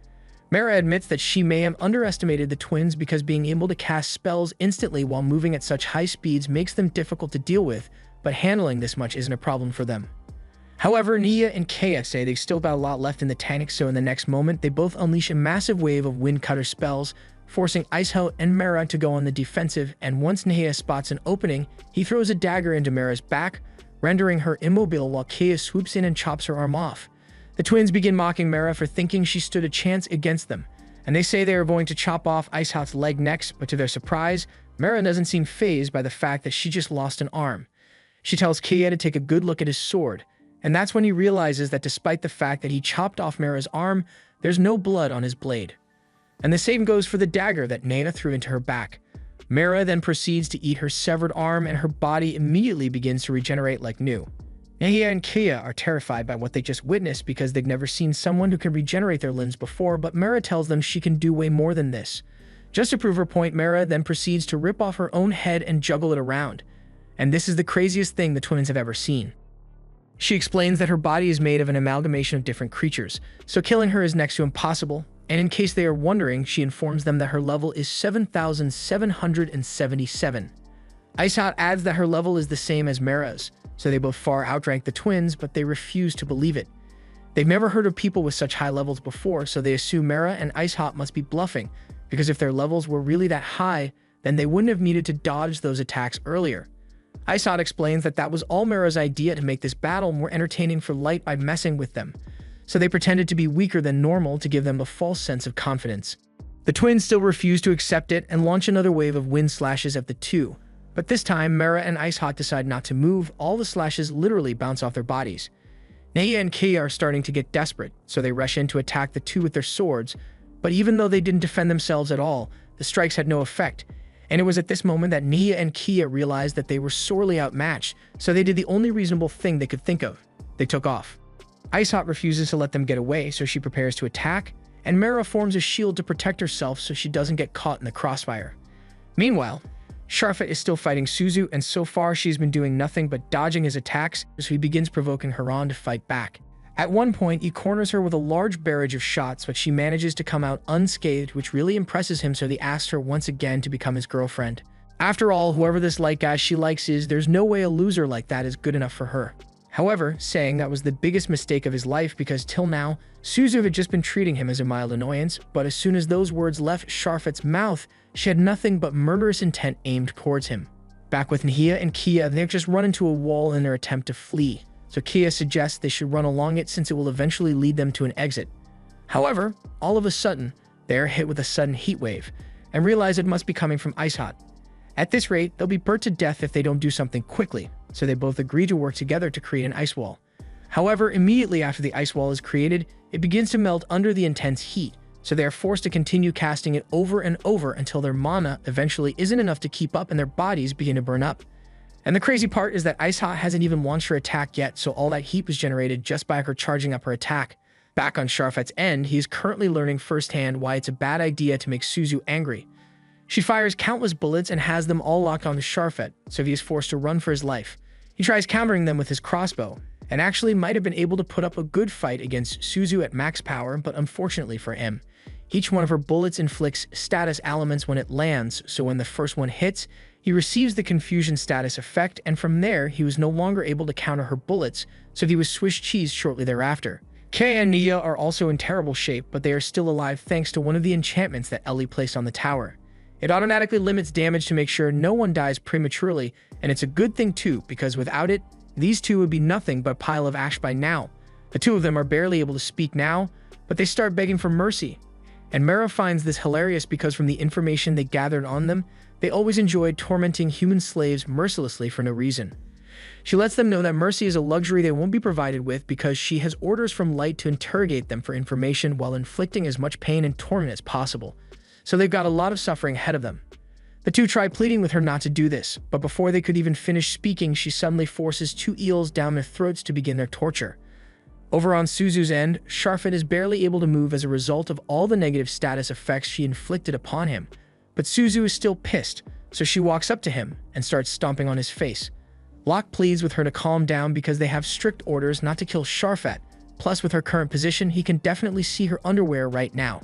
Speaker 1: Mara admits that she may have underestimated the twins because being able to cast spells instantly while moving at such high speeds makes them difficult to deal with, but handling this much isn't a problem for them. However, Nia and Kaya say they've still got a lot left in the tank, so in the next moment, they both unleash a massive wave of Wind Cutter spells, forcing Ice Hot and Mara to go on the defensive, and once Nahia spots an opening, he throws a dagger into Mara's back, rendering her immobile while Kaya swoops in and chops her arm off. The twins begin mocking Mara for thinking she stood a chance against them, and they say they are going to chop off Ice Hot's leg next, but to their surprise, Mara doesn't seem fazed by the fact that she just lost an arm. She tells Kaya to take a good look at his sword, and that's when he realizes that despite the fact that he chopped off Mara's arm, there's no blood on his blade. And the same goes for the dagger that Nana threw into her back. Mara then proceeds to eat her severed arm, and her body immediately begins to regenerate like new. Nahia and Kia are terrified by what they just witnessed because they've never seen someone who can regenerate their limbs before, but Mara tells them she can do way more than this. Just to prove her point, Mara then proceeds to rip off her own head and juggle it around. And this is the craziest thing the twins have ever seen. She explains that her body is made of an amalgamation of different creatures, so killing her is next to impossible, and in case they are wondering, she informs them that her level is 7,777. Ice Hot adds that her level is the same as Mara's, so they both far outrank the twins, but they refuse to believe it. They've never heard of people with such high levels before, so they assume Mara and Ice Hot must be bluffing, because if their levels were really that high, then they wouldn't have needed to dodge those attacks earlier. Ice Hot explains that that was all Mara's idea to make this battle more entertaining for Light by messing with them, so they pretended to be weaker than normal to give them a false sense of confidence. The twins still refuse to accept it and launch another wave of wind slashes at the two, but this time Mara and Ice Hot decide not to move. All the slashes literally bounce off their bodies. Naya and Kia are starting to get desperate, so they rush in to attack the two with their swords, but even though they didn't defend themselves at all, the strikes had no effect. And it was at this moment that Nia and Kia realized that they were sorely outmatched, so they did the only reasonable thing they could think of. They took off. Ice Hot refuses to let them get away, so she prepares to attack, and Mara forms a shield to protect herself so she doesn't get caught in the crossfire. Meanwhile, Sharfet is still fighting Suzu, and so far she's been doing nothing but dodging his attacks, so he begins provoking her on to fight back. At one point, he corners her with a large barrage of shots, but she manages to come out unscathed, which really impresses him, so he asks her once again to become his girlfriend. After all, whoever this light guy she likes is, there's no way a loser like that is good enough for her. However, saying that was the biggest mistake of his life because till now, Suzu had just been treating him as a mild annoyance, but as soon as those words left Sharfet's mouth, she had nothing but murderous intent aimed towards him. Back with Nia and Kia, they've just run into a wall in their attempt to flee, so Kia suggests they should run along it since it will eventually lead them to an exit. However, all of a sudden, they are hit with a sudden heat wave, and realize it must be coming from Ice Hot. At this rate, they'll be burnt to death if they don't do something quickly, so they both agree to work together to create an ice wall. However, immediately after the ice wall is created, it begins to melt under the intense heat, so they are forced to continue casting it over and over until their mana eventually isn't enough to keep up and their bodies begin to burn up. And the crazy part is that Ice Hot hasn't even launched her attack yet, so all that heat was generated just by her charging up her attack. Back on Sharfet's end, he is currently learning firsthand why it's a bad idea to make Suzu angry. She fires countless bullets and has them all locked onto Sharfet, so he is forced to run for his life. He tries countering them with his crossbow, and actually might have been able to put up a good fight against Suzu at max power, but unfortunately for him, each one of her bullets inflicts status elements when it lands, so when the first one hits, he receives the confusion status effect, and from there, he was no longer able to counter her bullets, so he was Swiss cheese shortly thereafter. Kay and Nia are also in terrible shape, but they are still alive thanks to one of the enchantments that Ellie placed on the tower. It automatically limits damage to make sure no one dies prematurely, and it's a good thing too, because without it, these two would be nothing but a pile of ash by now. The two of them are barely able to speak now, but they start begging for mercy. And Mara finds this hilarious because from the information they gathered on them, they always enjoyed tormenting human slaves mercilessly for no reason. She lets them know that mercy is a luxury they won't be provided with because she has orders from Light to interrogate them for information while inflicting as much pain and torment as possible. So they've got a lot of suffering ahead of them. The two try pleading with her not to do this, but before they could even finish speaking, she suddenly forces two eels down their throats to begin their torture. Over on Suzu's end, Sharfet is barely able to move as a result of all the negative status effects she inflicted upon him. But Suzu is still pissed, so she walks up to him and starts stomping on his face. Locke pleads with her to calm down because they have strict orders not to kill Sharfet, plus with her current position, he can definitely see her underwear right now.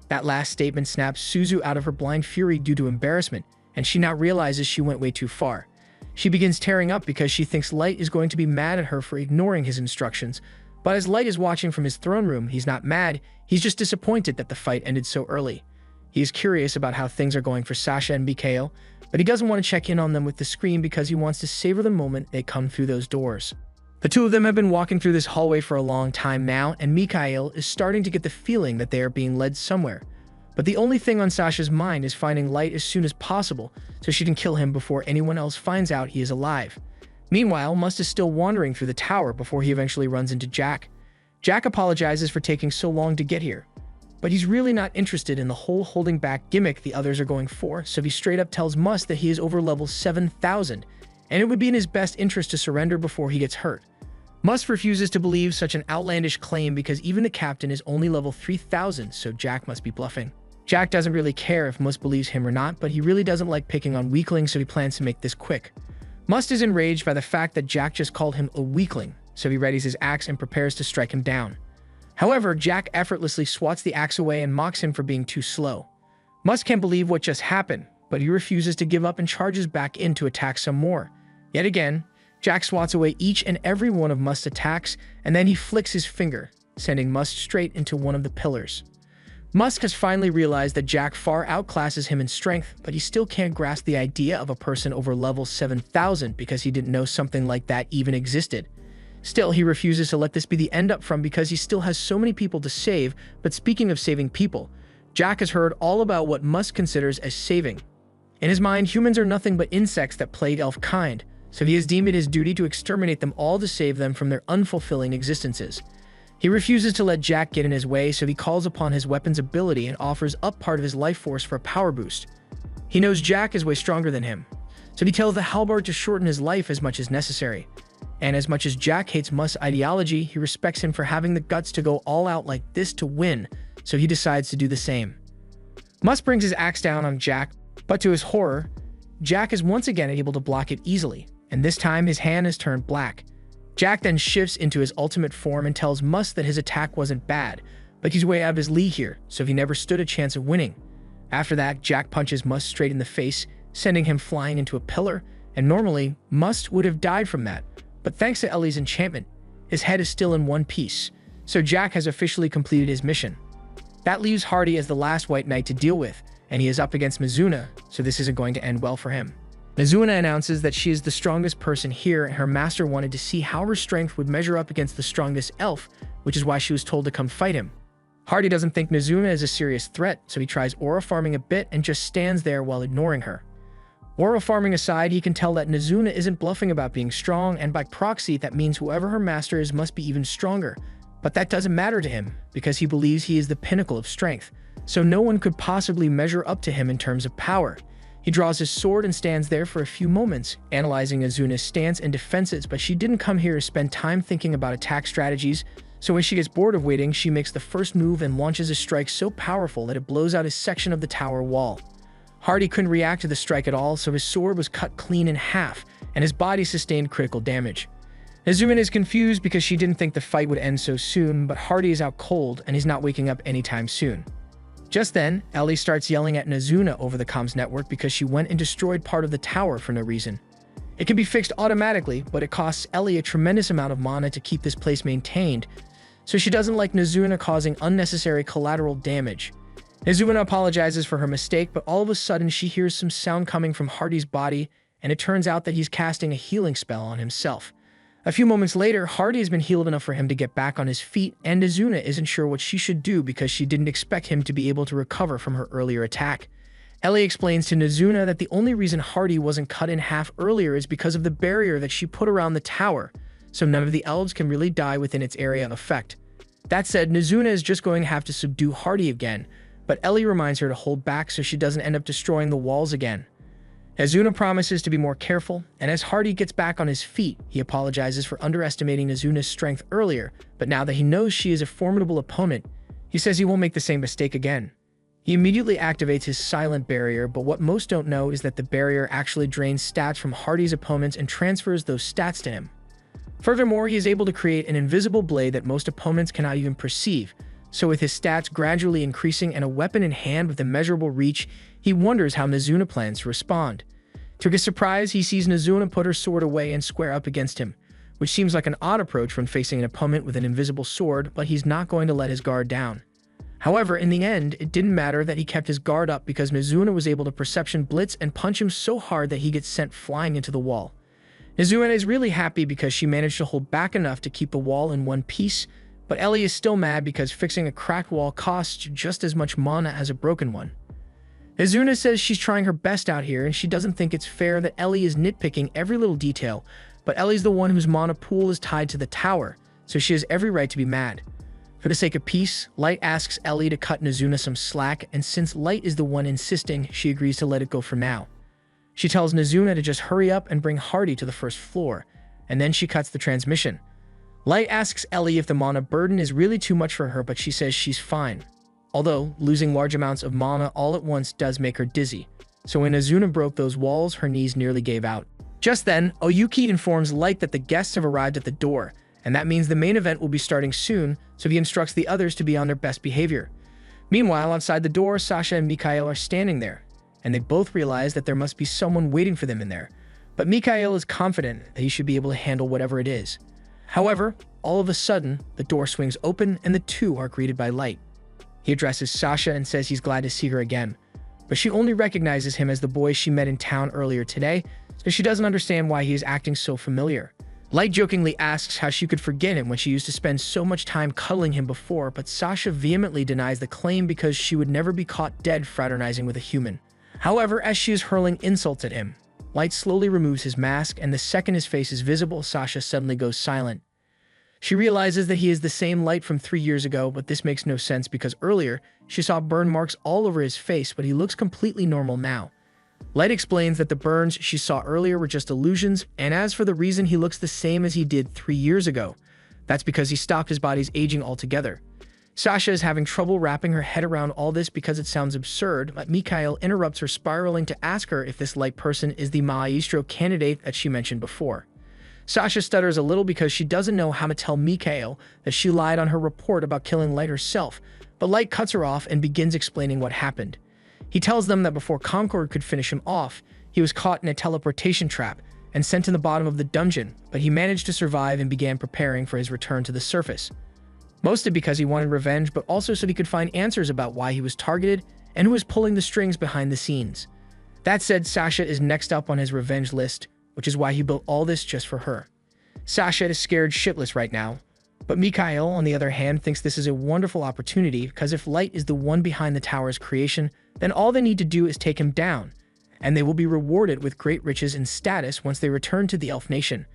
Speaker 1: That last statement snaps Suzu out of her blind fury due to embarrassment, and she now realizes she went way too far. She begins tearing up because she thinks Light is going to be mad at her for ignoring his instructions, but as Light is watching from his throne room, he's not mad, he's just disappointed that the fight ended so early. He is curious about how things are going for Sasha and Mikhail, but he doesn't want to check in on them with the screen because he wants to savor the moment they come through those doors. The two of them have been walking through this hallway for a long time now, and Mikhail is starting to get the feeling that they are being led somewhere. But the only thing on Sasha's mind is finding Light as soon as possible, so she can kill him before anyone else finds out he is alive. Meanwhile, Must is still wandering through the tower before he eventually runs into Jack. Jack apologizes for taking so long to get here, but he's really not interested in the whole holding back gimmick the others are going for, so he straight up tells Must that he is over level 7,000, and it would be in his best interest to surrender before he gets hurt. Must refuses to believe such an outlandish claim because even the captain is only level 3,000, so Jack must be bluffing. Jack doesn't really care if Must believes him or not, but he really doesn't like picking on weaklings, so he plans to make this quick. Must is enraged by the fact that Jack just called him a weakling, so he readies his axe and prepares to strike him down. However, Jack effortlessly swats the axe away and mocks him for being too slow. Must can't believe what just happened, but he refuses to give up and charges back in to attack some more. Yet again, Jack swats away each and every one of Must's attacks, and then he flicks his finger, sending Must straight into one of the pillars. Must has finally realized that Jack far outclasses him in strength, but he still can't grasp the idea of a person over level 7,000 because he didn't know something like that even existed. Still, he refuses to let this be the end up from because he still has so many people to save. But speaking of saving people, Jack has heard all about what Must considers as saving. In his mind, humans are nothing but insects that plague elf kind, so he has deemed it his duty to exterminate them all to save them from their unfulfilling existences. He refuses to let Jack get in his way, so he calls upon his weapon's ability and offers up part of his life force for a power boost. He knows Jack is way stronger than him, so he tells the halberd to shorten his life as much as necessary. And as much as Jack hates Must's ideology, he respects him for having the guts to go all out like this to win, so he decides to do the same. Must brings his axe down on Jack, but to his horror, Jack is once again able to block it easily, and this time his hand is turned black. Jack then shifts into his ultimate form and tells Must that his attack wasn't bad, but he's way out of his league here, so he never stood a chance of winning. After that, Jack punches Must straight in the face, sending him flying into a pillar, and normally, Must would have died from that, but thanks to Ellie's enchantment, his head is still in one piece, so Jack has officially completed his mission. That leaves Hardy as the last White Knight to deal with, and he is up against Mizuna, so this isn't going to end well for him. Mizuna announces that she is the strongest person here, and her master wanted to see how her strength would measure up against the strongest elf, which is why she was told to come fight him. Hardy doesn't think Mizuna is a serious threat, so he tries aura farming a bit and just stands there while ignoring her. Aura farming aside, he can tell that Mizuna isn't bluffing about being strong, and by proxy, that means whoever her master is must be even stronger. But that doesn't matter to him, because he believes he is the pinnacle of strength, so no one could possibly measure up to him in terms of power. He draws his sword and stands there for a few moments, analyzing Mizuna's stance and defenses, but she didn't come here to spend time thinking about attack strategies, so when she gets bored of waiting, she makes the first move and launches a strike so powerful that it blows out a section of the tower wall. Hardy couldn't react to the strike at all, so his sword was cut clean in half, and his body sustained critical damage. Izumi is confused because she didn't think the fight would end so soon, but Hardy is out cold and he's not waking up anytime soon. Just then, Ellie starts yelling at Mizuna over the comms network because she went and destroyed part of the tower for no reason. It can be fixed automatically, but it costs Ellie a tremendous amount of mana to keep this place maintained, so she doesn't like Mizuna causing unnecessary collateral damage. Mizuna apologizes for her mistake, but all of a sudden she hears some sound coming from Hardy's body, and it turns out that he's casting a healing spell on himself. A few moments later, Hardy has been healed enough for him to get back on his feet, and Mizuna isn't sure what she should do because she didn't expect him to be able to recover from her earlier attack. Ellie explains to Mizuna that the only reason Hardy wasn't cut in half earlier is because of the barrier that she put around the tower, so none of the elves can really die within its area of effect. That said, Mizuna is just going to have to subdue Hardy again, but Ellie reminds her to hold back so she doesn't end up destroying the walls again. Mizuna promises to be more careful, and as Hardy gets back on his feet, he apologizes for underestimating Mizuna's strength earlier, but now that he knows she is a formidable opponent, he says he won't make the same mistake again. He immediately activates his silent barrier, but what most don't know is that the barrier actually drains stats from Hardy's opponents and transfers those stats to him. Furthermore, he is able to create an invisible blade that most opponents cannot even perceive, so with his stats gradually increasing and a weapon in hand with immeasurable reach, he wonders how Mizuna plans to respond. To his surprise, he sees Mizuna put her sword away and square up against him, which seems like an odd approach when facing an opponent with an invisible sword, but he's not going to let his guard down. However, in the end, it didn't matter that he kept his guard up because Mizuna was able to perception blitz and punch him so hard that he gets sent flying into the wall. Mizuna is really happy because she managed to hold back enough to keep the wall in one piece, but Ellie is still mad because fixing a cracked wall costs just as much mana as a broken one. Mizuna says she's trying her best out here and she doesn't think it's fair that Ellie is nitpicking every little detail, but Ellie's the one whose mana pool is tied to the tower, so she has every right to be mad. For the sake of peace, Light asks Ellie to cut Mizuna some slack, and since Light is the one insisting, she agrees to let it go for now. She tells Mizuna to just hurry up and bring Hardy to the first floor, and then she cuts the transmission. Light asks Ellie if the mana burden is really too much for her, but she says she's fine. Although, losing large amounts of mana all at once does make her dizzy. So when Azuna broke those walls, her knees nearly gave out. Just then, Oyuki informs Light that the guests have arrived at the door, and that means the main event will be starting soon, so he instructs the others to be on their best behavior. Meanwhile, outside the door, Sasha and Mikhail are standing there, and they both realize that there must be someone waiting for them in there. But Mikhail is confident that he should be able to handle whatever it is. However, all of a sudden, the door swings open and the two are greeted by Light. He addresses Sasha and says he's glad to see her again, but she only recognizes him as the boy she met in town earlier today, so she doesn't understand why he is acting so familiar. Light jokingly asks how she could forget him when she used to spend so much time cuddling him before, but Sasha vehemently denies the claim because she would never be caught dead fraternizing with a human. However, as she is hurling insults at him, Light slowly removes his mask, and the second his face is visible, Sasha suddenly goes silent. She realizes that he is the same Light from 3 years ago, but this makes no sense because earlier, she saw burn marks all over his face, but he looks completely normal now. Light explains that the burns she saw earlier were just illusions, and as for the reason he looks the same as he did 3 years ago, that's because he stopped his body's aging altogether. Sasha is having trouble wrapping her head around all this because it sounds absurd, but Mikhail interrupts her, spiraling to ask her if this Light person is the maestro candidate that she mentioned before. Sasha stutters a little because she doesn't know how to tell Mikhail that she lied on her report about killing Light herself, but Light cuts her off and begins explaining what happened. He tells them that before Concord could finish him off, he was caught in a teleportation trap and sent to the bottom of the dungeon, but he managed to survive and began preparing for his return to the surface. Mostly because he wanted revenge, but also so he could find answers about why he was targeted and who was pulling the strings behind the scenes. That said, Sasha is next up on his revenge list, which is why he built all this just for her. Sasha is scared shitless right now, but Mikhail, on the other hand, thinks this is a wonderful opportunity because if Light is the one behind the tower's creation, then all they need to do is take him down, and they will be rewarded with great riches and status once they return to the Elf Nation.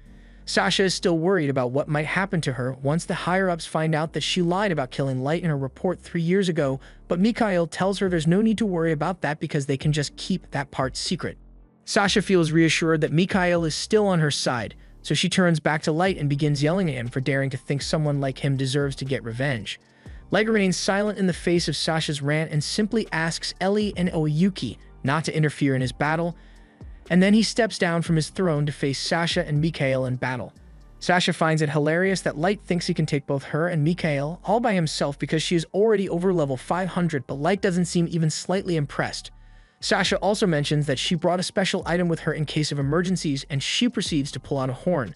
Speaker 1: Sasha is still worried about what might happen to her once the higher-ups find out that she lied about killing Light in her report 3 years ago, but Mikhail tells her there's no need to worry about that because they can just keep that part secret. Sasha feels reassured that Mikhail is still on her side, so she turns back to Light and begins yelling at him for daring to think someone like him deserves to get revenge. Light remains silent in the face of Sasha's rant and simply asks Ellie and Oyuki not to interfere in his battle, and then he steps down from his throne to face Sasha and Mikhail in battle. Sasha finds it hilarious that Light thinks he can take both her and Mikhail all by himself because she is already over level 500, but Light doesn't seem even slightly impressed. Sasha also mentions that she brought a special item with her in case of emergencies, and she proceeds to pull out a horn.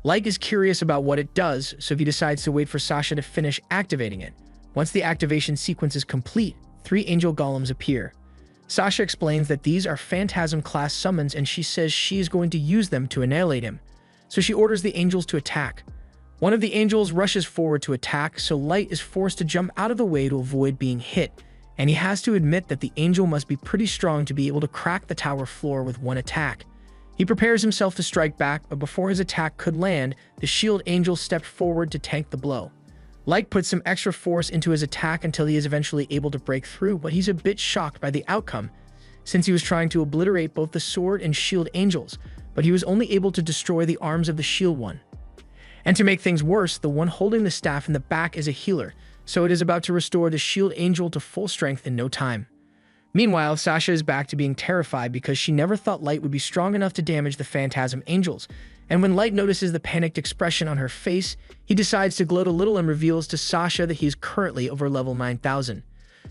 Speaker 1: Light is curious about what it does, so he decides to wait for Sasha to finish activating it. Once the activation sequence is complete, 3 angel golems appear. Sasha explains that these are Phantasm-class summons, and she says she is going to use them to annihilate him. So she orders the angels to attack. One of the angels rushes forward to attack, so Light is forced to jump out of the way to avoid being hit, and he has to admit that the angel must be pretty strong to be able to crack the tower floor with one attack. He prepares himself to strike back, but before his attack could land, the shield angel stepped forward to tank the blow. Light puts some extra force into his attack until he is eventually able to break through, but he's a bit shocked by the outcome, since he was trying to obliterate both the sword and shield angels, but he was only able to destroy the arms of the shield one. And to make things worse, the one holding the staff in the back is a healer, so it is about to restore the shield angel to full strength in no time. Meanwhile, Sasha is back to being terrified because she never thought Light would be strong enough to damage the Phantasm angels, and when Light notices the panicked expression on her face, he decides to gloat a little and reveals to Sasha that he is currently over level 9,000.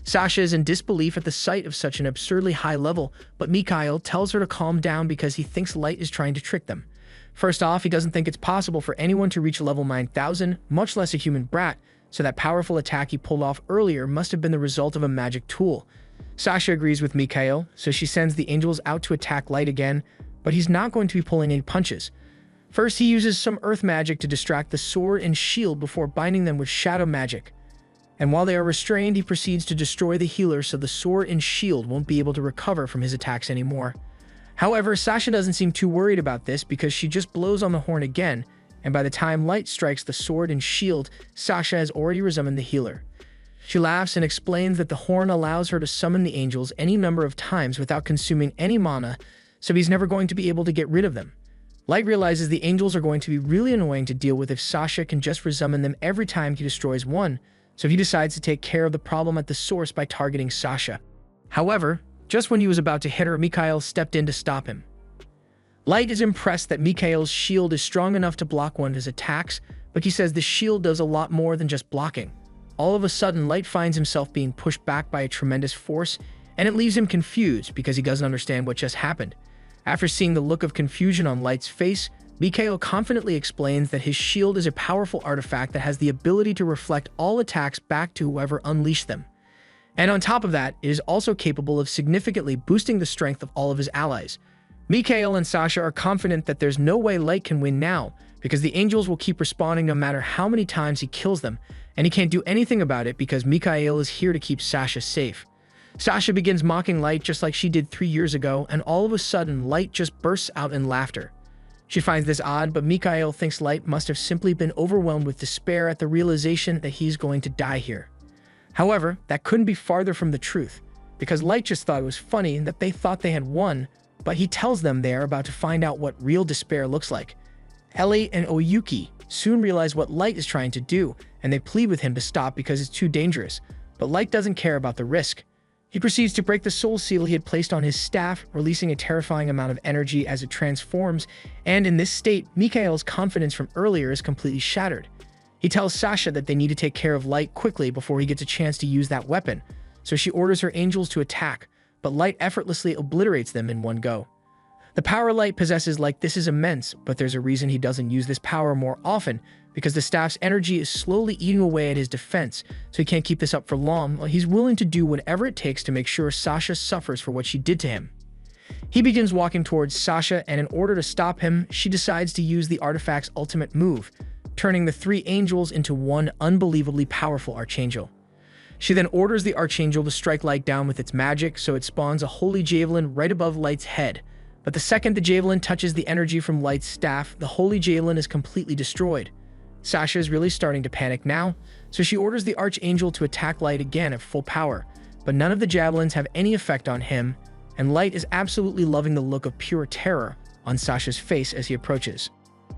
Speaker 1: Sasha is in disbelief at the sight of such an absurdly high level, but Mikhail tells her to calm down because he thinks Light is trying to trick them. First off, he doesn't think it's possible for anyone to reach level 9,000, much less a human brat, so that powerful attack he pulled off earlier must have been the result of a magic tool. Sasha agrees with Mikhail, so she sends the angels out to attack Light again, but he's not going to be pulling any punches. First, he uses some earth magic to distract the sword and shield before binding them with shadow magic. And while they are restrained, he proceeds to destroy the healer so the sword and shield won't be able to recover from his attacks anymore. However, Sasha doesn't seem too worried about this because she just blows on the horn again, and by the time Light strikes the sword and shield, Sasha has already resummoned the healer. She laughs and explains that the horn allows her to summon the angels any number of times without consuming any mana, so he's never going to be able to get rid of them. Light realizes the angels are going to be really annoying to deal with if Sasha can just resummon them every time he destroys one, so he decides to take care of the problem at the source by targeting Sasha. However, just when he was about to hit her, Mikhail stepped in to stop him. Light is impressed that Mikhail's shield is strong enough to block one of his attacks, but he says the shield does a lot more than just blocking. All of a sudden, Light finds himself being pushed back by a tremendous force, and it leaves him confused because he doesn't understand what just happened. After seeing the look of confusion on Light's face, Mikhail confidently explains that his shield is a powerful artifact that has the ability to reflect all attacks back to whoever unleashed them. And on top of that, it is also capable of significantly boosting the strength of all of his allies. Mikhail and Sasha are confident that there's no way Light can win now, because the angels will keep responding no matter how many times he kills them, and he can't do anything about it because Mikhail is here to keep Sasha safe. Sasha begins mocking Light just like she did 3 years ago, and all of a sudden, Light just bursts out in laughter. She finds this odd, but Mikhail thinks Light must have simply been overwhelmed with despair at the realization that he's going to die here. However, that couldn't be farther from the truth, because Light just thought it was funny that they thought they had won, but he tells them they are about to find out what real despair looks like. Ellie and Oyuki soon realize what Light is trying to do, and they plead with him to stop because it's too dangerous, but Light doesn't care about the risk. He proceeds to break the soul seal he had placed on his staff, releasing a terrifying amount of energy as it transforms, and in this state, Mikhail's confidence from earlier is completely shattered. He tells Sasha that they need to take care of Light quickly before he gets a chance to use that weapon, so she orders her angels to attack, but Light effortlessly obliterates them in one go. The power Light possesses like this is immense, but there's a reason he doesn't use this power more often, because the staff's energy is slowly eating away at his defense, so he can't keep this up for long. He's willing to do whatever it takes to make sure Sasha suffers for what she did to him. He begins walking towards Sasha, and in order to stop him, she decides to use the artifact's ultimate move, turning the 3 angels into one unbelievably powerful archangel. She then orders the archangel to strike Light down with its magic, so it spawns a holy javelin right above Light's head. But the second the javelin touches the energy from Light's staff, the holy javelin is completely destroyed. Sasha is really starting to panic now, so she orders the archangel to attack Light again at full power, but none of the javelins have any effect on him, and Light is absolutely loving the look of pure terror on Sasha's face as he approaches.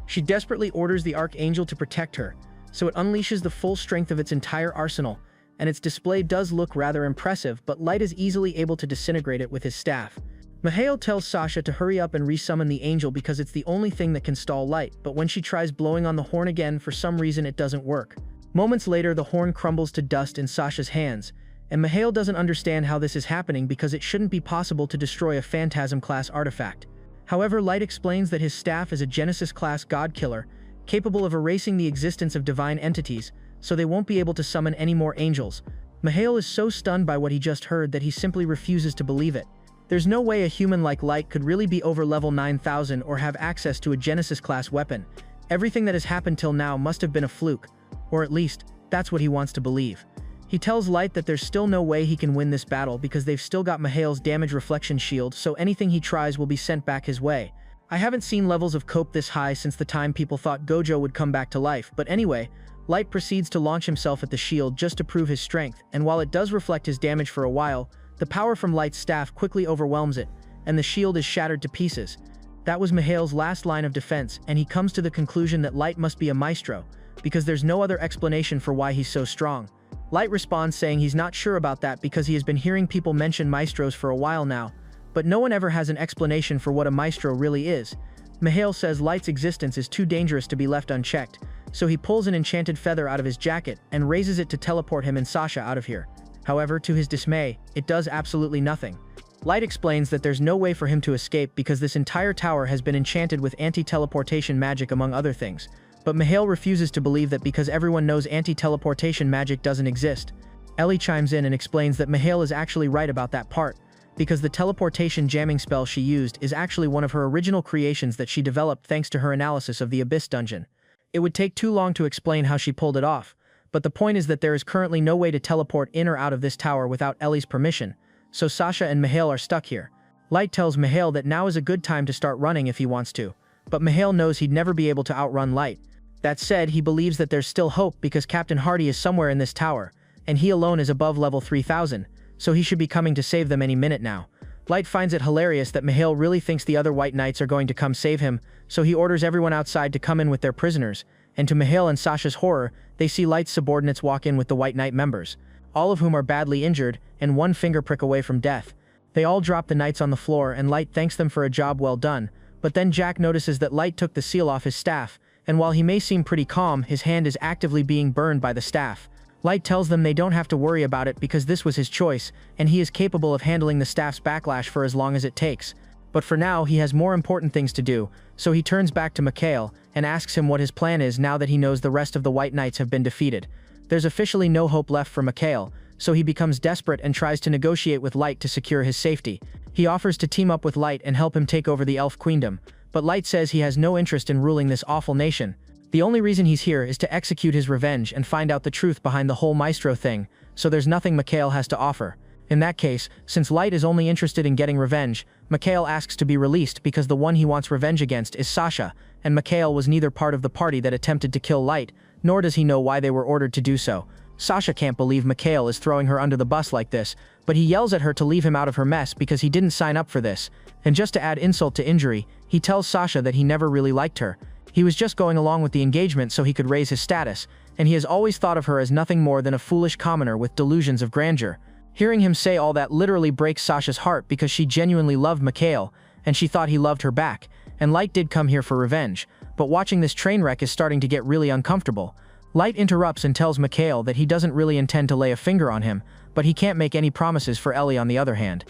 Speaker 1: She desperately orders the archangel to protect her, so it unleashes the full strength of its entire arsenal, and its display does look rather impressive, but Light is easily able to disintegrate it with his staff. Mikhail tells Sasha to hurry up and resummon the angel because it's the only thing that can stall Light, but when she tries blowing on the horn again, for some reason it doesn't work. Moments later, the horn crumbles to dust in Sasha's hands, and Mikhail doesn't understand how this is happening because it shouldn't be possible to destroy a Phantasm-class artifact. However, Light explains that his staff is a Genesis-class god killer, capable of erasing the existence of divine entities, so they won't be able to summon any more angels. Mikhail is so stunned by what he just heard that he simply refuses to believe it. There's no way a human like Light could really be over level 9000 or have access to a Genesis-class weapon. Everything that has happened till now must have been a fluke, or at least, that's what he wants to believe. He tells Light that there's still no way he can win this battle because they've still got Mikhail's damage reflection shield, so anything he tries will be sent back his way. I haven't seen levels of cope this high since the time people thought Gojo would come back to life, but anyway, Light proceeds to launch himself at the shield just to prove his strength, and while it does reflect his damage for a while, the power from Light's staff quickly overwhelms it, and the shield is shattered to pieces. That was Mikhail's last line of defense, and he comes to the conclusion that Light must be a maestro, because there's no other explanation for why he's so strong. Light responds saying he's not sure about that because he has been hearing people mention maestros for a while now, but no one ever has an explanation for what a maestro really is. Mikhail says Light's existence is too dangerous to be left unchecked, so he pulls an enchanted feather out of his jacket and raises it to teleport him and Sasha out of here. However, to his dismay, it does absolutely nothing. Light explains that there's no way for him to escape because this entire tower has been enchanted with anti-teleportation magic among other things, but Mikhail refuses to believe that because everyone knows anti-teleportation magic doesn't exist. Ellie chimes in and explains that Mikhail is actually right about that part, because the teleportation jamming spell she used is actually one of her original creations that she developed thanks to her analysis of the Abyss dungeon. It would take too long to explain how she pulled it off, but the point is that there is currently no way to teleport in or out of this tower without Ellie's permission, so Sasha and Mikhail are stuck here. Light tells Mikhail that now is a good time to start running if he wants to, but Mikhail knows he'd never be able to outrun Light. That said, he believes that there's still hope because Captain Hardy is somewhere in this tower, and he alone is above level 3000, so he should be coming to save them any minute now. Light finds it hilarious that Mikhail really thinks the other White Knights are going to come save him, so he orders everyone outside to come in with their prisoners, and to Mikhail and Sasha's horror, they see Light's subordinates walk in with the White Knight members, all of whom are badly injured and one finger prick away from death. They all drop the knights on the floor and Light thanks them for a job well done, but then Jack notices that Light took the seal off his staff, and while he may seem pretty calm, his hand is actively being burned by the staff. Light tells them they don't have to worry about it because this was his choice, and he is capable of handling the staff's backlash for as long as it takes. But for now, he has more important things to do, so he turns back to Mikhail and asks him what his plan is now that he knows the rest of the White Knights have been defeated. There's officially no hope left for Mikhail, so he becomes desperate and tries to negotiate with Light to secure his safety. He offers to team up with Light and help him take over the Elf Queendom, but Light says he has no interest in ruling this awful nation. The only reason he's here is to execute his revenge and find out the truth behind the whole Maestro thing, so there's nothing Mikhail has to offer. In that case, since Light is only interested in getting revenge, Mikhail asks to be released because the one he wants revenge against is Sasha, and Mikhail was neither part of the party that attempted to kill Light, nor does he know why they were ordered to do so. Sasha can't believe Mikhail is throwing her under the bus like this, but he yells at her to leave him out of her mess because he didn't sign up for this, and just to add insult to injury, he tells Sasha that he never really liked her. He was just going along with the engagement so he could raise his status, and he has always thought of her as nothing more than a foolish commoner with delusions of grandeur. Hearing him say all that literally breaks Sasha's heart because she genuinely loved Mikhail, and she thought he loved her back, and Light did come here for revenge, but watching this train wreck is starting to get really uncomfortable. Light interrupts and tells Mikhail that he doesn't really intend to lay a finger on him, but he can't make any promises for Ellie on the other hand.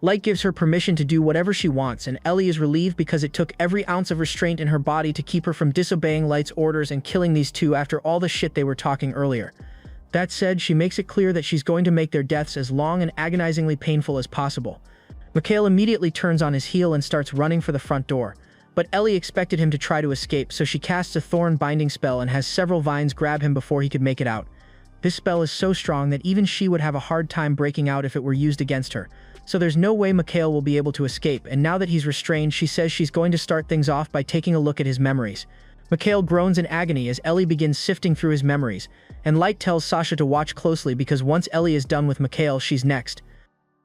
Speaker 1: Light gives her permission to do whatever she wants, and Ellie is relieved because it took every ounce of restraint in her body to keep her from disobeying Light's orders and killing these two after all the shit they were talking earlier. That said, she makes it clear that she's going to make their deaths as long and agonizingly painful as possible. Mikhail immediately turns on his heel and starts running for the front door, but Ellie expected him to try to escape, so she casts a thorn binding spell and has several vines grab him before he could make it out. This spell is so strong that even she would have a hard time breaking out if it were used against her, so there's no way Mikhail will be able to escape, and now that he's restrained, she says she's going to start things off by taking a look at his memories. Mikhail groans in agony as Ellie begins sifting through his memories, and Light tells Sasha to watch closely because once Ellie is done with Mikhail, she's next.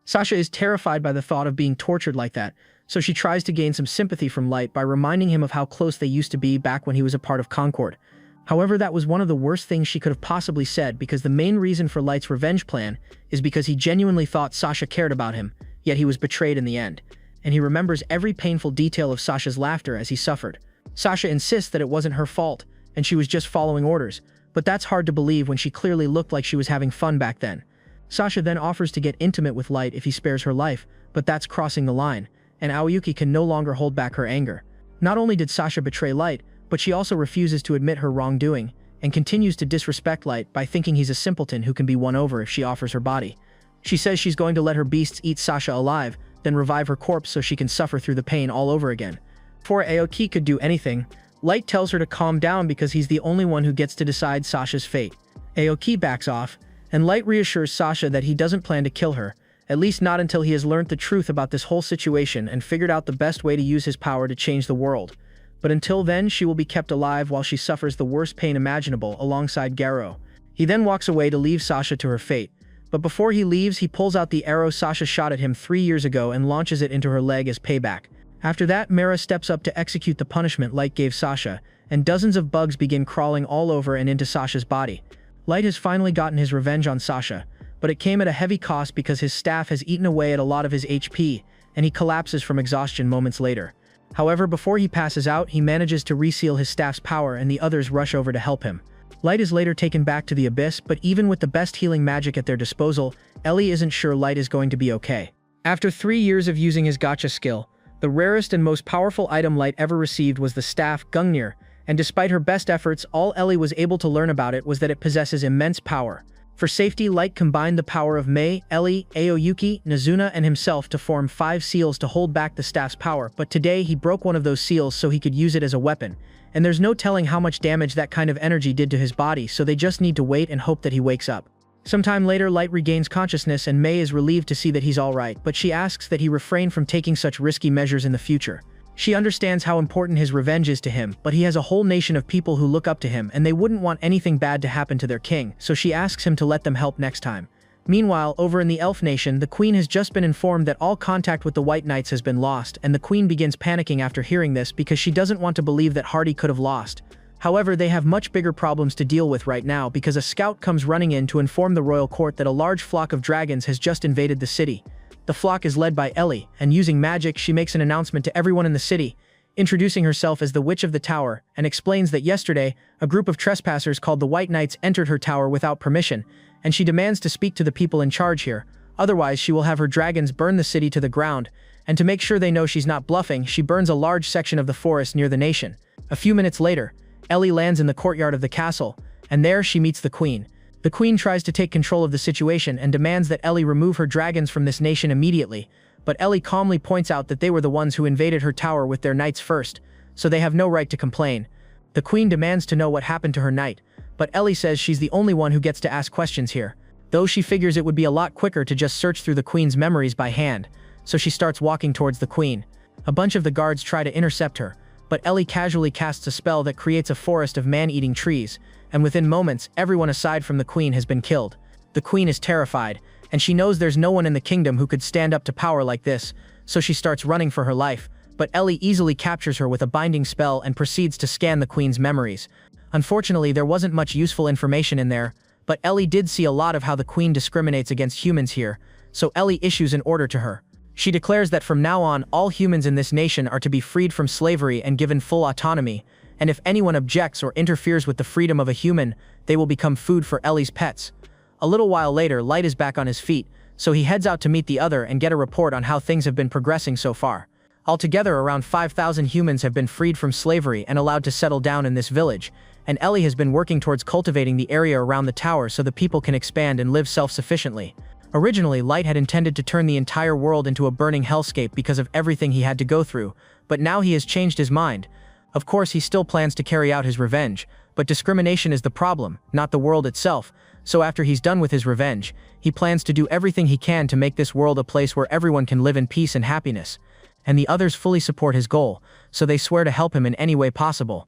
Speaker 1: Sasha is terrified by the thought of being tortured like that, so she tries to gain some sympathy from Light by reminding him of how close they used to be back when he was a part of Concord. However, that was one of the worst things she could have possibly said because the main reason for Light's revenge plan is because he genuinely thought Sasha cared about him, yet he was betrayed in the end, and he remembers every painful detail of Sasha's laughter as he suffered. Sasha insists that it wasn't her fault, and she was just following orders, but that's hard to believe when she clearly looked like she was having fun back then. Sasha then offers to get intimate with Light if he spares her life, but that's crossing the line, and Aoyuki can no longer hold back her anger. Not only did Sasha betray Light, but she also refuses to admit her wrongdoing, and continues to disrespect Light by thinking he's a simpleton who can be won over if she offers her body. She says she's going to let her beasts eat Sasha alive, then revive her corpse so she can suffer through the pain all over again. Before Aoki could do anything, Light tells her to calm down because he's the only one who gets to decide Sasha's fate. Aoki backs off, and Light reassures Sasha that he doesn't plan to kill her, at least not until he has learned the truth about this whole situation and figured out the best way to use his power to change the world. But until then, she will be kept alive while she suffers the worst pain imaginable alongside Garo. He then walks away to leave Sasha to her fate, but before he leaves, he pulls out the arrow Sasha shot at him 3 years ago and launches it into her leg as payback. After that, Mara steps up to execute the punishment Light gave Sasha, and dozens of bugs begin crawling all over and into Sasha's body. Light has finally gotten his revenge on Sasha, but it came at a heavy cost because his staff has eaten away at a lot of his HP, and he collapses from exhaustion moments later. However, before he passes out, he manages to reseal his staff's power and the others rush over to help him. Light is later taken back to the Abyss, but even with the best healing magic at their disposal, Ellie isn't sure Light is going to be okay. After 3 years of using his gotcha skill, the rarest and most powerful item Light ever received was the staff Gungnir, and despite her best efforts, all Ellie was able to learn about it was that it possesses immense power. For safety, Light combined the power of Mei, Ellie, Aoyuki, Nazuna, and himself to form 5 seals to hold back the staff's power, but today he broke one of those seals so he could use it as a weapon, and there's no telling how much damage that kind of energy did to his body, so they just need to wait and hope that he wakes up. Sometime later, Light regains consciousness and Mei is relieved to see that he's alright, but she asks that he refrain from taking such risky measures in the future. She understands how important his revenge is to him, but he has a whole nation of people who look up to him and they wouldn't want anything bad to happen to their king, so she asks him to let them help next time. Meanwhile, over in the Elf Nation, the Queen has just been informed that all contact with the White Knights has been lost, and the Queen begins panicking after hearing this because she doesn't want to believe that Hardy could have lost. However, they have much bigger problems to deal with right now because a scout comes running in to inform the royal court that a large flock of dragons has just invaded the city. The flock is led by Ellie, and using magic she makes an announcement to everyone in the city, introducing herself as the Witch of the Tower, and explains that yesterday, a group of trespassers called the White Knights entered her tower without permission, and she demands to speak to the people in charge here, otherwise she will have her dragons burn the city to the ground, and to make sure they know she's not bluffing, she burns a large section of the forest near the nation. A few minutes later, Ellie lands in the courtyard of the castle, and there she meets the Queen. The Queen tries to take control of the situation and demands that Ellie remove her dragons from this nation immediately, but Ellie calmly points out that they were the ones who invaded her tower with their knights first, so they have no right to complain. The Queen demands to know what happened to her knight, but Ellie says she's the only one who gets to ask questions here, though she figures it would be a lot quicker to just search through the Queen's memories by hand, so she starts walking towards the Queen. A bunch of the guards try to intercept her, but Ellie casually casts a spell that creates a forest of man-eating trees, and within moments, everyone aside from the Queen has been killed. The Queen is terrified, and she knows there's no one in the kingdom who could stand up to power like this, so she starts running for her life, but Ellie easily captures her with a binding spell and proceeds to scan the Queen's memories. Unfortunately, there wasn't much useful information in there, but Ellie did see a lot of how the Queen discriminates against humans here, so Ellie issues an order to her. She declares that from now on, all humans in this nation are to be freed from slavery and given full autonomy, and if anyone objects or interferes with the freedom of a human, they will become food for Ellie's pets. A little while later, Light is back on his feet, so he heads out to meet the other and get a report on how things have been progressing so far. Altogether, around 5,000 humans have been freed from slavery and allowed to settle down in this village, and Ellie has been working towards cultivating the area around the tower so the people can expand and live self-sufficiently. Originally, Light had intended to turn the entire world into a burning hellscape because of everything he had to go through, but now he has changed his mind. Of course, he still plans to carry out his revenge, but discrimination is the problem, not the world itself, so after he's done with his revenge, he plans to do everything he can to make this world a place where everyone can live in peace and happiness. And the others fully support his goal, so they swear to help him in any way possible.